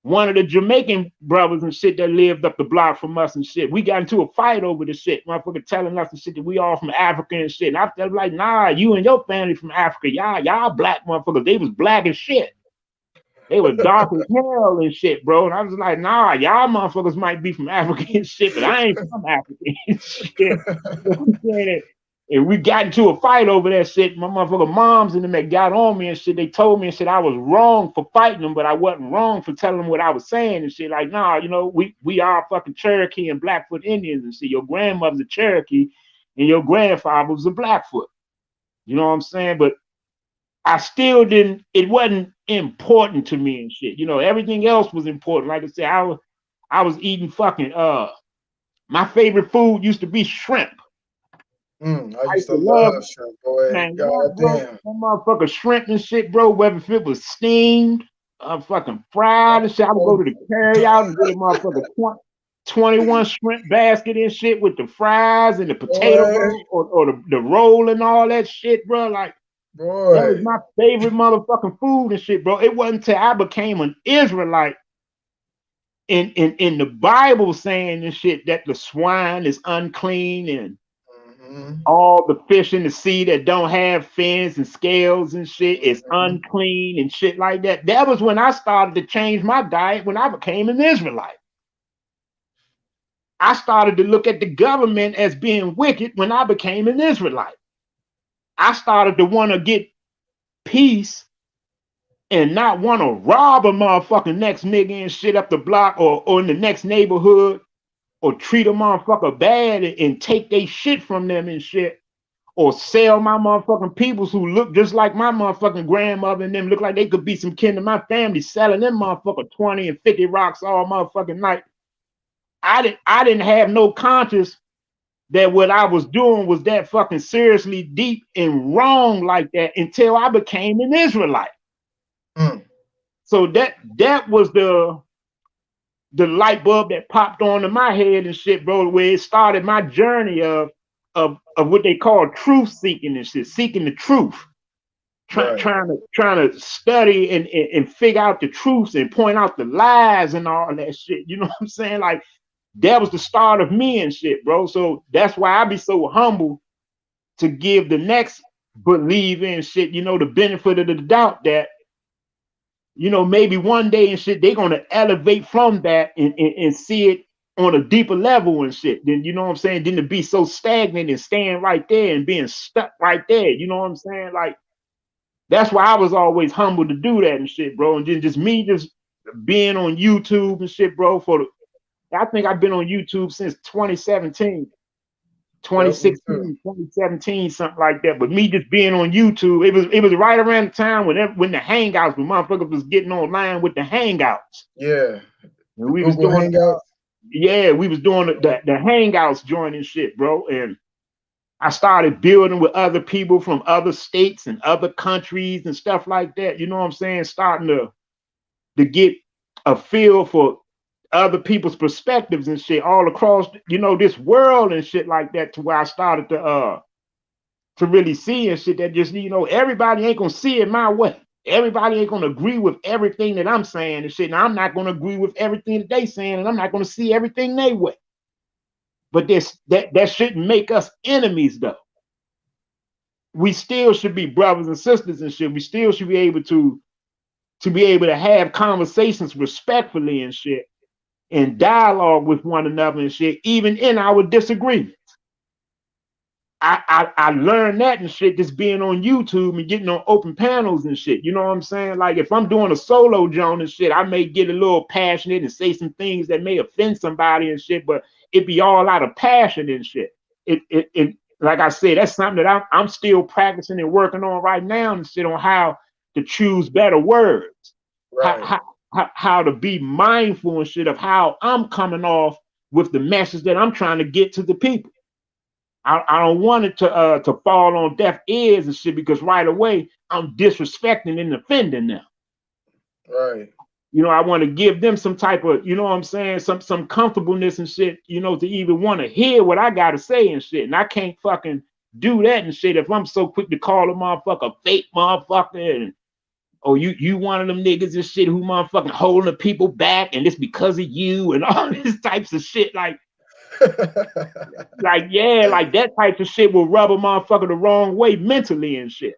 one of the Jamaican brothers and shit that lived up the block from us and shit. We got into a fight over the shit, motherfucker telling us and shit that we all from Africa and shit. And I was like, nah, you and your family from Africa. Y'all black motherfuckers. They was black as shit. They were dark as hell and shit, bro. And I was like, nah, y'all motherfuckers might be from Africa and shit, but I ain't from Africa and shit. You know what I'm saying? And we got into a fight over that shit. My motherfucking moms and them that got on me and shit, they told me and shit I was wrong for fighting them, but I wasn't wrong for telling them what I was saying and shit. Like, nah, you know, we are fucking Cherokee and Blackfoot Indians and shit. Your grandmother's a Cherokee and your grandfather was a Blackfoot. You know what I'm saying? But I still didn't, it wasn't important to me and shit. You know, everything else was important. Like I said, I was eating fucking my favorite food used to be shrimp. I I used used to to love, love shrimp, boy. man, God what, bro? damn. That motherfucker shrimp and shit, bro. Whether if it was steamed, fucking fried and shit, I would go to the carry out and get a motherfucker 21 shrimp basket and shit with the fries and the potato Boy, roll or the roll and all that shit, bro. Like, that was boy. my favorite motherfucking food and shit, bro. It wasn't until I became an Israelite in the Bible saying and shit that the swine is unclean and all the fish in the sea that don't have fins and scales and shit is unclean and shit like that. That was when I started to change my diet when I became an Israelite. I started to look at the government as being wicked when I became an Israelite. I started to want to get peace and not want to rob a motherfucking next nigga and shit up the block or in the next neighborhood or treat a motherfucker bad and take their shit from them and shit. Or sell my motherfucking peoples who look just like my motherfucking grandmother and them look like they could be some kin to my family, selling them motherfucker 20 and 50 rocks all motherfucking night. I didn't have no conscience that what I was doing was that fucking seriously deep and wrong like that until I became an Israelite. So that was the light bulb that popped on in my head and shit, bro, where it started my journey of what they call truth seeking and shit, seeking the truth, trying to study and figure out the truths and point out the lies and all that shit. You know what I'm saying? Like, that was the start of me and shit, bro. So that's why I be so humble to give the next believer and shit, you know, the benefit of the doubt that, you know, maybe one day and shit, they're gonna elevate from that and see it on a deeper level and shit. Then, you know what I'm saying? Then to be so stagnant and staying right there and being stuck right there, you know what I'm saying? Like, that's why I was always humble to do that and shit, bro. And then just me just being on YouTube and shit, bro, I think I've been on YouTube since 2017. 2016, 2017, something like that. But me just being on YouTube, it was right around the time when the hangouts, when motherfuckers was getting online with the hangouts. Yeah. And we was doing hangouts. We was doing the hangouts joining shit, bro. And I started building with other people from other states and other countries and stuff like that. You know what I'm saying? Starting to get a feel for other people's perspectives and shit all across, you know, this world and shit like that, to where I started to really see and shit that just, you know, everybody ain't gonna see it my way. Everybody ain't gonna agree with everything that I'm saying and shit. And I'm not gonna agree with everything that they saying, and I'm not gonna see everything they way. But that shouldn't make us enemies though. We still should be brothers and sisters and shit. We still should be able to have conversations respectfully and shit, and dialogue with one another and shit, even in our disagreements. I learned that and shit just being on YouTube and getting on open panels and shit. You know what I'm saying? Like, if I'm doing a solo joint and shit, I may get a little passionate and say some things that may offend somebody and shit, but it be all out of passion and shit. It like I said, that's something that I'm still practicing and working on right now and shit, on how to choose better words. Right. How to be mindful and shit of how I'm coming off with the message that I'm trying to get to the people. I don't want it to fall on deaf ears and shit, because right away I'm disrespecting and offending them. Right. You know, I want to give them some type of, you know what I'm saying, some comfortableness and shit, you know, to even want to hear what I gotta say and shit. And I can't fucking do that and shit if I'm so quick to call a motherfucker fake motherfucker, and you one of them niggas and shit who motherfucking holding the people back, and it's because of you and all these types of shit. Like that type of shit will rub a motherfucker the wrong way mentally and shit.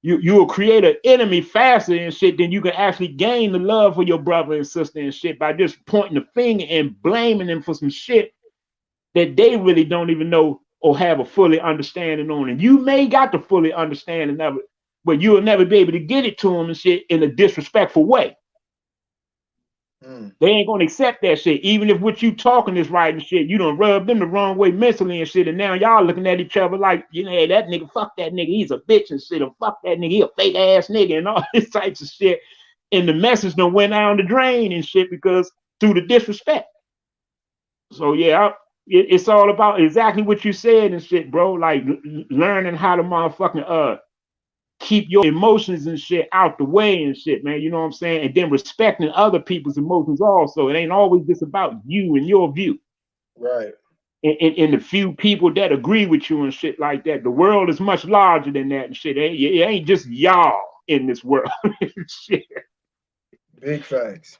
You will create an enemy faster and shit than you can actually gain the love for your brother and sister and shit, by just pointing the finger and blaming them for some shit that they really don't even know or have a fully understanding on it. You may got the fully understanding of it, but you'll never be able to get it to them and shit in a disrespectful way. They ain't gonna accept that shit, even if what you talking is right and shit. You done rub them the wrong way mentally and shit, and now y'all looking at each other like, you know, hey, that nigga, fuck that nigga, he's a bitch and shit, or fuck that nigga, he a fake ass nigga, and all this types of shit. And the message done went down the drain and shit because through the disrespect. So yeah, it's all about exactly what you said and shit, bro. Like learning how to motherfucking keep your emotions and shit out the way and shit, man. You know what I'm saying? And then respecting other people's emotions also. It ain't always just about you and your view. Right. And the few people that agree with you and shit like that. The world is much larger than that and shit. It ain't just y'all in this world. Shit. Big facts.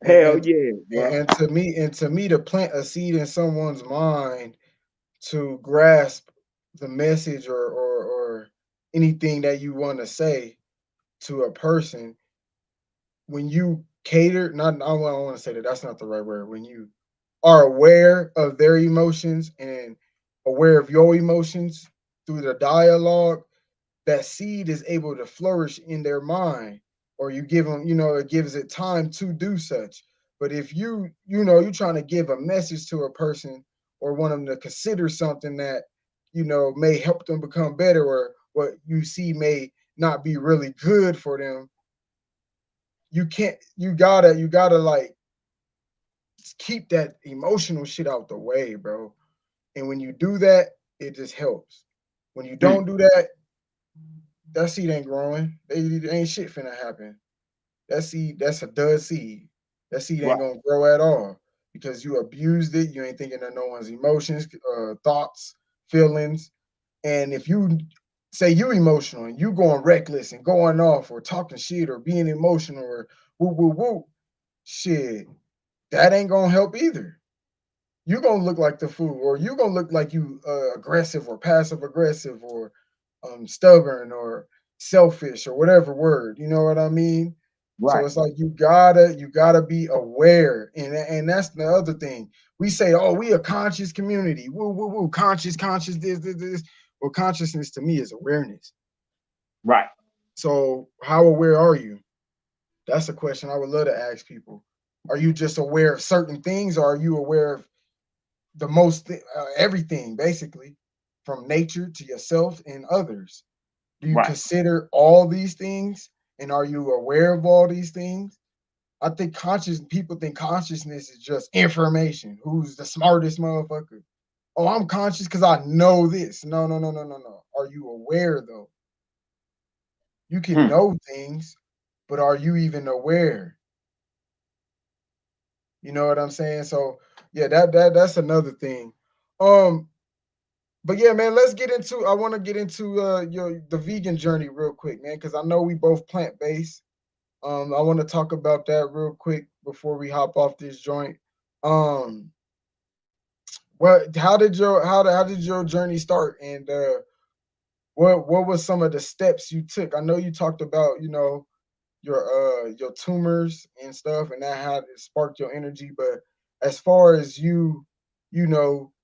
Hell yeah, bro. And to me, to plant a seed in someone's mind to grasp the message or anything that you want to say to a person, when you cater, not I don't want to say that, that's not the right word. When you are aware of their emotions and aware of your emotions through the dialogue, that seed is able to flourish in their mind, or you give them, it gives it time to do such. But if you're trying to give a message to a person or want them to consider something that, may help them become better, or what you see may not be really good for them, you gotta like keep that emotional shit out the way, bro. And when you do that, it just helps. When you don't do that, that seed ain't growing. Ain't shit finna happen. That seed, that's a dud seed. That seed ain't Right. gonna grow at all because you abused it. You ain't thinking of no one's emotions, thoughts, feelings. And if you say you emotional and you going reckless and going off or talking shit or being emotional or woo woo woo, shit, that ain't gonna help either. You're gonna look like the fool, or you're gonna look like you aggressive or passive aggressive or stubborn or selfish or whatever word. You know what I mean? So Right. it's like you gotta be aware, and that's the other thing. We say, oh, we a conscious community. Woo woo woo, conscious, this. Well, consciousness to me is awareness. Right. So how aware are you? That's a question I would love to ask people. Are you just aware of certain things, or are you aware of the most everything, basically, from nature to yourself and others? Do you Right. consider all these things, and are you aware of all these things? I think conscious people think consciousness is just information. Who's the smartest motherfucker? Oh, I'm conscious because I know this. No, no, no, no, no, no. Are you aware though? You can Hmm. know things, but are you even aware? You know what I'm saying? So yeah, that's another thing. Um, but yeah, man, let's get into. I want to get into the vegan journey real quick, man, because I know we both plant based. I want to talk about that real quick before we hop off this joint. Um, what? How did your journey start, and what was some of the steps you took? I know you talked about your tumors and stuff, and that how it sparked your energy. But as far as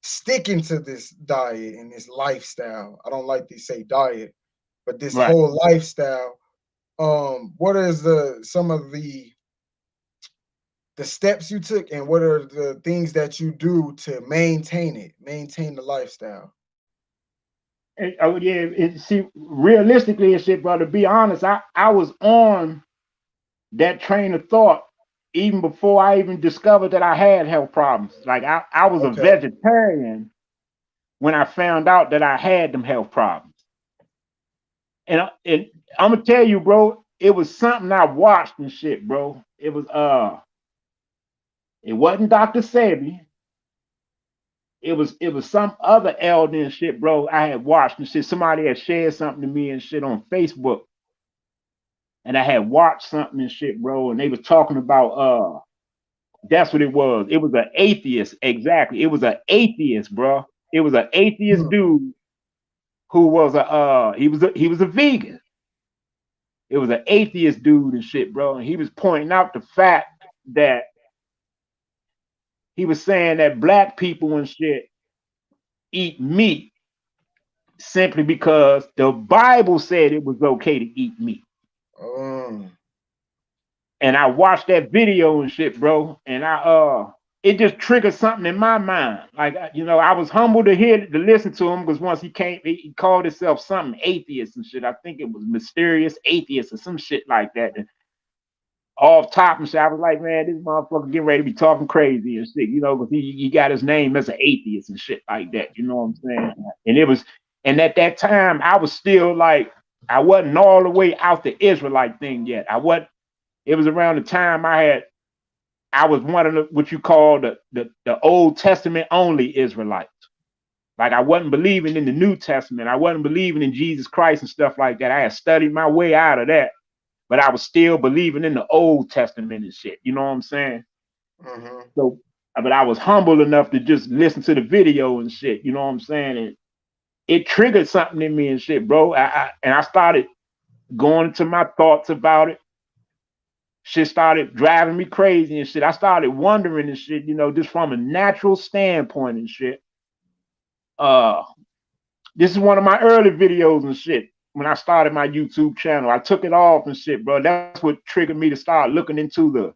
sticking to this diet and this lifestyle, I don't like to say diet, but this Right. whole lifestyle. What is some of the steps you took, and what are the things that you do to maintain the lifestyle? And, oh yeah, see, realistically and shit, bro. To be honest, I was on that train of thought even before I even discovered that I had health problems. Like I was a Okay. vegetarian when I found out that I had them health problems. And I'm gonna tell you, bro, it was something I watched and shit, bro. It wasn't Dr. Sebi. It was some other elder and shit, bro. I had watched and shit. Somebody had shared something to me and shit on Facebook. And I had watched something and shit, bro. And they was talking about that's what it was. It was an atheist, exactly. It was an atheist, bro. It was an atheist Hmm. dude who was a vegan. It was an atheist dude and shit, bro. And he was pointing out the fact that he was saying that black people and shit eat meat simply because the Bible said it was okay to eat meat. And I watched that video and shit, bro, and it just triggered something in my mind. Like, you know, I was humbled to listen to him, because once he called himself something atheist and shit. I think it was mysterious atheist or some shit like that. And off top and shit, I was like, man, this motherfucker getting ready to be talking crazy and shit, you know, because he got his name as an atheist and shit like that. You know what I'm saying? And at that time, I was still like, I wasn't all the way out the Israelite thing yet. It was around the time I was one of what you call the Old Testament only Israelites. Like, I wasn't believing in the New Testament. I wasn't believing in Jesus Christ and stuff like that. I had studied my way out of that, but I was still believing in the Old Testament and shit. You know what I'm saying? So, but I was humble enough to just listen to the video and shit. You know what I'm saying? And it triggered something in me and shit, bro. And I started going into my thoughts about it. Shit started driving me crazy and shit. I started wondering and shit, you know, just from a natural standpoint and shit. This is one of my early videos and shit. When I started my YouTube channel, I took it off and shit, bro. That's what triggered me to start looking into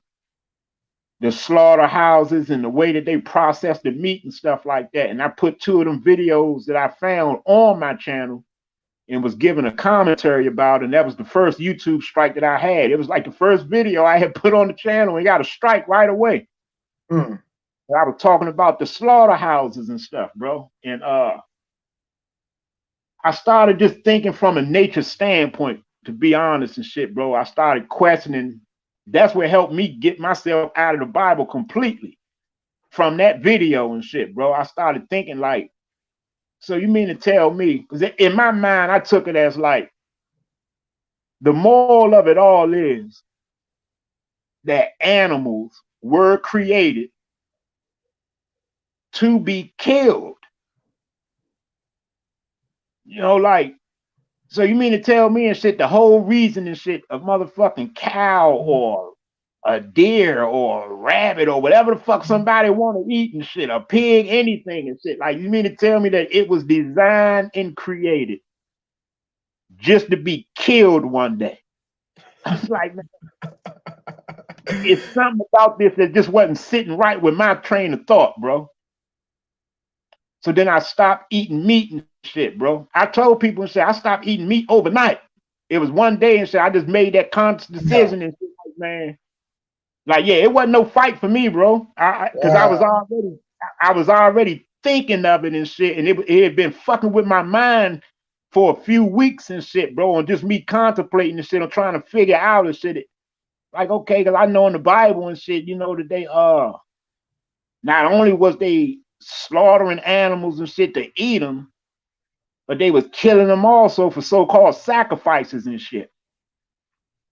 the slaughterhouses and the way that they process the meat and stuff like that. And I put 2 of them videos that I found on my channel and was given a commentary about, and that was the first YouTube strike that I had. It was like the first video I had put on the channel and got a strike right away. I was talking about the slaughterhouses and stuff, bro. And I started just thinking from a nature standpoint, to be honest and shit, bro. I started questioning. That's what helped me get myself out of the Bible completely, from that video and shit, bro. I started thinking like, so you mean to tell me, because in my mind, I took it as like, the moral of it all is that animals were created to be killed. You know, like, so you mean to tell me and shit, the whole reason and shit, a motherfucking cow or a deer or a rabbit or whatever the fuck somebody want to eat and shit, a pig, anything and shit. Like, you mean to tell me that it was designed and created just to be killed one day? I was like, man, it's something about this that just wasn't sitting right with my train of thought, bro. So then I stopped eating meat and shit, bro. I told people and shit, I stopped eating meat overnight. It was one day and shit, I just made that conscious decision and shit, like, man. Like, yeah, it wasn't no fight for me, bro. Because I was already thinking of it and shit, and it had been fucking with my mind for a few weeks and shit, bro, and just me contemplating and shit, I'm trying to figure out and shit. Like, okay, because I know in the Bible and shit, you know, that they not only was they slaughtering animals and shit to eat them, but they was killing them also for so-called sacrifices and shit.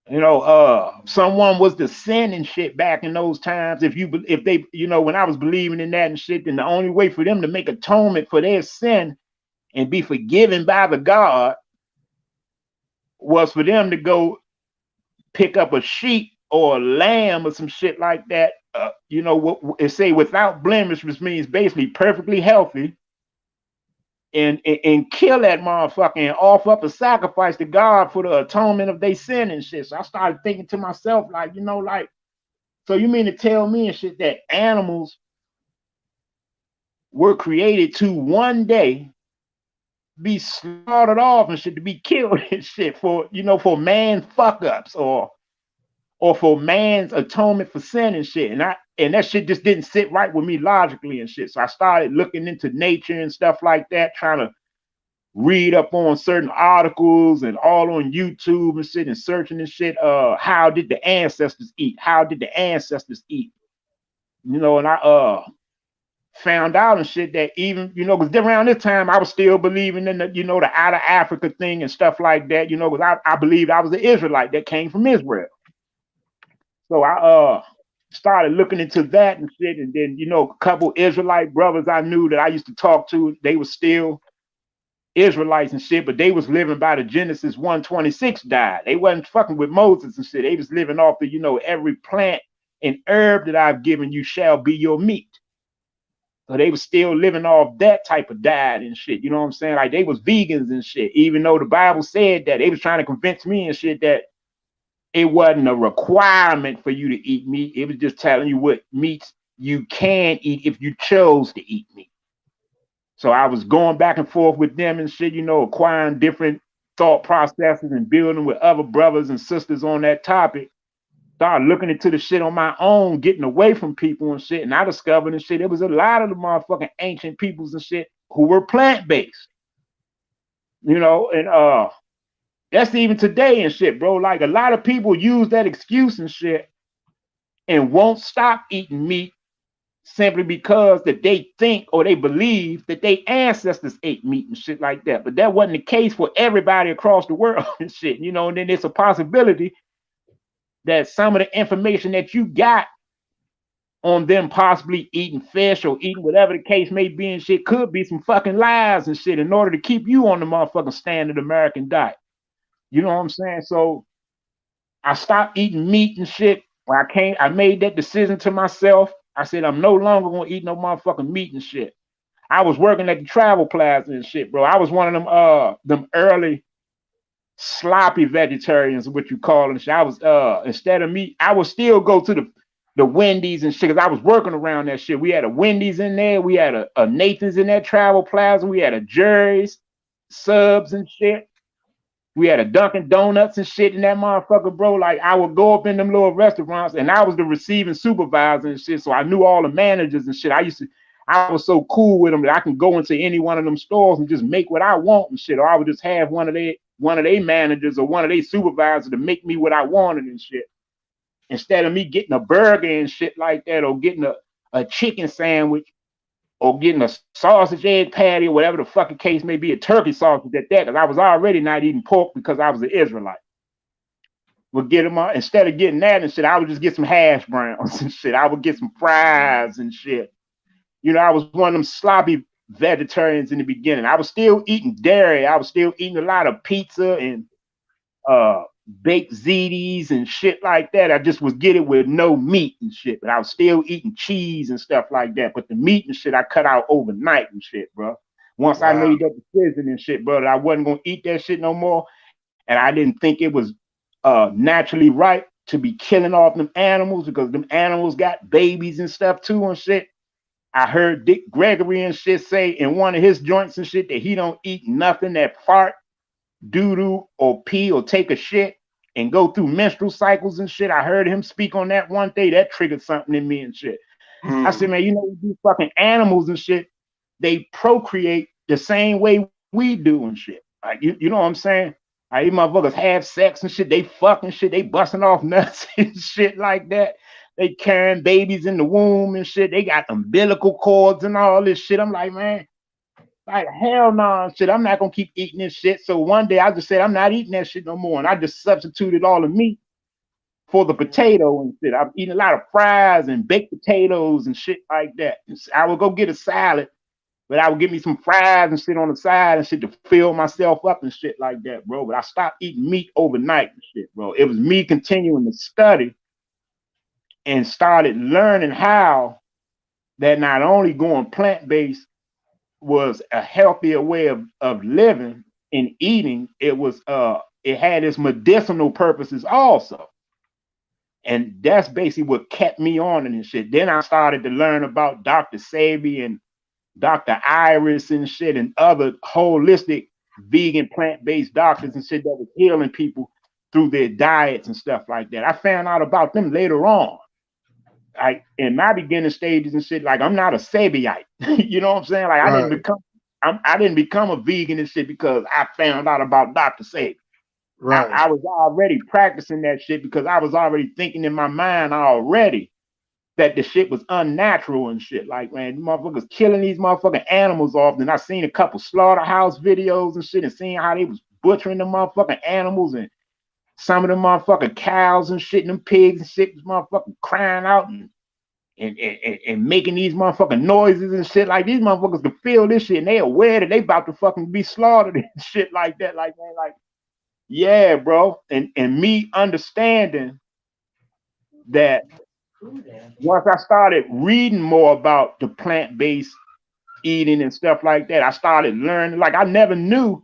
You know, someone was to sin and shit back in those times. If they, you know, when I was believing in that and shit, then the only way for them to make atonement for their sin and be forgiven by the God was for them to go pick up a sheep or a lamb or some shit like that. You know, what it say, without blemish, which means basically perfectly healthy, and kill that motherfucker and offer up a sacrifice to God for the atonement of their sin and shit. So I started thinking to myself, like, you know, like, so you mean to tell me and shit that animals were created to one day be slaughtered off and shit, to be killed and shit for, you know, for man's fuck ups or for man's atonement for sin and shit. And that shit just didn't sit right with me logically and shit. So I started looking into nature and stuff like that, trying to read up on certain articles and all on YouTube and shit, and searching and shit. How did the ancestors eat? How did the ancestors eat? You know, and I found out and shit that even, you know, because around this time I was still believing in the, you know, the out of Africa thing and stuff like that, you know, because I believed I was an Israelite that came from Israel. So I started looking into that and shit, and then, you know, a couple Israelite brothers I knew that I used to talk to, they were still Israelites and shit, but they was living by the Genesis 1:26 diet. They wasn't fucking with Moses and shit. They was living off the, you know, every plant and herb that I've given you shall be your meat. So they was still living off that type of diet and shit. You know what I'm saying? Like they was vegans and shit, even though the Bible said that. They was trying to convince me and shit that it wasn't a requirement for you to eat meat. It was just telling you what meats you can eat if you chose to eat meat. So I was going back and forth with them and shit, you know, acquiring different thought processes and building with other brothers and sisters on that topic. Started looking into the shit on my own, getting away from people and shit. And I discovered and shit, there was a lot of the motherfucking ancient peoples and shit who were plant-based. You know, and that's even today and shit, bro. Like a lot of people use that excuse and shit and won't stop eating meat simply because that they think or they believe that their ancestors ate meat and shit like that. But that wasn't the case for everybody across the world and shit, you know, and then it's a possibility that some of the information that you got on them possibly eating fish or eating whatever the case may be and shit could be some fucking lies and shit in order to keep you on the motherfucking standard American diet. You know what I'm saying? So I stopped eating meat and shit. When I made that decision to myself. I said, I'm no longer gonna eat no motherfucking meat and shit. I was working at the travel plaza and shit, bro. I was one of them early sloppy vegetarians, what you call them. I was instead of meat, I would still go to the Wendy's and shit, because I was working around that shit. We had a Wendy's in there, we had a Nathan's in that travel plaza, we had a Jerry's, Subs and shit. We had a Dunkin' Donuts and shit in that motherfucker, bro. Like I would go up in them little restaurants, and I was the receiving supervisor and shit. So I knew all the managers and shit. I was so cool with them that I can go into any one of them stores and just make what I want and shit. Or I would just have one of their managers or one of their supervisors to make me what I wanted and shit. Instead of me getting a burger and shit like that, or getting a chicken sandwich, or getting a sausage egg patty, or whatever the fucking case may be, a turkey sausage at that, because I was already not eating pork because I was an Israelite. Would get them instead of getting that and shit, I would just get some hash browns and shit. I would get some fries and shit. You know, I was one of them sloppy vegetarians in the beginning. I was still eating dairy. I was still eating a lot of pizza and baked ziti's and shit like that. I just was getting with no meat and shit, but I was still eating cheese and stuff like that. But the meat and shit I cut out overnight and shit, bro. Once I made that decision and shit, bro, that I wasn't gonna eat that shit no more, and I didn't think it was naturally right to be killing off them animals, because them animals got babies and stuff too and shit. I heard Dick Gregory and shit say in one of his joints and shit that he don't eat nothing that fart, doo-doo, or pee, or take a shit and go through menstrual cycles and shit. I heard him speak on that one day. That triggered something in me and shit. I said, man, you know, these fucking animals and shit, they procreate the same way we do and shit. Like, you know what I'm saying? Like, these motherfuckers have sex and shit. They fucking shit. They busting off nuts and shit like that. They carrying babies in the womb and shit. They got umbilical cords and all this shit. I'm like, man, like, hell no, shit. I'm not gonna keep eating this shit. So one day I just said, I'm not eating that shit no more. And I just substituted all the meat for the potato and shit. I'm eating a lot of fries and baked potatoes and shit like that. I would go get a salad, but I would get me some fries and shit on the side and shit to fill myself up and shit like that, bro. But I stopped eating meat overnight and shit, bro. It was me continuing to study and started learning how that not only going plant-based was a healthier way of living and eating, it had its medicinal purposes also. And that's basically what kept me on and shit. Then I started to learn about Dr. Sebi and Dr. Iris and shit, and other holistic vegan plant-based doctors and shit that was healing people through their diets and stuff like that. I found out about them later on. Like in my beginning stages and shit, like I'm not a Sebiite. You know what I'm saying? Like I didn't become a vegan and shit because I found out about Dr. Sebi. Right. I was already practicing that shit because I was already thinking in my mind already that the shit was unnatural and shit. Like, man, motherfuckers killing these motherfucking animals off. And I seen a couple slaughterhouse videos and shit and seeing how they was butchering the motherfucking animals, and some of them motherfucking cows and shit and them pigs and shit was motherfucking crying out and making these motherfucking noises and shit. Like, these motherfuckers can feel this shit and they aware that they about to fucking be slaughtered and shit like that. Like, man, like, yeah, bro. And me understanding that once I started reading more about the plant-based eating and stuff like that, I started learning. Like I never knew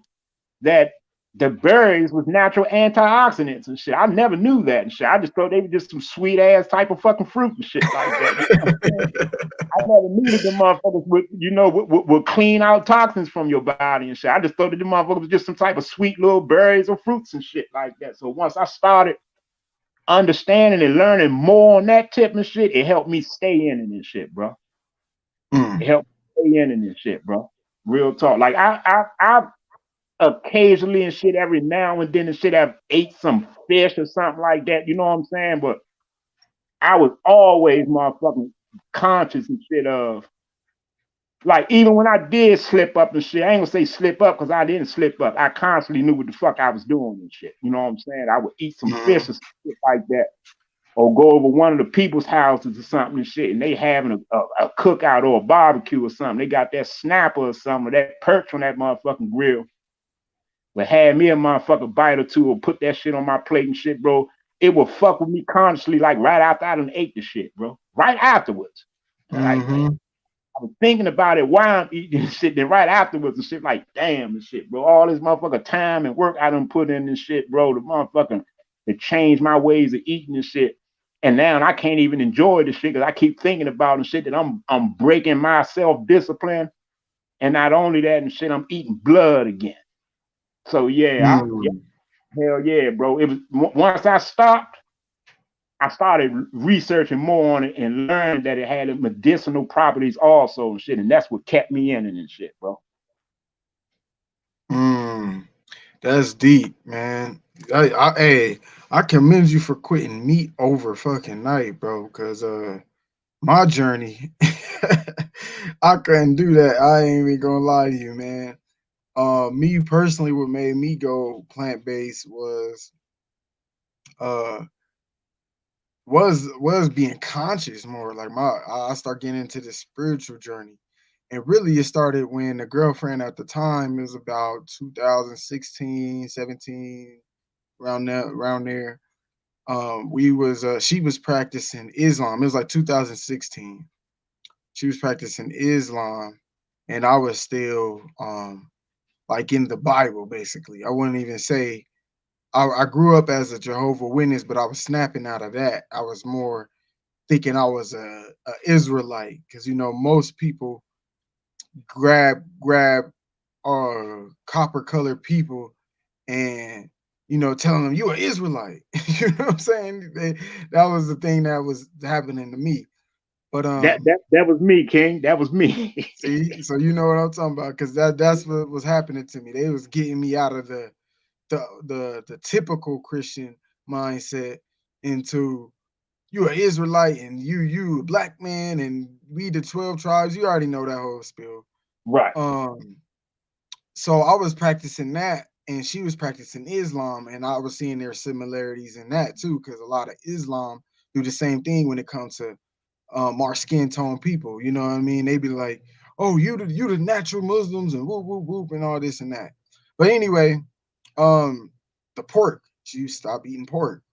that the berries was natural antioxidants and shit. I never knew that and shit. I just thought they were just some sweet ass type of fucking fruit and shit like that. You know what I'm saying? I never knew that the motherfuckers would clean out toxins from your body and shit. I just thought that the motherfuckers was just some type of sweet little berries or fruits and shit like that. So once I started understanding and learning more on that tip and shit, it helped me stay in it and shit, bro. It helped me stay in it and shit, bro. Real talk. Like I occasionally and shit every now and then and shit have ate some fish or something like that. You know what I'm saying? But I was always motherfucking conscious and shit of like even when I did slip up and shit, I ain't gonna say slip up because I didn't slip up. I constantly knew what the fuck I was doing and shit. You know what I'm saying? I would eat some fish or shit like that, or go over one of the people's houses or something and shit, and they having a cookout or a barbecue or something. They got that snapper or something, or that perch on that motherfucking grill. But had me a motherfucking bite or two or put that shit on my plate and shit, bro. It will fuck with me consciously, like right after I done ate the shit, bro. Right afterwards. Like, I was thinking about it while I'm eating this shit, then right afterwards and shit, like, damn and shit, bro. All this motherfucker time and work I done put in this shit, bro. The motherfucking to change my ways of eating this shit. And now I can't even enjoy this shit because I keep thinking about and shit that I'm breaking my self-discipline. And not only that and shit, I'm eating blood again. So yeah, hell yeah, bro. It was once I started researching more on it and learned that it had medicinal properties also and shit, and that's what kept me in it and shit, bro. That's deep, man. I commend you for quitting meat over fucking night, bro. Cause my journey, I couldn't do that. I ain't even gonna lie to you, man. Me personally, what made me go plant based uh was being conscious more. Like I start getting into this spiritual journey. And really it started when the girlfriend at the time, it was about 2016, 17, around there. We was she was practicing Islam. It was like 2016. She was practicing Islam, and I was still like in the Bible, basically. I wouldn't even say I grew up as a Jehovah Witness, but I was snapping out of that. I was more thinking I was a Israelite, because you know most people grab copper colored people and telling them you are Israelite. You know what I'm saying? That was the thing that was happening to me. But That was me, King. That was me. see, so you know what I'm talking about, because that's what was happening to me. They was getting me out of the typical Christian mindset into you are Israelite and you a black man and we the 12 tribes. You already know that whole spiel. Right. So I was practicing that and she was practicing Islam, and I was seeing their similarities in that too, because a lot of Islam do the same thing when it comes to our skin tone people. You know what I mean? They be like, "Oh, you the natural Muslims and whoop whoop whoop and all this and that." But anyway, the pork. She stopped eating pork,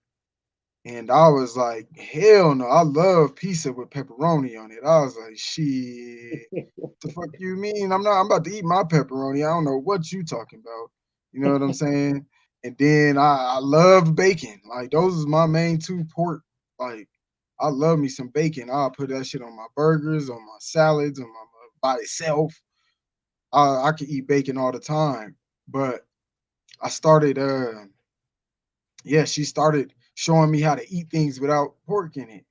and I was like, "Hell no! I love pizza with pepperoni on it." I was like, "Shit, the fuck you mean? I'm about to eat my pepperoni. I don't know what you talking about." You know what I'm saying? And then I love bacon. Like those is my main two pork. Like I love me some bacon. I'll put that shit on my burgers, on my salads, on my by itself. I can eat bacon all the time. But I started yeah, she started showing me how to eat things without pork in it.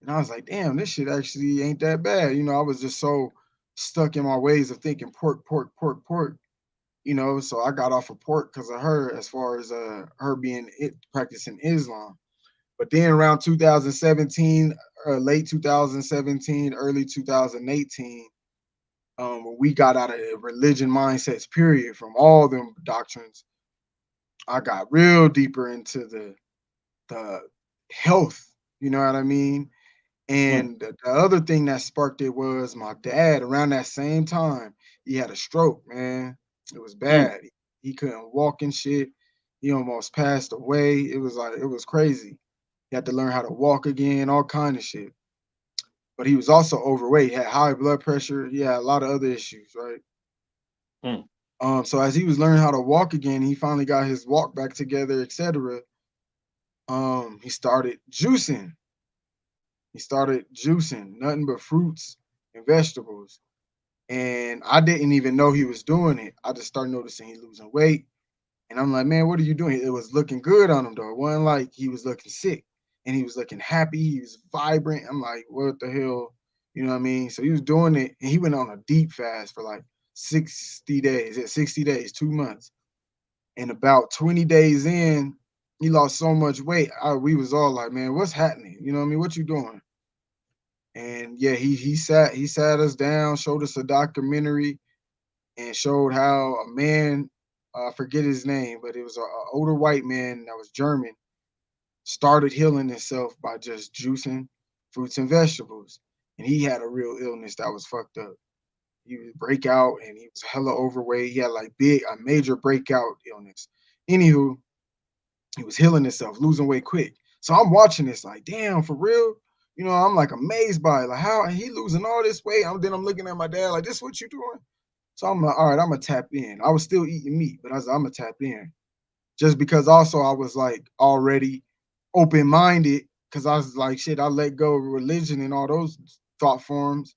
And I was like, damn, this shit actually ain't that bad. You know, I was just so stuck in my ways of thinking pork, pork, pork, pork. So I got off of pork because of her, as far as her being practicing Islam. But then around 2017, late 2017, early 2018, when we got out of the religion mindsets, period, from all them doctrines, I got real deeper into the health. You know what I mean? And the other thing that sparked it was my dad. Around that same time, he had a stroke. Man, it was bad. He couldn't walk and shit. He almost passed away. It was crazy. He had to learn how to walk again, all kind of shit. But he was also overweight, had high blood pressure. He had a lot of other issues, right? Mm. So as he was learning how to walk again, he finally got his walk back together, etc. He started juicing. He started juicing nothing but fruits and vegetables. And I didn't even know he was doing it. I just started noticing he losing weight. And I'm like, man, what are you doing? It was looking good on him though. It wasn't like he was looking sick and he was looking happy. He was vibrant. I'm like, what the hell? You know what I mean? So he was doing it and he went on a deep fast for like 60 days. Yeah, 60 days, 2 months. And about 20 days in, he lost so much weight. We was all like, man, what's happening? You know what I mean? What you doing? And yeah, he sat us down, showed us a documentary, and showed how a man, I forget his name, but it was an older white man that was German, started healing himself by just juicing fruits and vegetables. And he had a real illness that was fucked up. He would break out and he was hella overweight. He had like a major breakout illness. Anywho, he was healing himself, losing weight quick. So I'm watching this like, damn, for real? You know, I'm like amazed by it. Like, how he losing all this weight? Then I'm looking at my dad like, this what you doing? So I'm like, all right, I'm gonna tap in. I was still eating meat, but I was like, I'm gonna tap in. Just because also I was like already open-minded, because I was like, shit, I let go of religion and all those thought forms.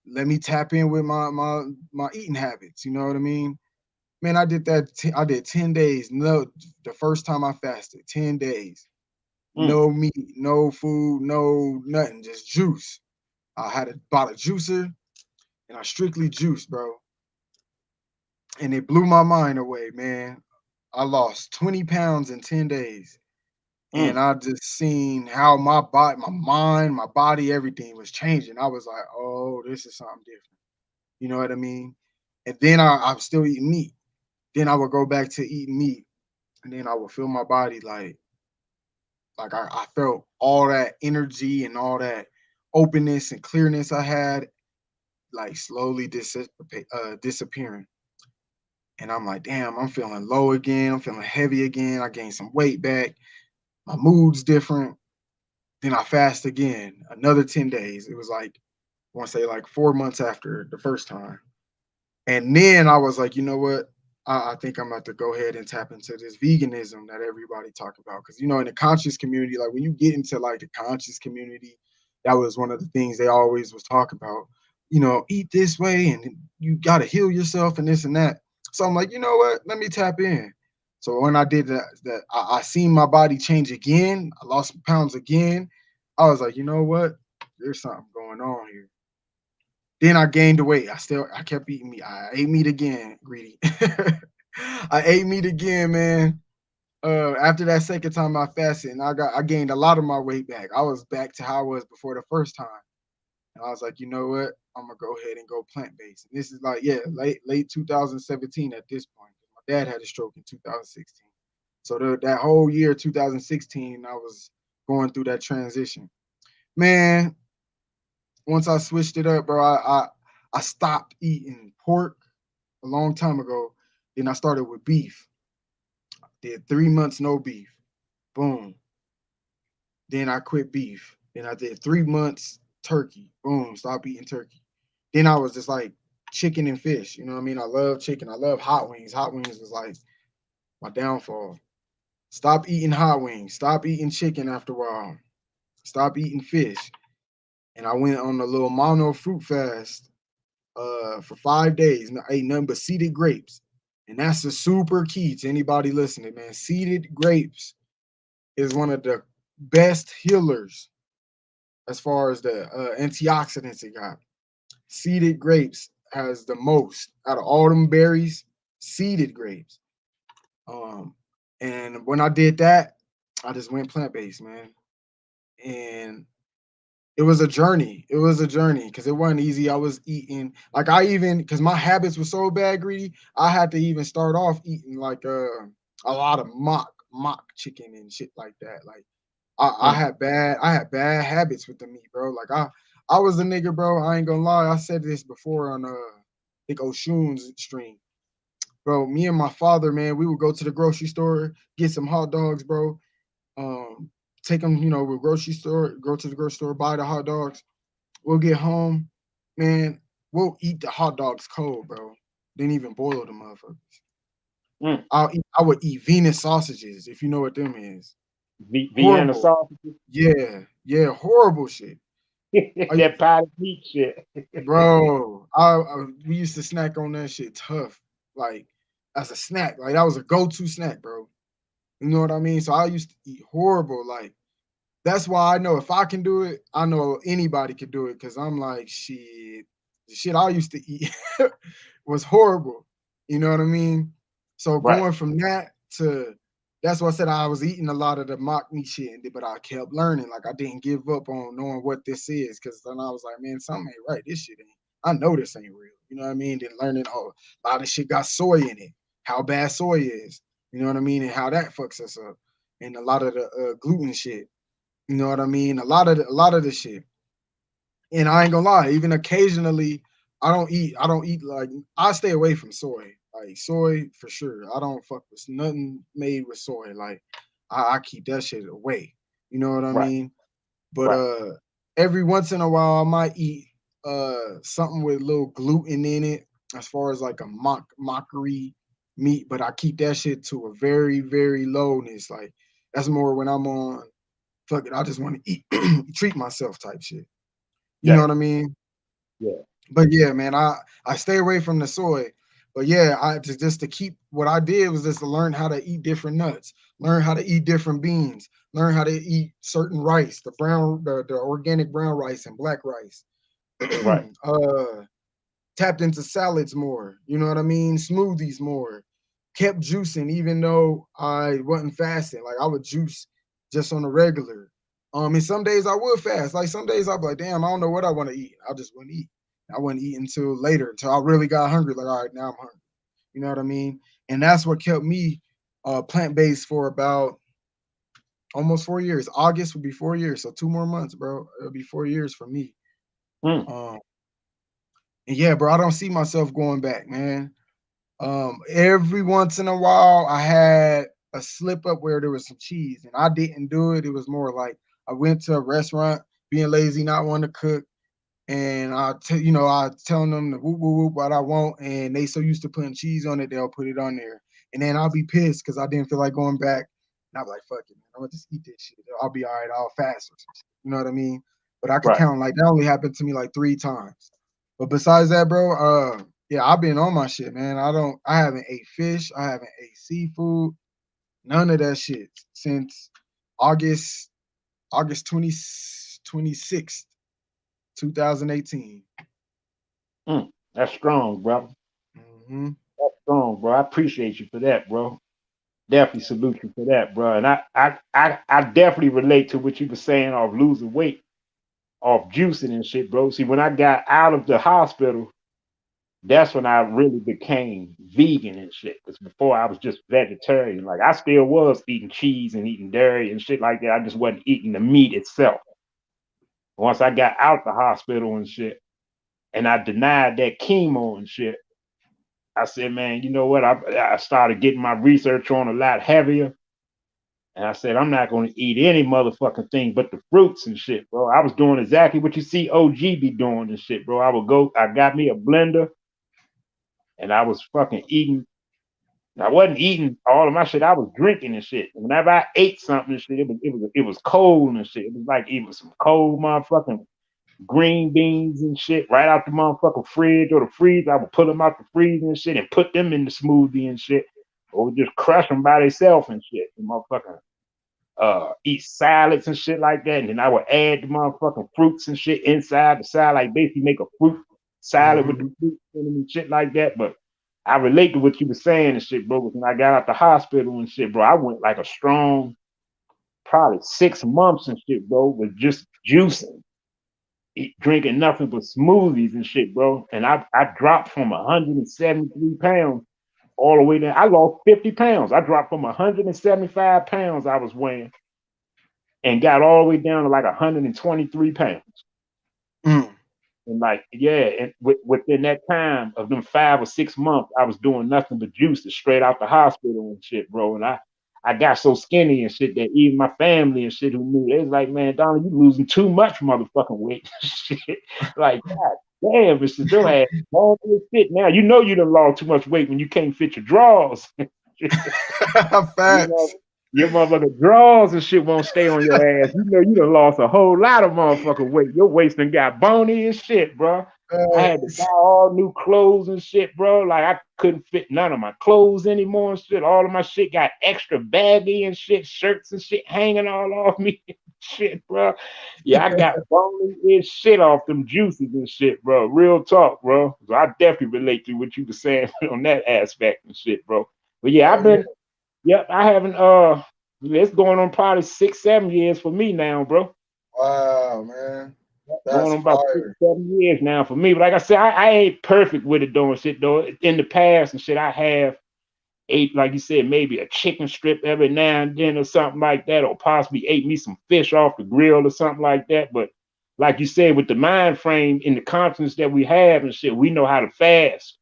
Let me tap in with my eating habits. You know what I mean? Man, I did that. I did 10 days. No, the first time I fasted, 10 days. Mm. No meat, no food, no nothing, just juice. I bought a juicer and I strictly juiced, bro. And it blew my mind away, man. I lost 20 pounds in 10 days. And Mm. I just seen how my body, my mind, my body, everything was changing. I was like, oh, this is something different. You know what I mean? And then I'm still eating meat. Then I would go back to eating meat. And then I would feel my body like I felt all that energy and all that openness and clearness I had like slowly disappearing. And I'm like, damn, I'm feeling low again. I'm feeling heavy again. I gained some weight back. My mood's different. Then I fast again, another 10 days. It was like, I want to say like 4 months after the first time. And then I was like, you know what? I think I'm about to go ahead and tap into this veganism that everybody talk about. Because, you know, in the conscious community, like when you get into like the conscious community, that was one of the things they always was talking about. You know, eat this way and you got to heal yourself and this and that. So I'm like, you know what? Let me tap in. So when I did that I seen my body change again. I lost some pounds again. I was like, you know what? There's something going on here. Then I gained the weight. I kept eating meat. I ate meat again, greedy. I ate meat again, man. After that second time I fasted, and I gained a lot of my weight back. I was back to how I was before the first time. And I was like, you know what? I'm gonna go ahead and go plant-based. And this is like, yeah, late 2017 at this point. My dad had a stroke in 2016. So that whole year, 2016, I was going through that transition. Man, once I switched it up, bro, I stopped eating pork a long time ago. Then I started with beef. Did 3 months no beef. Boom. Then I quit beef. Then I did 3 months turkey. Boom. Stop eating turkey. Then I was just like chicken and fish. You know what I mean? I love chicken. I love hot wings. Hot wings was like my downfall. Stop eating hot wings. Stop eating chicken after a while. Stop eating fish. And I went on a little mono fruit fast for 5 days. And I ate nothing but seeded grapes. And that's the super key to anybody listening, man. Seeded grapes is one of the best healers as far as the antioxidants it got. Seeded grapes has the most out of all them berries. Seeded grapes. Um, and when I did that, I just went plant based, man. And it was a journey. It was a journey because it wasn't easy. I was eating like because my habits were so bad, greedy. I had to even start off eating like a lot of mock chicken and shit like that. Like Mm. I had bad habits with the meat, bro. Like I was a nigga, bro. I ain't gonna lie. I said this before on I think Oshun's stream. Bro, me and my father, man, we would go to the grocery store, get some hot dogs, bro. Um, take them, you know, we'll go to the grocery store, buy the hot dogs. We'll get home, man. We'll eat the hot dogs cold, bro. Didn't even boil the motherfuckers. I would eat Venus sausages, if you know what them is. Vienna sausages. Yeah, horrible shit. That potted meat shit. Bro, we used to snack on that shit tough. Like as a snack. Like that was a go-to snack, bro. You know what I mean? So I used to eat horrible. Like that's why I know if I can do it, I know anybody can do it. Cause I'm like, shit, the shit I used to eat was horrible. You know what I mean? So going from that to that's why I said I was eating a lot of the mock meat shit, but I kept learning. Like I didn't give up on knowing what this is, because then I was like, man, something ain't right. This shit ain't. I know this ain't real. You know what I mean? Then learning, oh, a lot of shit got soy in it. How bad soy is. You know what I mean? And how that fucks us up. And a lot of the gluten shit. You know what I mean? A lot of the shit. And I ain't gonna lie, even occasionally, I don't eat like I stay away from soy. Like soy for sure. I don't fuck with nothing made with soy. Like I keep that shit away. You know what I mean? But every once in a while I might eat something with a little gluten in it, as far as like a mockery meat, but I keep that shit to a very, very lowness. Like that's more when I'm on fuck it, I just want to eat treat myself type shit. You know what I mean? Yeah. But yeah, man, I stay away from the soy. But yeah, I just to keep what I did was just to learn how to eat different nuts, learn how to eat different beans, learn how to eat certain rice, the organic brown rice and black rice. Tapped into salads more, you know what I mean? Smoothies more. Kept juicing even though I wasn't fasting. Like I would juice just on a regular. And some days I would fast. Like some days I'd be like, damn, I don't know what I want to eat. I just wouldn't eat. I wouldn't eat until later, until I really got hungry. Like, all right, now I'm hungry. You know what I mean? And that's what kept me plant-based for about almost 4 years. August would be 4 years. So 2 more months, bro. It'll be 4 years for me. And yeah, bro, I don't see myself going back, man. Every once in a while, I had a slip up where there was some cheese, and I didn't do it. It was more like I went to a restaurant, being lazy, not wanting to cook, and I telling them the whoop whoop whoop what I want, and they so used to putting cheese on it, they'll put it on there, and then I'll be pissed because I didn't feel like going back, and I'll be like, fuck it, man, I'm gonna just eat this shit. I'll be all right. I'll fast or some shit. You know what I mean? But I could count like that only happened to me like 3 times. But besides that, bro, yeah, I've been on my shit, man. I haven't ate fish. I haven't ate seafood. None of that shit since August 26th, 2018. That's strong, bro. That's strong, bro. I appreciate you for that, bro. Definitely salute you for that, bro. And I definitely relate to what you were saying of losing weight, off juicing and shit, bro. See, when I got out of the hospital, that's when I really became vegan and shit. Because before I was just vegetarian. Like I still was eating cheese and eating dairy and shit like that. I just wasn't eating the meat itself. Once I got out the hospital and shit, and I denied that chemo and shit, I said, man, you know what? I started getting my research on a lot heavier. And I said, I'm not going to eat any motherfucking thing but the fruits and shit, bro. I was doing exactly what you see OG be doing and shit, bro. I got me a blender and I was fucking eating. I wasn't eating all of my shit. I was drinking and shit. And whenever I ate something and shit, it was cold and shit. It was like even some cold motherfucking green beans and shit right out the motherfucking fridge or the freezer. I would pull them out the freezer and shit and put them in the smoothie and shit. Or just crush them by themselves and shit. And motherfucking eat salads and shit like that. And then I would add the motherfucking fruits and shit inside the salad, like basically make a fruit salad with the fruit and shit like that. But I relate to what you were saying and shit, bro. When I got out the hospital and shit, bro, I went like a strong, probably 6 months and shit, bro, with just juicing, drinking nothing but smoothies and shit, bro. And I dropped from 173 pounds all the way down. I lost 50 pounds. I dropped from 175 pounds I was weighing and got all the way down to like 123 pounds. And like, yeah, and within that time of them 5 or 6 months, I was doing nothing but juices straight out the hospital and shit, bro. And I got so skinny and shit that even my family and shit who knew, they was like, man, Donald, you losing too much motherfucking weight. Shit. Like, God damn, it's just your ass all this shit now. You know you done lost too much weight when you can't fit your drawers. You know, Facts. your motherfucking drawers and shit won't stay on your ass. You know you done lost a whole lot of motherfucking weight. Your waist done got bony and shit, bro. I had to buy Facts. all new clothes and shit, bro. Like I couldn't fit none of my clothes anymore and shit. All of my shit got extra baggy and shit, shirts and shit hanging all off me. Shit, bro. Yeah, I got bony as shit off them juices and shit, bro. Real talk, bro. So I definitely relate to what you were saying on that aspect and shit, bro. But yeah, Oh I've yeah. been, yep, I haven't, it's going on probably 6, 7 years for me now, bro. Wow, man. Going That's on about six, fire. 7 years now for me. But like I said, I ain't perfect with it doing shit though. In the past and shit, I have ate, like you said, maybe a chicken strip every now and then or something like that, or possibly ate me some fish off the grill or something like that. But like you said, with the mind frame and the confidence that we have and shit, we know how to fast.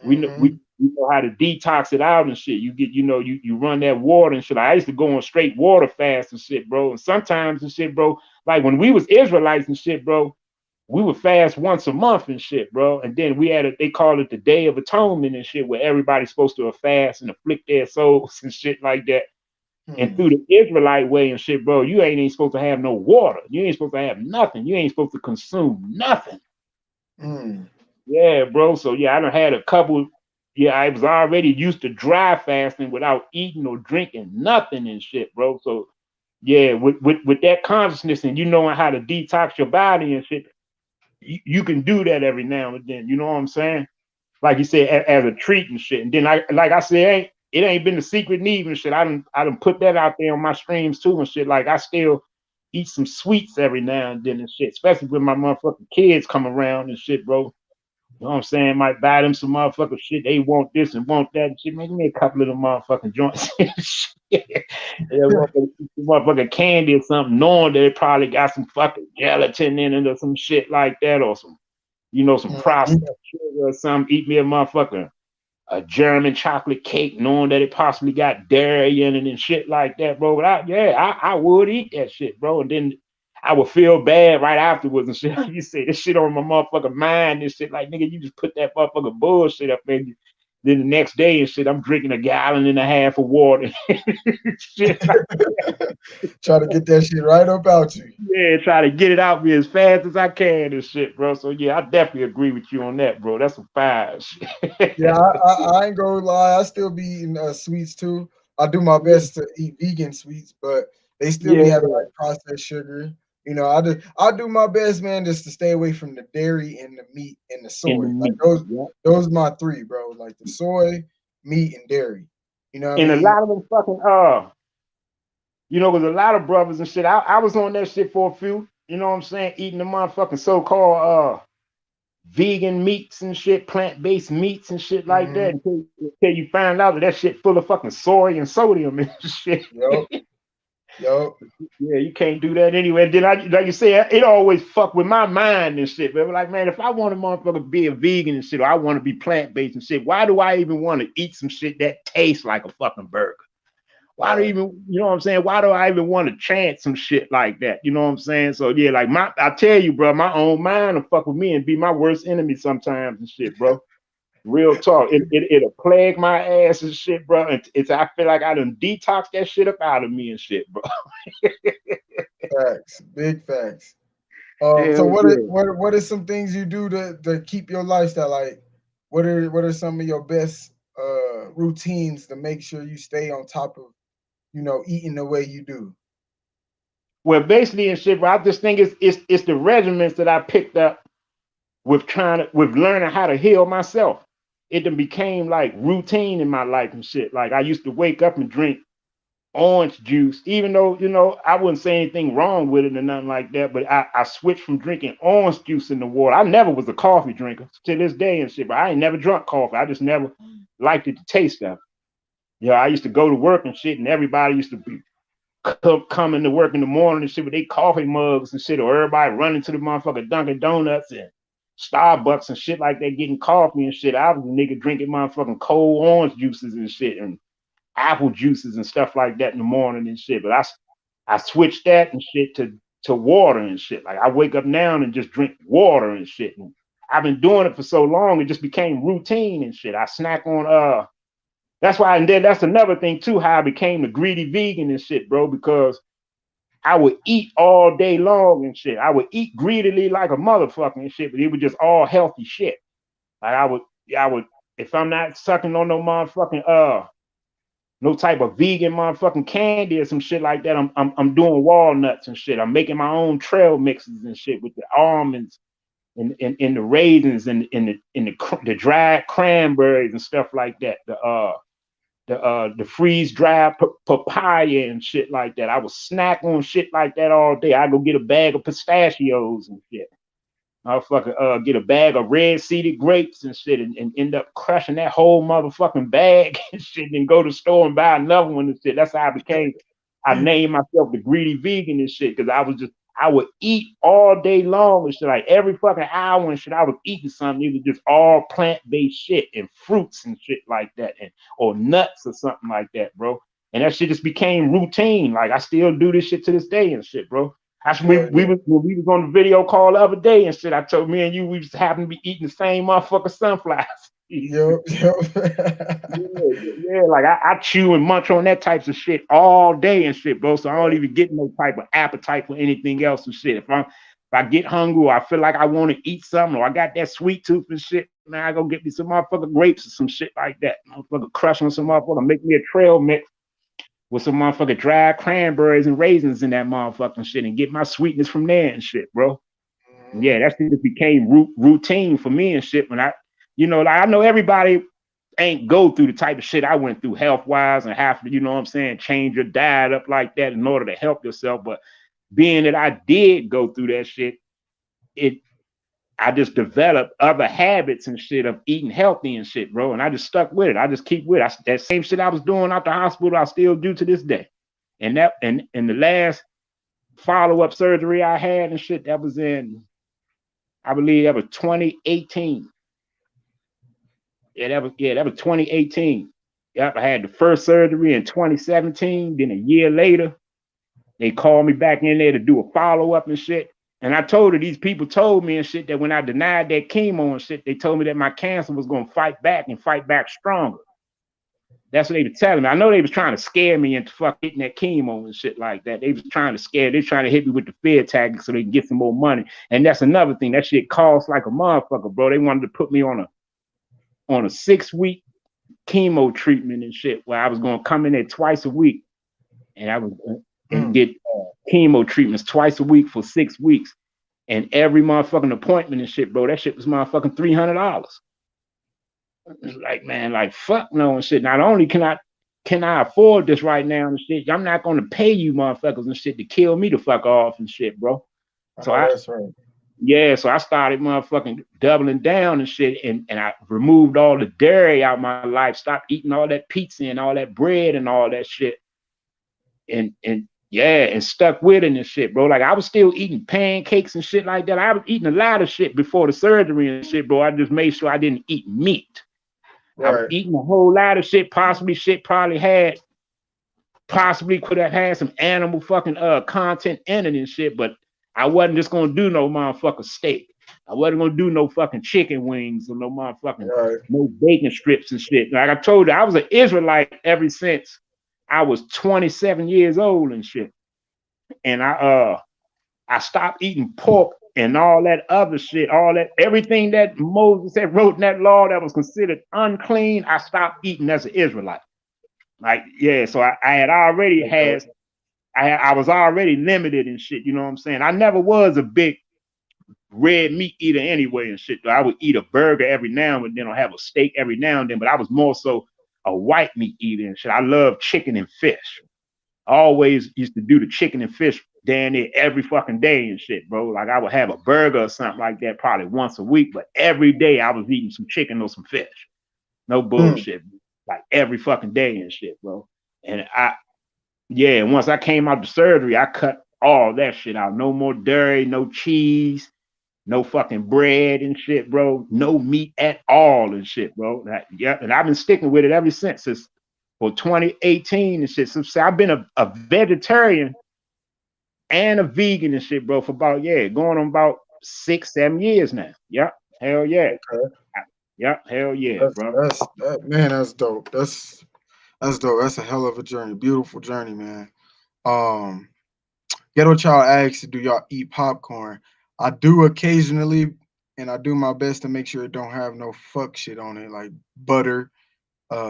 We know Mm-hmm. we know how to detox it out and shit. You get, you run that water and shit. I used to go on straight water fast and shit, bro. And sometimes and shit, bro, like when we was Israelites and shit, bro, we would fast once a month and shit, bro. And then we had they call it the Day of Atonement and shit, where everybody's supposed to fast and afflict their souls and shit like that. And Hmm. through the Israelite way and shit, bro, you ain't supposed to have no water. You ain't supposed to have nothing. You ain't supposed to consume nothing. Mm. Yeah, bro. So yeah, I done had a couple. Yeah, I was already used to dry fasting without eating or drinking nothing and shit, bro. So yeah, with that consciousness and you knowing how to detox your body and shit, you can do that every now and then. You know what I'm saying? Like you said, as a treat and shit. And then like I said, it ain't been a secret need and shit. I done put that out there on my streams too and shit. Like I still eat some sweets every now and then and shit, especially when my motherfucking kids come around and shit, bro. You know what I'm saying? Might buy them some motherfucking shit. They want this and want that and shit. Make me a couple of them motherfucking joints. Yeah, motherfucking candy or something, knowing that it probably got some fucking gelatin in it or some shit like that, or some, some processed Mhm. sugar or something. Eat me a German chocolate cake, knowing that it possibly got dairy in it and shit like that, bro. But I would eat that shit, bro. And then I would feel bad right afterwards and shit. You say this shit on my motherfucking mind and shit. Like, nigga, you just put that motherfucking bullshit up in you. Then the next day and shit, I'm drinking a gallon and a half of water. Shit like, Try to get that shit right up out you. yeah, try to get it out me as fast as I can and shit, bro. So yeah, I definitely agree with you on that, bro. That's some fire shit. Yeah, I ain't gonna lie. I still be eating sweets too. I do my best to eat vegan sweets, but they still be Yeah, having like processed sugar. I do my best, man, just to stay away from the dairy and the meat and the in the soy. Like meat. those Yeah. those are my three, bro. Like the soy, meat, and dairy. You know what I And a mean? lot of them fucking because a lot of brothers and shit. I was on that shit for a few. You know what I'm saying? Eating the motherfucking so-called vegan meats and shit, plant-based meats and shit like that. Hmm. Until you find out that shit full of fucking soy and sodium and shit. Yup. Yup. Yeah, you can't do that anyway. And then like you said, it always fuck with my mind and shit. But like, man, if I want to motherfucker be a vegan and shit, or I want to be plant-based and shit, why do I even want to eat some shit that tastes like a fucking burger? Why do Right. even, you know what I'm saying? Why do I even want to chant some shit like that? You know what I'm saying? So yeah, like I tell you, bro, my own mind will fuck with me and be my worst enemy sometimes and shit, bro. Real talk. It'll plague my ass and shit, bro. I feel like I done detox that shit up out of me and shit, bro. Facts. Big facts. So Hell what are, yeah. what are- what are some things you do to keep your lifestyle? Like, what are some of your best routines to make sure you stay on top of eating the way you do? Well, basically and shit, bro, I just think it's the regiments that I picked up with learning how to heal myself. It then became like routine in my life and shit. Like I used to wake up and drink orange juice, even though, I wouldn't say anything wrong with it or nothing like that, but I switched from drinking orange juice in the water. I never was a coffee drinker to this day and shit, but I ain't never drunk coffee. I just never liked it, the taste of it. Yeah, I used to go to work and shit, and everybody used to be coming to work in the morning and shit with their coffee mugs and shit, or everybody running to the motherfucking Dunkin' Donuts and Starbucks and shit like that, getting coffee and shit. I was a nigga drinking motherfucking cold orange juices and shit, and apple juices and stuff like that in the morning and shit. But I switched that and shit to water and shit. Like I wake up now and just drink water and shit. And I've been doing it for so long, it just became routine and shit. I snack on that's why, and then that's another thing too, how I became the greedy vegan and shit, bro, because I would eat all day long and shit. I would eat greedily like a motherfucker and shit, but it was just all healthy shit. Like I would, if I'm not sucking on no motherfucking no type of vegan motherfucking candy or some shit like that, I'm doing walnuts and shit. I'm making my own trail mixes and shit with the almonds and the raisins and the dried cranberries and stuff like that. The freeze dried papaya and shit like that. I would snack on shit like that all day. I go get a bag of pistachios and shit. I'll fucking get a bag of red seeded grapes and shit and end up crushing that whole motherfucking bag and shit and go to the store and buy another one and shit. That's how I named myself the greedy vegan and shit, because I would eat all day long and shit, like every fucking hour and shit. I was eating something. It was just all plant-based shit and fruits and shit like that, or nuts or something like that, bro. And that shit just became routine. Like I still do this shit to this day and shit, bro. Actually, we was on the video call the other day and shit. I told me and you we just happened to be eating the same motherfucking sunflowers. Yep. Yeah, like I chew and munch on that types of shit all day and shit, bro. So I don't even get no type of appetite for anything else and shit. If I get hungry or I feel like I want to eat something or I got that sweet tooth and shit, man, I go get me some motherfucking grapes or some shit like that. Motherfucker crush on some motherfucker, make me a trail mix with some motherfucking dried cranberries and raisins in that motherfucking shit and get my sweetness from there and shit, bro. Yeah, that shit just became routine for me and shit. When like I know everybody ain't go through the type of shit I went through health-wise and have to, you know what I'm saying, change your diet up like that in order to help yourself. But being that I did go through that shit, I just developed other habits and shit of eating healthy and shit, bro. And I just stuck with it. I just keep with it. That same shit I was doing out the hospital, I still do to this day. And that and the last follow-up surgery I had and shit, that was I believe that was 2018. That was 2018. Yep, I had the first surgery in 2017. Then a year later, they called me back in there to do a follow-up and shit. And I told her, these people told me and shit that when I denied that chemo and shit, they told me that my cancer was going to fight back and fight back stronger. That's what they were telling me. I know they was trying to scare me into fuck getting that chemo and shit like that. They was trying to scare. They trying to hit me with the fear tactics so they can get some more money. And that's another thing. That shit costs like a motherfucker, bro. They wanted to put me on a 6-week chemo treatment and shit where I was going to come in there twice a week and I was and get chemo treatments twice a week for 6 weeks. And every motherfucking appointment and shit, bro, that shit was motherfucking $300. It's like, man, like fuck no and shit. Not only can I afford this right now and shit, I'm not gonna pay you motherfuckers and shit to kill me the fuck off and shit, bro. So that's right. Yeah, so I started motherfucking doubling down and shit, and I removed all the dairy out of my life, stopped eating all that pizza and all that bread and all that shit, and stuck with it and shit, bro. Like I was still eating pancakes and shit like that. I was eating a lot of shit before the surgery and shit, bro. I just made sure I didn't eat meat. Right. I was eating a whole lot of shit, possibly could have had some animal fucking content in it and shit, but I wasn't just gonna do no motherfucking steak. I wasn't gonna do no fucking chicken wings or no motherfucking no bacon strips and shit. Like I told you, I was an Israelite ever since I was 27 years old and shit. And I stopped eating pork and all that other shit, everything that Moses had wrote in that law that was considered unclean, I stopped eating as an Israelite. Like, yeah, so I had already I was already limited and shit, you know what I'm saying? I never was a big red meat eater anyway and shit. I would eat a burger every now and then or have a steak every now and then, but I was more so a white meat eater and shit. I love chicken and fish. I always used to do the chicken and fish down there every fucking day and shit, bro. Like I would have a burger or something like that probably once a week, but every day I was eating some chicken or some fish. No bullshit. Like every fucking day and shit, bro. And once I came out the surgery, I cut all that shit out. No more dairy, no cheese, no fucking bread and shit, bro. No meat at all and shit, bro. And I've been sticking with it ever since. for 2018 and shit. So I've been a vegetarian and a vegan and shit, bro, for about going on about 6-7 years now. Yep, hell yeah. Okay. Yep, hell yeah, bro. Man, that's dope. That's dope. That's a hell of a journey. Beautiful journey, man. Um, Ghetto Child asks, do y'all eat popcorn? I do occasionally, and I do my best to make sure it don't have no fuck shit on it, like butter,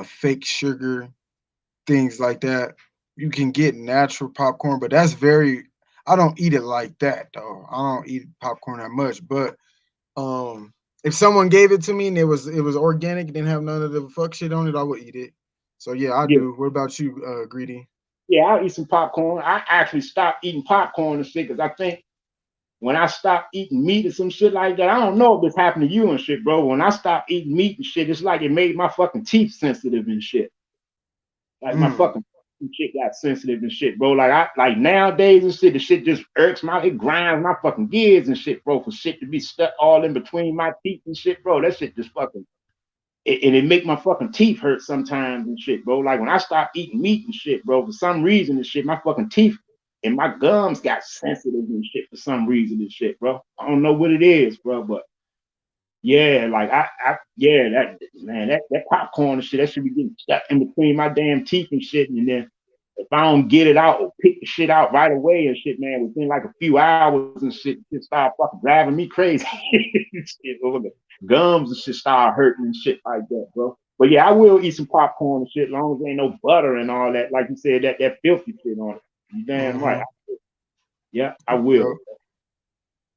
fake sugar, things like that. You can get natural popcorn, but that's very. I don't eat it like that though. I don't eat popcorn that much, but if someone gave it to me and it was organic, didn't have none of the fuck shit on it, I would eat it. So yeah, I Yeah, do. What about you, Greedy? yeah, I'll eat some popcorn. I actually stopped eating popcorn and shit because I think when I stopped eating meat or some shit like that, I don't know if this happened to you and shit, bro. When I stopped eating meat and shit, it's like it made my fucking teeth sensitive and shit. Like my Mm, fucking shit got sensitive and shit, bro. Like I like nowadays and shit, the shit just irks it grinds my fucking gears and shit, bro. For shit to be stuck all in between my teeth and shit, bro. That shit just fucking and it make my fucking teeth hurt sometimes and shit, bro. Like when I stopped eating meat and shit, bro, for some reason and shit, my fucking teeth and my gums got sensitive and shit for some reason and shit, bro. I don't know what it is, bro, but yeah, like yeah, that man, that popcorn and shit, that should be getting stuck in between my damn teeth and shit. And then if I don't get it out or pick the shit out right away and shit, man, within like a few hours and shit start fucking driving me crazy. Shit, over the gums and shit start hurting and shit like that, bro. But yeah, I will eat some popcorn and shit, as long as there ain't no butter and all that. Like you said, that filthy shit on it. You damn right. mm-hmm. Yeah, I will.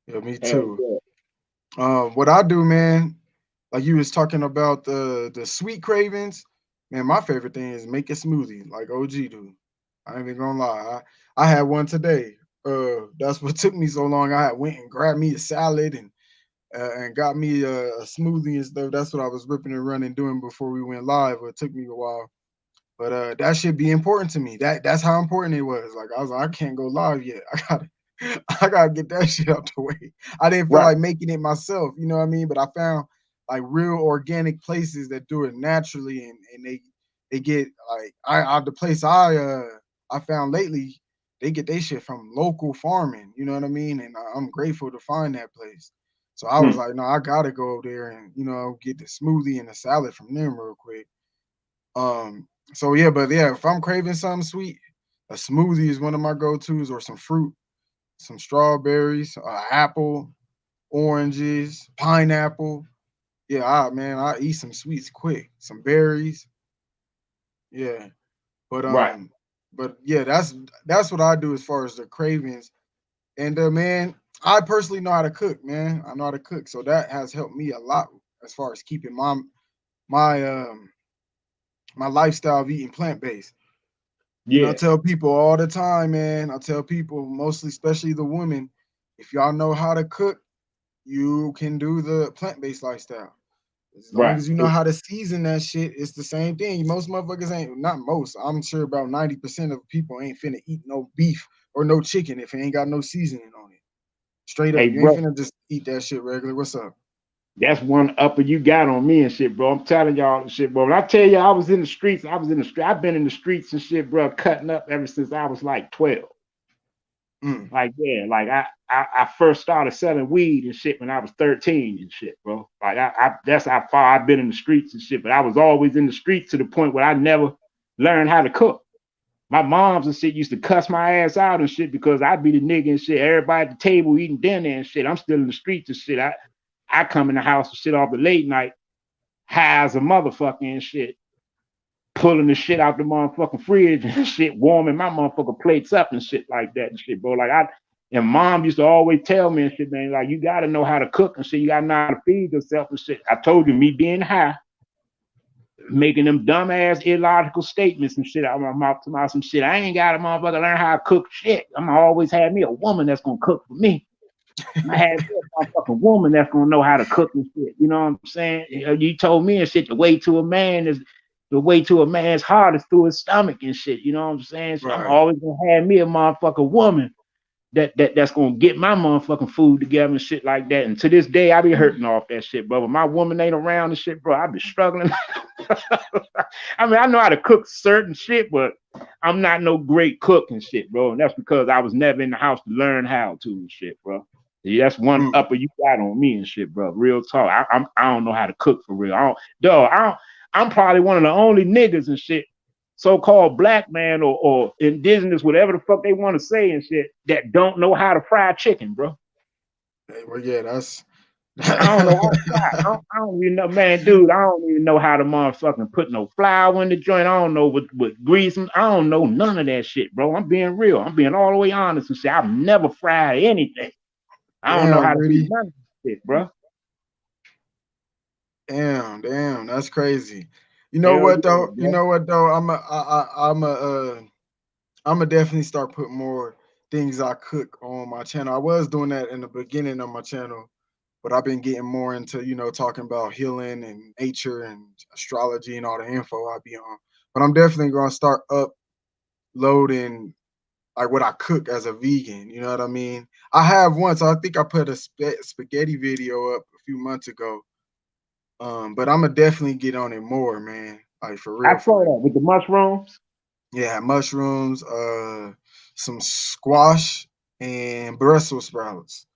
Yep. Yeah, me Hell too. yeah. What I do, man, like you was talking about the sweet cravings, man. My favorite thing is make a smoothie, like OG do. I ain't even gonna lie. I had one today. That's what took me so long. I went and grabbed me a salad and got me a smoothie and stuff. That's what I was ripping and running doing before we went live. It took me a while, but that should be important to me. That's how important it was. Like I was like, I can't go live yet. I gotta get that shit out the way. I didn't feel Right. like making it myself, you know what I mean? But I found like real organic places that do it naturally, and they get like I the place I found lately, they get they shit from local farming, you know what I mean? And I'm grateful to find that place. So I was Hmm. like, no, I gotta go over there and get the smoothie and the salad from them real quick. So yeah, but yeah, if I'm craving something sweet, a smoothie is one of my go-tos, or some fruit, some strawberries, apple, oranges, pineapple. Yeah, man, I eat some sweets quick. Some berries. Yeah, but Right. yeah, that's what I do as far as the cravings. And man, I personally know how to cook, man. I know how to cook, so that has helped me a lot as far as keeping my my lifestyle of eating plant based. I Yeah. tell people all the time, man. I tell people, mostly, especially the women, if y'all know how to cook, you can do the plant-based lifestyle. As long Right. as you know how to season that shit, it's the same thing. Most motherfuckers ain't, not most, I'm sure about 90% of people ain't finna eat no beef or no chicken if it ain't got no seasoning on it. Straight up. Hey, You ain't bro, finna just eat that shit regular. What's up? that's one upper you got on me and shit, bro. I'm telling y'all shit, bro. When I tell you I was in the streets, I was in the street. I've been in the streets and shit, bro, cutting up ever since I was like 12. Mm, Like, yeah, like I first started selling weed and shit when I was 13 and shit, bro. Like I that's how far I've been in the streets and shit. But I was always in the streets to the point where I never learned how to cook. My moms and shit used to cuss my ass out and shit because I'd be the nigga and shit. Everybody at the table eating dinner and shit. I'm still in the streets and shit. I come in the house and shit off the late night, high as a motherfucker and shit, pulling the shit out the motherfucking fridge and shit, warming my motherfucking plates up and shit like that and shit, bro. Like and mom used to always tell me and shit, man, like you gotta know how to cook and shit. You gotta know how to feed yourself and shit. I told you, me being high, making them dumbass illogical statements and shit out of my mouth to my some shit. I ain't got a motherfucker learn how to cook shit. I'm gonna always have me a woman that's gonna cook for me. I had a motherfucking woman that's gonna know how to cook and shit. You know what I'm saying? You told me and shit. The way to a man's heart is through his stomach and shit. You know what I'm saying? So I'm right. always gonna have me a motherfucking woman that's gonna get my motherfucking food together and shit like that. And to this day, I be hurting off that shit, bro. When my woman ain't around and shit, bro, I be struggling. I mean, I know how to cook certain shit, but I'm not no great cook and shit, bro. And that's because I was never in the house to learn how to and shit, bro. Yeah, that's one upper you got on me and shit, bro. Real talk. I don't know how to cook for real. I'm probably one of the only niggas and shit, so-called black man or indigenous, whatever the fuck they want to say and shit, that don't know how to fry chicken, bro. Hey, well, yeah, that's. I don't know how to fry. I don't even know, man, dude. I don't even know how to motherfucking put no flour in the joint. I don't know what grease. I don't know none of that shit, bro. I'm being real. I'm being all the way honest and shit. I've never fried anything. I don't know Damn, how to do Greedy. none of this shit, bro. Damn, that's crazy. You know Hell what yeah, though? You bro. know what though? I'm a definitely start putting more things I cook on my channel. I was doing that in the beginning of my channel, but I've been getting more into, talking about healing and nature and astrology and all the info I be on. But I'm definitely gonna start uploading like what I cook as a vegan. You know what I mean? I have once. I think I put a spaghetti video up a few months ago. But I'm gonna definitely get on it more, man. Like for I real, for saw real. that with the mushrooms. Yeah, mushrooms, some squash and Brussels sprouts,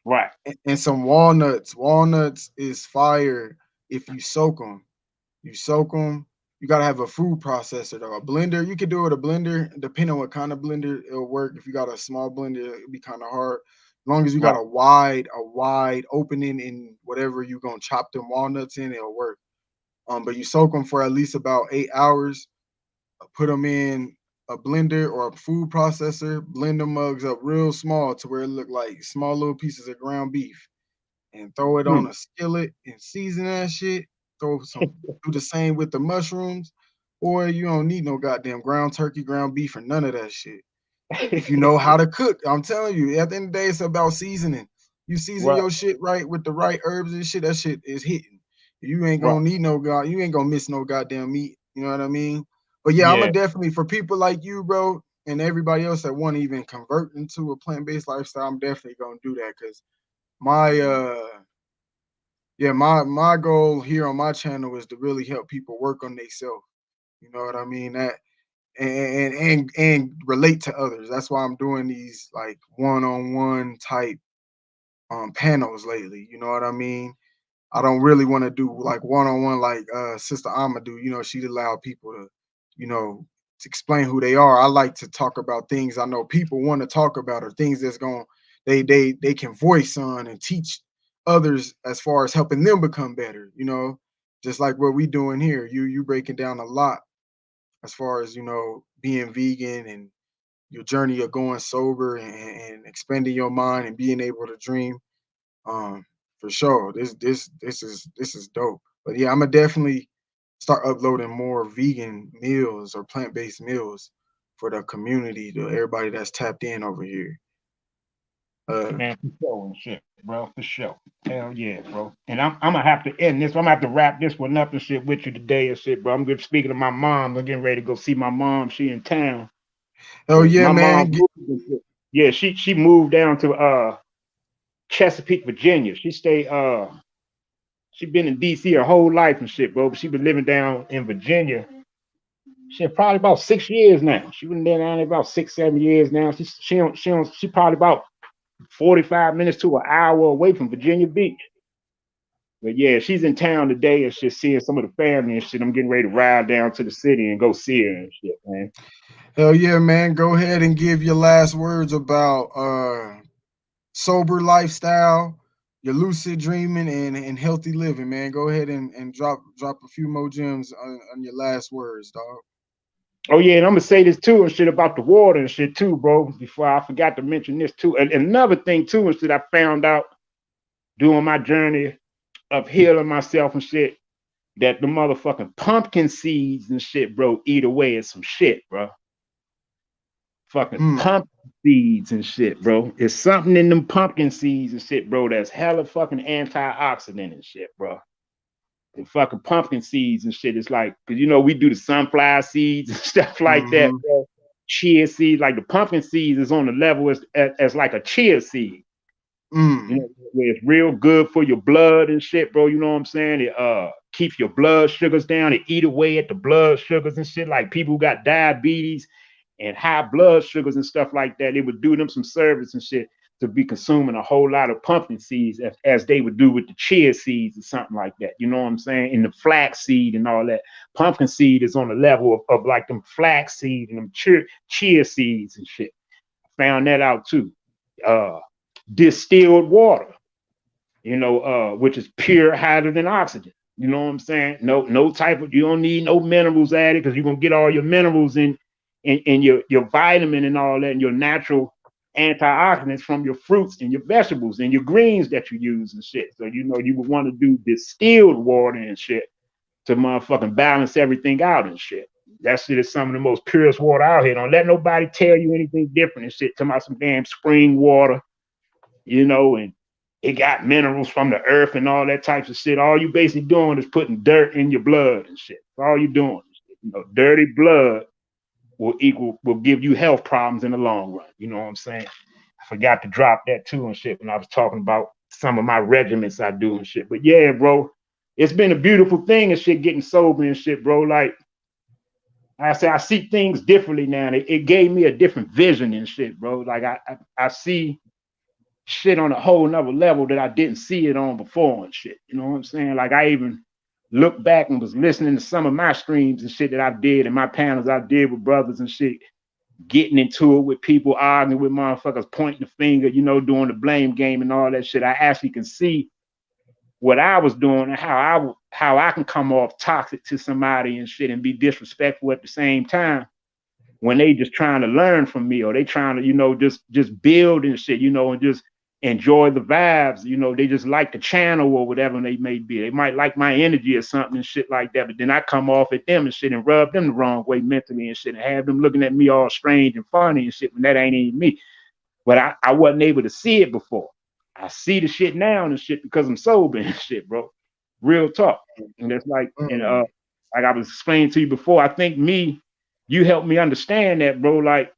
Right. and some walnuts. Walnuts is fire if you soak them. You soak them. You gotta have a food processor though. A blender, you could do it with a blender, depending on what kind of blender it'll work. If you got a small blender, it'll be kind of hard. As long as you got Right. a wide opening in whatever you're gonna chop them walnuts in, it'll work. But you soak them for at least about 8 hours. Put them in a blender or a food processor. Blend the mugs up real small to where it look like small little pieces of ground beef, and throw it on Mm. a skillet and season that shit. Throw some. Do the same with the mushrooms. Boy, you don't need no goddamn ground turkey, ground beef, or none of that shit. If you know how to cook, I'm telling you, at the end of the day, it's about seasoning. You season Right. your shit right with the right herbs and shit, that shit is hitting. You ain't Right. gonna need no god, you ain't gonna miss no goddamn meat. You know what I mean? But yeah, I'm Yeah. gonna definitely for people like you, bro, and everybody else that want to even convert into a plant-based lifestyle, I'm definitely gonna do that because my yeah, my goal here on my channel is to really help people work on themselves. You know what I mean? That and relate to others. That's why I'm doing these like one-on-one type panels lately. You know what I mean? I don't really want to do like one-on-one like Sister Ama do. She'd allow people to, you know, to explain who they are. I like to talk about things I know people want to talk about or things that's going they can voice on and teach others as far as helping them become better, just like what we doing here. You breaking down a lot as far as, being vegan and your journey of going sober and expanding your mind and being able to dream. Um, for sure. This is dope. But yeah, I'm gonna definitely start uploading more vegan meals or plant-based meals for the community, to everybody that's tapped in over here. Man, for sure and shit, bro. For sure. Hell yeah, bro. And I'm gonna have to end this. I'm gonna have to wrap this one up and shit with you today and shit, bro. I'm good speaking to my mom. I'm getting ready to go see my mom. She in town. Oh Cause yeah, my mom man. moved and shit. Yeah, she moved down to Chesapeake, Virginia. She been in DC her whole life and shit, bro. But she been living down in Virginia. Shit, probably about 6 years now. She been there down there about 6, 7 years now. She probably about 45 minutes to an hour away from Virginia Beach. But yeah, she's in town today and shit, seeing some of the family and shit. I'm getting ready to ride down to the city and go see her and shit, man. Hell yeah, man. Go ahead and give your last words about sober lifestyle, your lucid dreaming and healthy living, man. Go ahead and drop a few more gems on your last words, dog. Oh yeah, and I'm gonna say this too and shit about the water and shit too, bro. Before I forgot to mention this too. And another thing too and shit I found out during my journey of healing myself and shit, that the motherfucking pumpkin seeds and shit, bro, eat away at some shit, bro. Fucking Mm, pumpkin seeds and shit, bro. It's something in them pumpkin seeds and shit, bro, that's hella fucking antioxidant and shit, bro. The fucking pumpkin seeds and shit. It's like, cause we do the sunflower seeds and stuff like that, mm-hmm. bro. chia seed, like the pumpkin seeds is on the level as like a chia seed. You know, where it's real good for your blood and shit, bro. You know what I'm saying? It keeps your blood sugars down. It eat away at the blood sugars and shit. Like people who got diabetes and high blood sugars and stuff like that, it would do them some service and shit to be consuming a whole lot of pumpkin seeds as they would do with the chia seeds or something like that. You know what I'm saying? And the flax seed and all that. Pumpkin seed is on the level of like them flax seed and them chia seeds and shit. Found that out too. Distilled water, which is pure hydrogen oxygen. You know what I'm saying? No type of, you don't need no minerals added, because you're gonna get all your minerals in your vitamin and all that, and your natural antioxidants from your fruits and your vegetables and your greens that you use and shit. So you would want to do distilled water and shit to motherfucking balance everything out and shit. That shit is some of the most purest water out here. Don't let nobody tell you anything different and shit. Talking about some damn spring water, and it got minerals from the earth and all that types of shit. All you basically doing is putting dirt in your blood and shit. That's all you doing. Dirty blood will give you health problems in the long run. You know what I'm saying? I forgot to drop that too and shit when I was talking about some of my regimens I do and shit. But yeah, bro, it's been a beautiful thing and shit, getting sober and shit, bro. Like I said, I see things differently now. It gave me a different vision and shit, bro. Like I see shit on a whole nother level that I didn't see it on before and shit. You know what I'm saying? Like I even looked back and was listening to some of my streams and shit that I did and my panels I did with brothers and shit, getting into it with people, arguing with motherfuckers, pointing the finger, doing the blame game and all that shit. I actually can see what I was doing and how I can come off toxic to somebody and shit and be disrespectful at the same time, when they just trying to learn from me, or they trying to, just build and shit, and just enjoy the vibes. They just like the channel or whatever they may be. They might like my energy or something and shit like that, but then I come off at them and shit and rub them the wrong way mentally and shit and have them looking at me all strange and funny and shit when that ain't even me. But I wasn't able to see it before. I see the shit now and shit because I'm sober and shit, bro. Real talk. And it's like, like I was explaining to you before, I think you helped me understand that, bro. Like,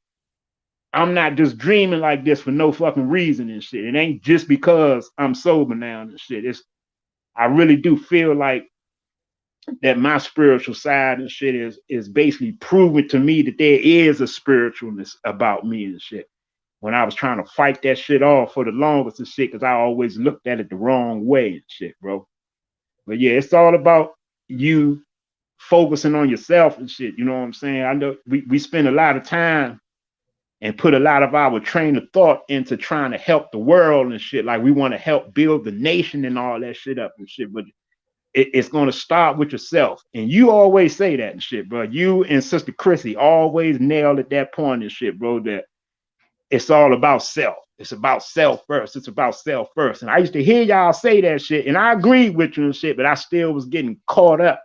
I'm not just dreaming like this for no fucking reason and shit. It ain't just because I'm sober now and shit. I really do feel like that my spiritual side and shit is basically proving to me that there is a spiritualness about me and shit. When I was trying to fight that shit off for the longest and shit, because I always looked at it the wrong way and shit, bro. But yeah, it's all about you focusing on yourself and shit. You know what I'm saying? I know we spend a lot of time and put a lot of our train of thought into trying to help the world and shit. Like we want to help build the nation and all that shit up and shit. But it's going to start with yourself. And you always say that and shit, bro. You and Sister Chrissy always nailed at that point and shit, bro, that it's all about self. It's about self first. It's about self first. And I used to hear y'all say that shit, and I agreed with you and shit, but I still was getting caught up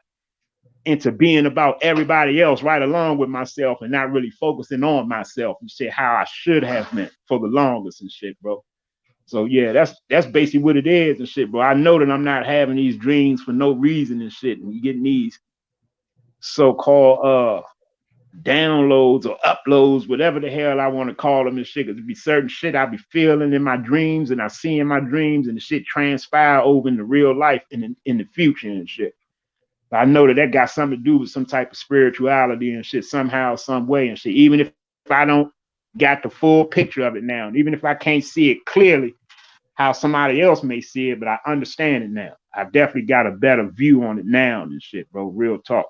into being about everybody else right along with myself and not really focusing on myself and shit, how I should have been for the longest and shit, bro. So yeah, that's basically what it is and shit, bro. I know that I'm not having these dreams for no reason and shit, and getting these so-called downloads or uploads, whatever the hell I want to call them and shit. Cause it be certain shit I be feeling in my dreams and I see in my dreams, and the shit transpire over into real life in the future and shit. But I know that got something to do with some type of spirituality and shit somehow, some way and shit. Even if I don't got the full picture of it now, and even if I can't see it clearly how somebody else may see it, but I understand it now. I definitely got a better view on it now and shit, bro. Real talk.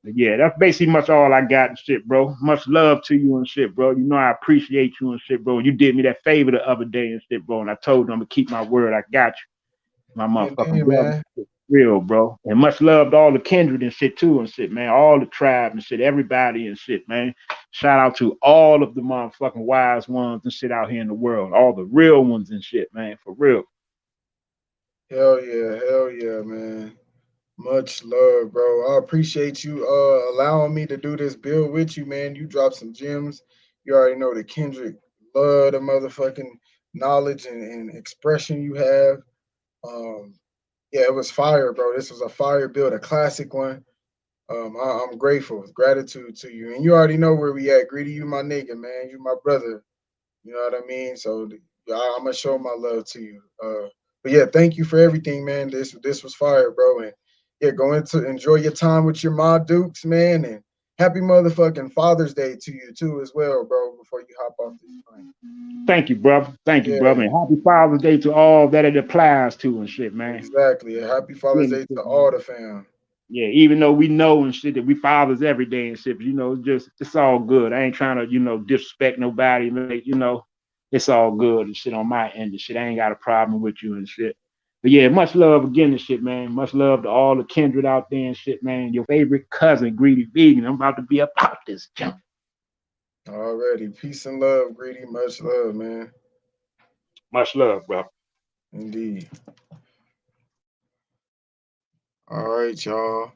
But yeah, that's basically much all I got and shit, bro. Much love to you and shit, bro. You know I appreciate you and shit, bro. You did me that favor the other day and shit, bro. And I told you I'm gonna keep my word. I got you. My motherfucking brother. Man. Real, bro. And much love to all the kindred and shit too and shit, man. All the tribe and shit, everybody and shit, man. Shout out to all of the motherfucking wise ones and shit out here in the world. All the real ones and shit, man. For real. Hell yeah, man. Much love, bro. I appreciate you allowing me to do this build with you, man. You dropped some gems. You already know the Kendrick love the motherfucking knowledge and expression you have. Yeah, it was fire, bro. This was a fire build, a classic one. I'm grateful, gratitude to you, and you already know where we at. Greedy, you my nigga, man. You my brother. You know what I mean? So I'm gonna show my love to you. But yeah, thank you for everything, man. This was fire, bro. And yeah, go into enjoy your time with your Ma Dukes, man. And happy motherfucking Father's Day to you too, as well, bro. Before you hop off this joint. Thank you, brother. Thank you, brother. Yeah, And happy Father's Day to all that it applies to and shit, man. exactly. And happy Father's Yeah, Day to all the fam. yeah, even though we know and shit that we fathers every day and shit, but, it's just it's all good. I ain't trying to, disrespect nobody. It's all good and shit on my end and shit. I ain't got a problem with you and shit. But yeah, much love again and shit, man. Much love to all the kindred out there and shit, man. Your favorite cousin, Greedy Vegan. I'm about to be about this jump. Already. Peace and love, Greedy. Much love, man. Much love, bro. Indeed. All right, y'all.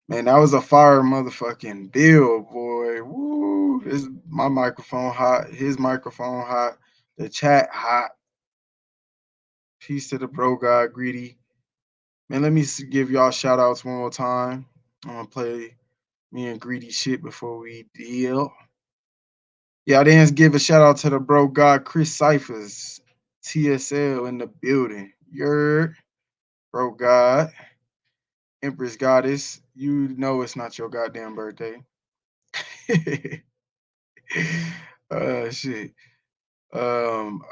Man, that was a fire motherfucking bill, boy. Woo. This my microphone hot. His microphone hot. The chat hot. Peace to the bro god greedy. Man, let me give y'all shout outs one more time. I'm gonna play me and greedy shit before we deal. Yeah, I didn't give a shout out to the bro god Chris Cyphers. TSL in the building. You're bro god. Empress Goddess. You know it's not your goddamn birthday. Shit.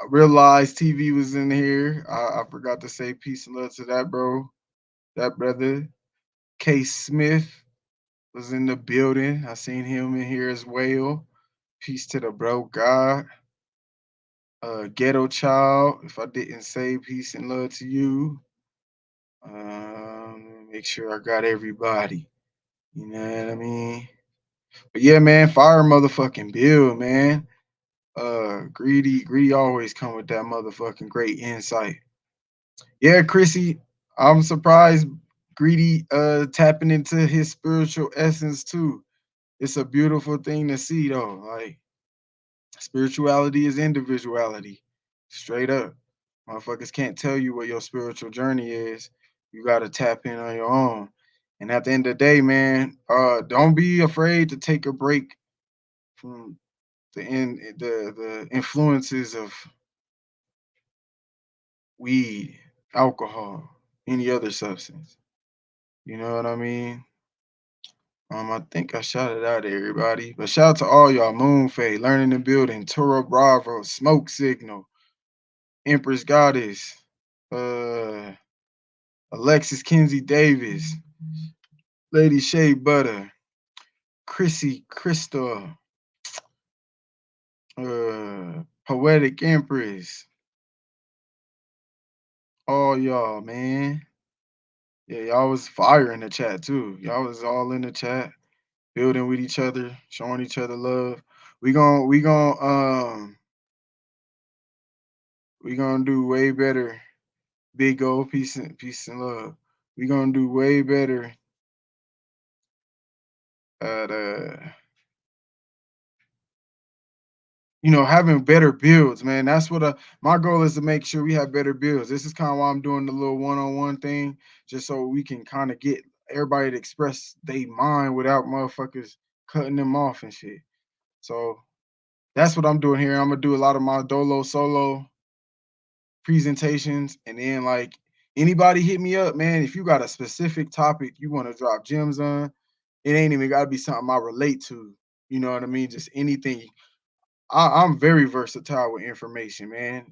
Realized TV was in here. I forgot to say peace and love to that bro, that brother. K Smith was in the building. I seen him in here as well. Peace to the bro God. Ghetto Child. If I didn't say peace and love to you, make sure I got everybody. You know what I mean? But yeah, man, fire motherfucking bill, man. Greedy always come with that motherfucking great insight. Yeah, Chrissy, I'm surprised Greedy tapping into his spiritual essence too. It's a beautiful thing to see though. Like spirituality is individuality. Straight up. Motherfuckers can't tell you what your spiritual journey is. You gotta tap in on your own. And at the end of the day, man, don't be afraid to take a break from the influences of weed, alcohol, any other substance. You know what I mean? I think I shouted out to everybody, but shout out to all y'all: Moonfay, Learning the Building, Toro Bravo, Smoke Signal, Empress Goddess, uh, Alexis Kinsey Davis, Lady Shea Butter, Chrissy Crystal, Poetic Empress, all y'all, man. Yeah, y'all was fire in the chat too. Y'all was all in the chat, building with each other, showing each other love. We gonna do way better. Big old peace and love. We gonna do way better at having better builds, man. That's what my goal is, to make sure we have better builds. This is kind of why I'm doing the little one-on-one thing, just so we can kind of get everybody to express their mind without motherfuckers cutting them off and shit. So that's what I'm doing here. I'm gonna do a lot of my dolo solo presentations, and then like anybody hit me up, man. If you got a specific topic you want to drop gems on, it ain't even gotta be something I relate to. You know what I mean? Just anything. I'm very versatile with information, man.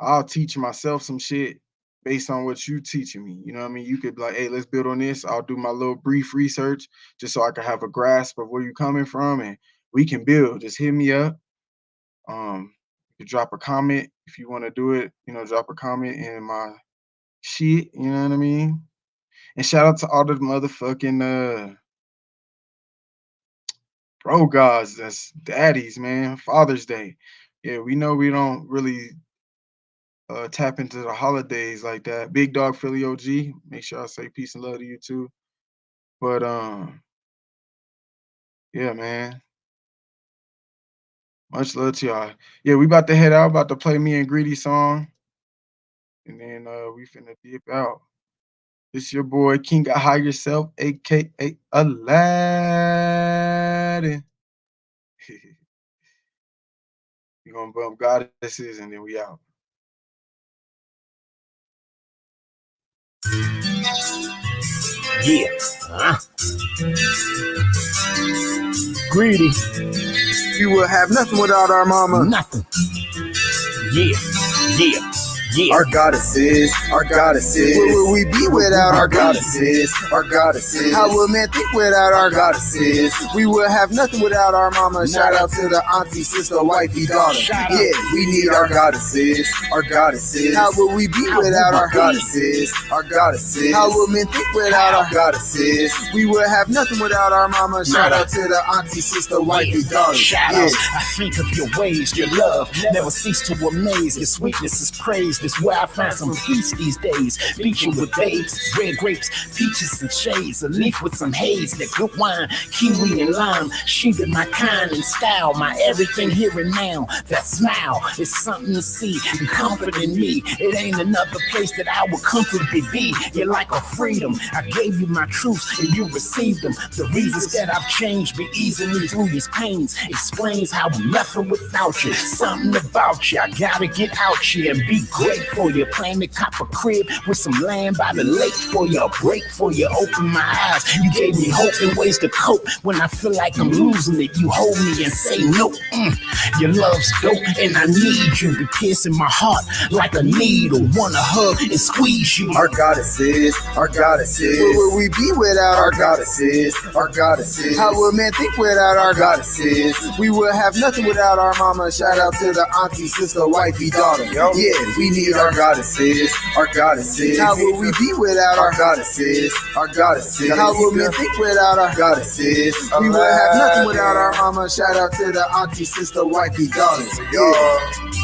I'll teach myself some shit based on what you teaching me. You know what I mean? You could be like, hey, let's build on this. I'll do my little brief research just so I can have a grasp of where you're coming from, and we can build. Just hit me up. You drop a comment if you want to do it. Drop a comment in my shit. You know what I mean? And shout out to all the motherfucking bro gods, that's daddies, man. Father's Day. Yeah, we know we don't really tap into the holidays like that. Big Dog Philly OG. Make sure I say peace and love to you too. But yeah, man. Much love to y'all. Yeah, we about to head out. About to play me and Greedy song, and then we finna dip out. It's your boy King of Higher Self, aka Aladdin. We're gonna bump goddesses and then we out. Yeah. Greedy. We will have nothing without our mama. Nothing. Yeah. Yeah. Yeah. Our goddesses, our goddesses. Where will we be without our goddesses? Our goddesses. How will men think without our goddesses? We will have nothing without our mama. Shout out to the auntie, sister, wifey, daughter. Yeah, we need our goddesses, our goddesses. How will we be without our goddesses? Our goddesses. How will men think without our goddesses? We will have nothing without our mama. Shout out to the auntie, sister, wifey, daughter. Shout out. I think of your ways, your love never cease to amaze. Your sweetness is praised. This where I find some peace these days. Beaching with babes, red grapes, peaches and shades, a leaf with some haze, that good wine, kiwi and lime. She be my kind and style, my everything here and now. That smile is something to see and comfort in me. It ain't another place that I would comfortably be. You're like a freedom. I gave you my truths and you received them. The reasons that I've changed be easing me through these pains. Explains how I'm nothing without you. Something about you, I gotta get out here and be grateful. You plan to cop a crib with some land by the lake for you, a break for you, open my eyes. You gave me hope and ways to cope when I feel like I'm losing it. You hold me and say no. Your love's dope and I need you. Be piercing my heart like a needle. Wanna hug and squeeze you. Our goddesses, our goddesses. Where will we be without our goddesses? Our goddesses. How will men think without our goddesses? We will have nothing without our mama. Shout out to the auntie, sister, wifey, daughter. Yeah, we need our goddesses, our goddesses. How will we be without our goddesses? Our goddesses. How will men think without our goddesses? We will have nothing without our mama. Shout out to the auntie, sister, wifey, daughter. Yeah.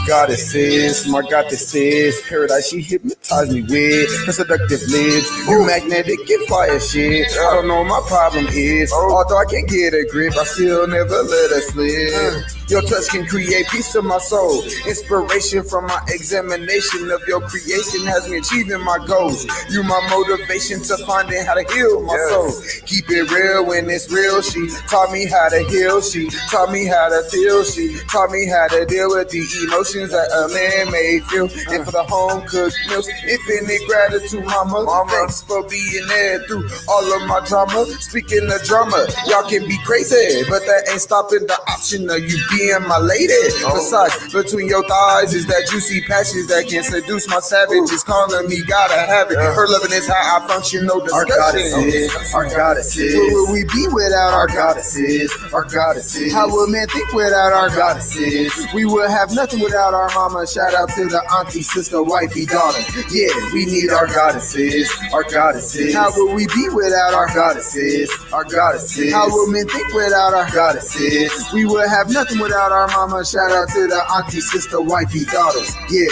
Goddesses, my goddesses. Paradise she hypnotized me with her seductive lips. You magnetic and fire shit. I don't know what my problem is. Although I can't get a grip, I still never let her slip. Your touch can create peace to my soul. Inspiration from my examination of your creation has me achieving my goals. You my motivation to finding how to heal my soul. Keep it real when it's real. She taught me how to heal. She taught me how to feel. She taught me how to deal with the emotions that a man may feel. And for the home cooked meals, infinite gratitude, mama. Thanks for being there through all of my drama. Speaking of drama, y'all can be crazy, but that ain't stopping the option of you being my lady. Besides, between your thighs is that juicy passions that can seduce my savage. It's calling me, gotta have it. Her loving is how I function, no discussion. Our goddesses, our goddesses. Where will we be without our goddesses? Our goddesses. How will men think without our goddesses? We will have nothing without our mama. Shout out to the auntie, sister, wifey, daughter. Yeah, we need our goddesses, our goddesses. How will we be without our goddesses? Our goddesses. How will men think without our goddesses? We will have nothing without our mama. Shout out to the auntie, sister, wifey, daughters. Yeah.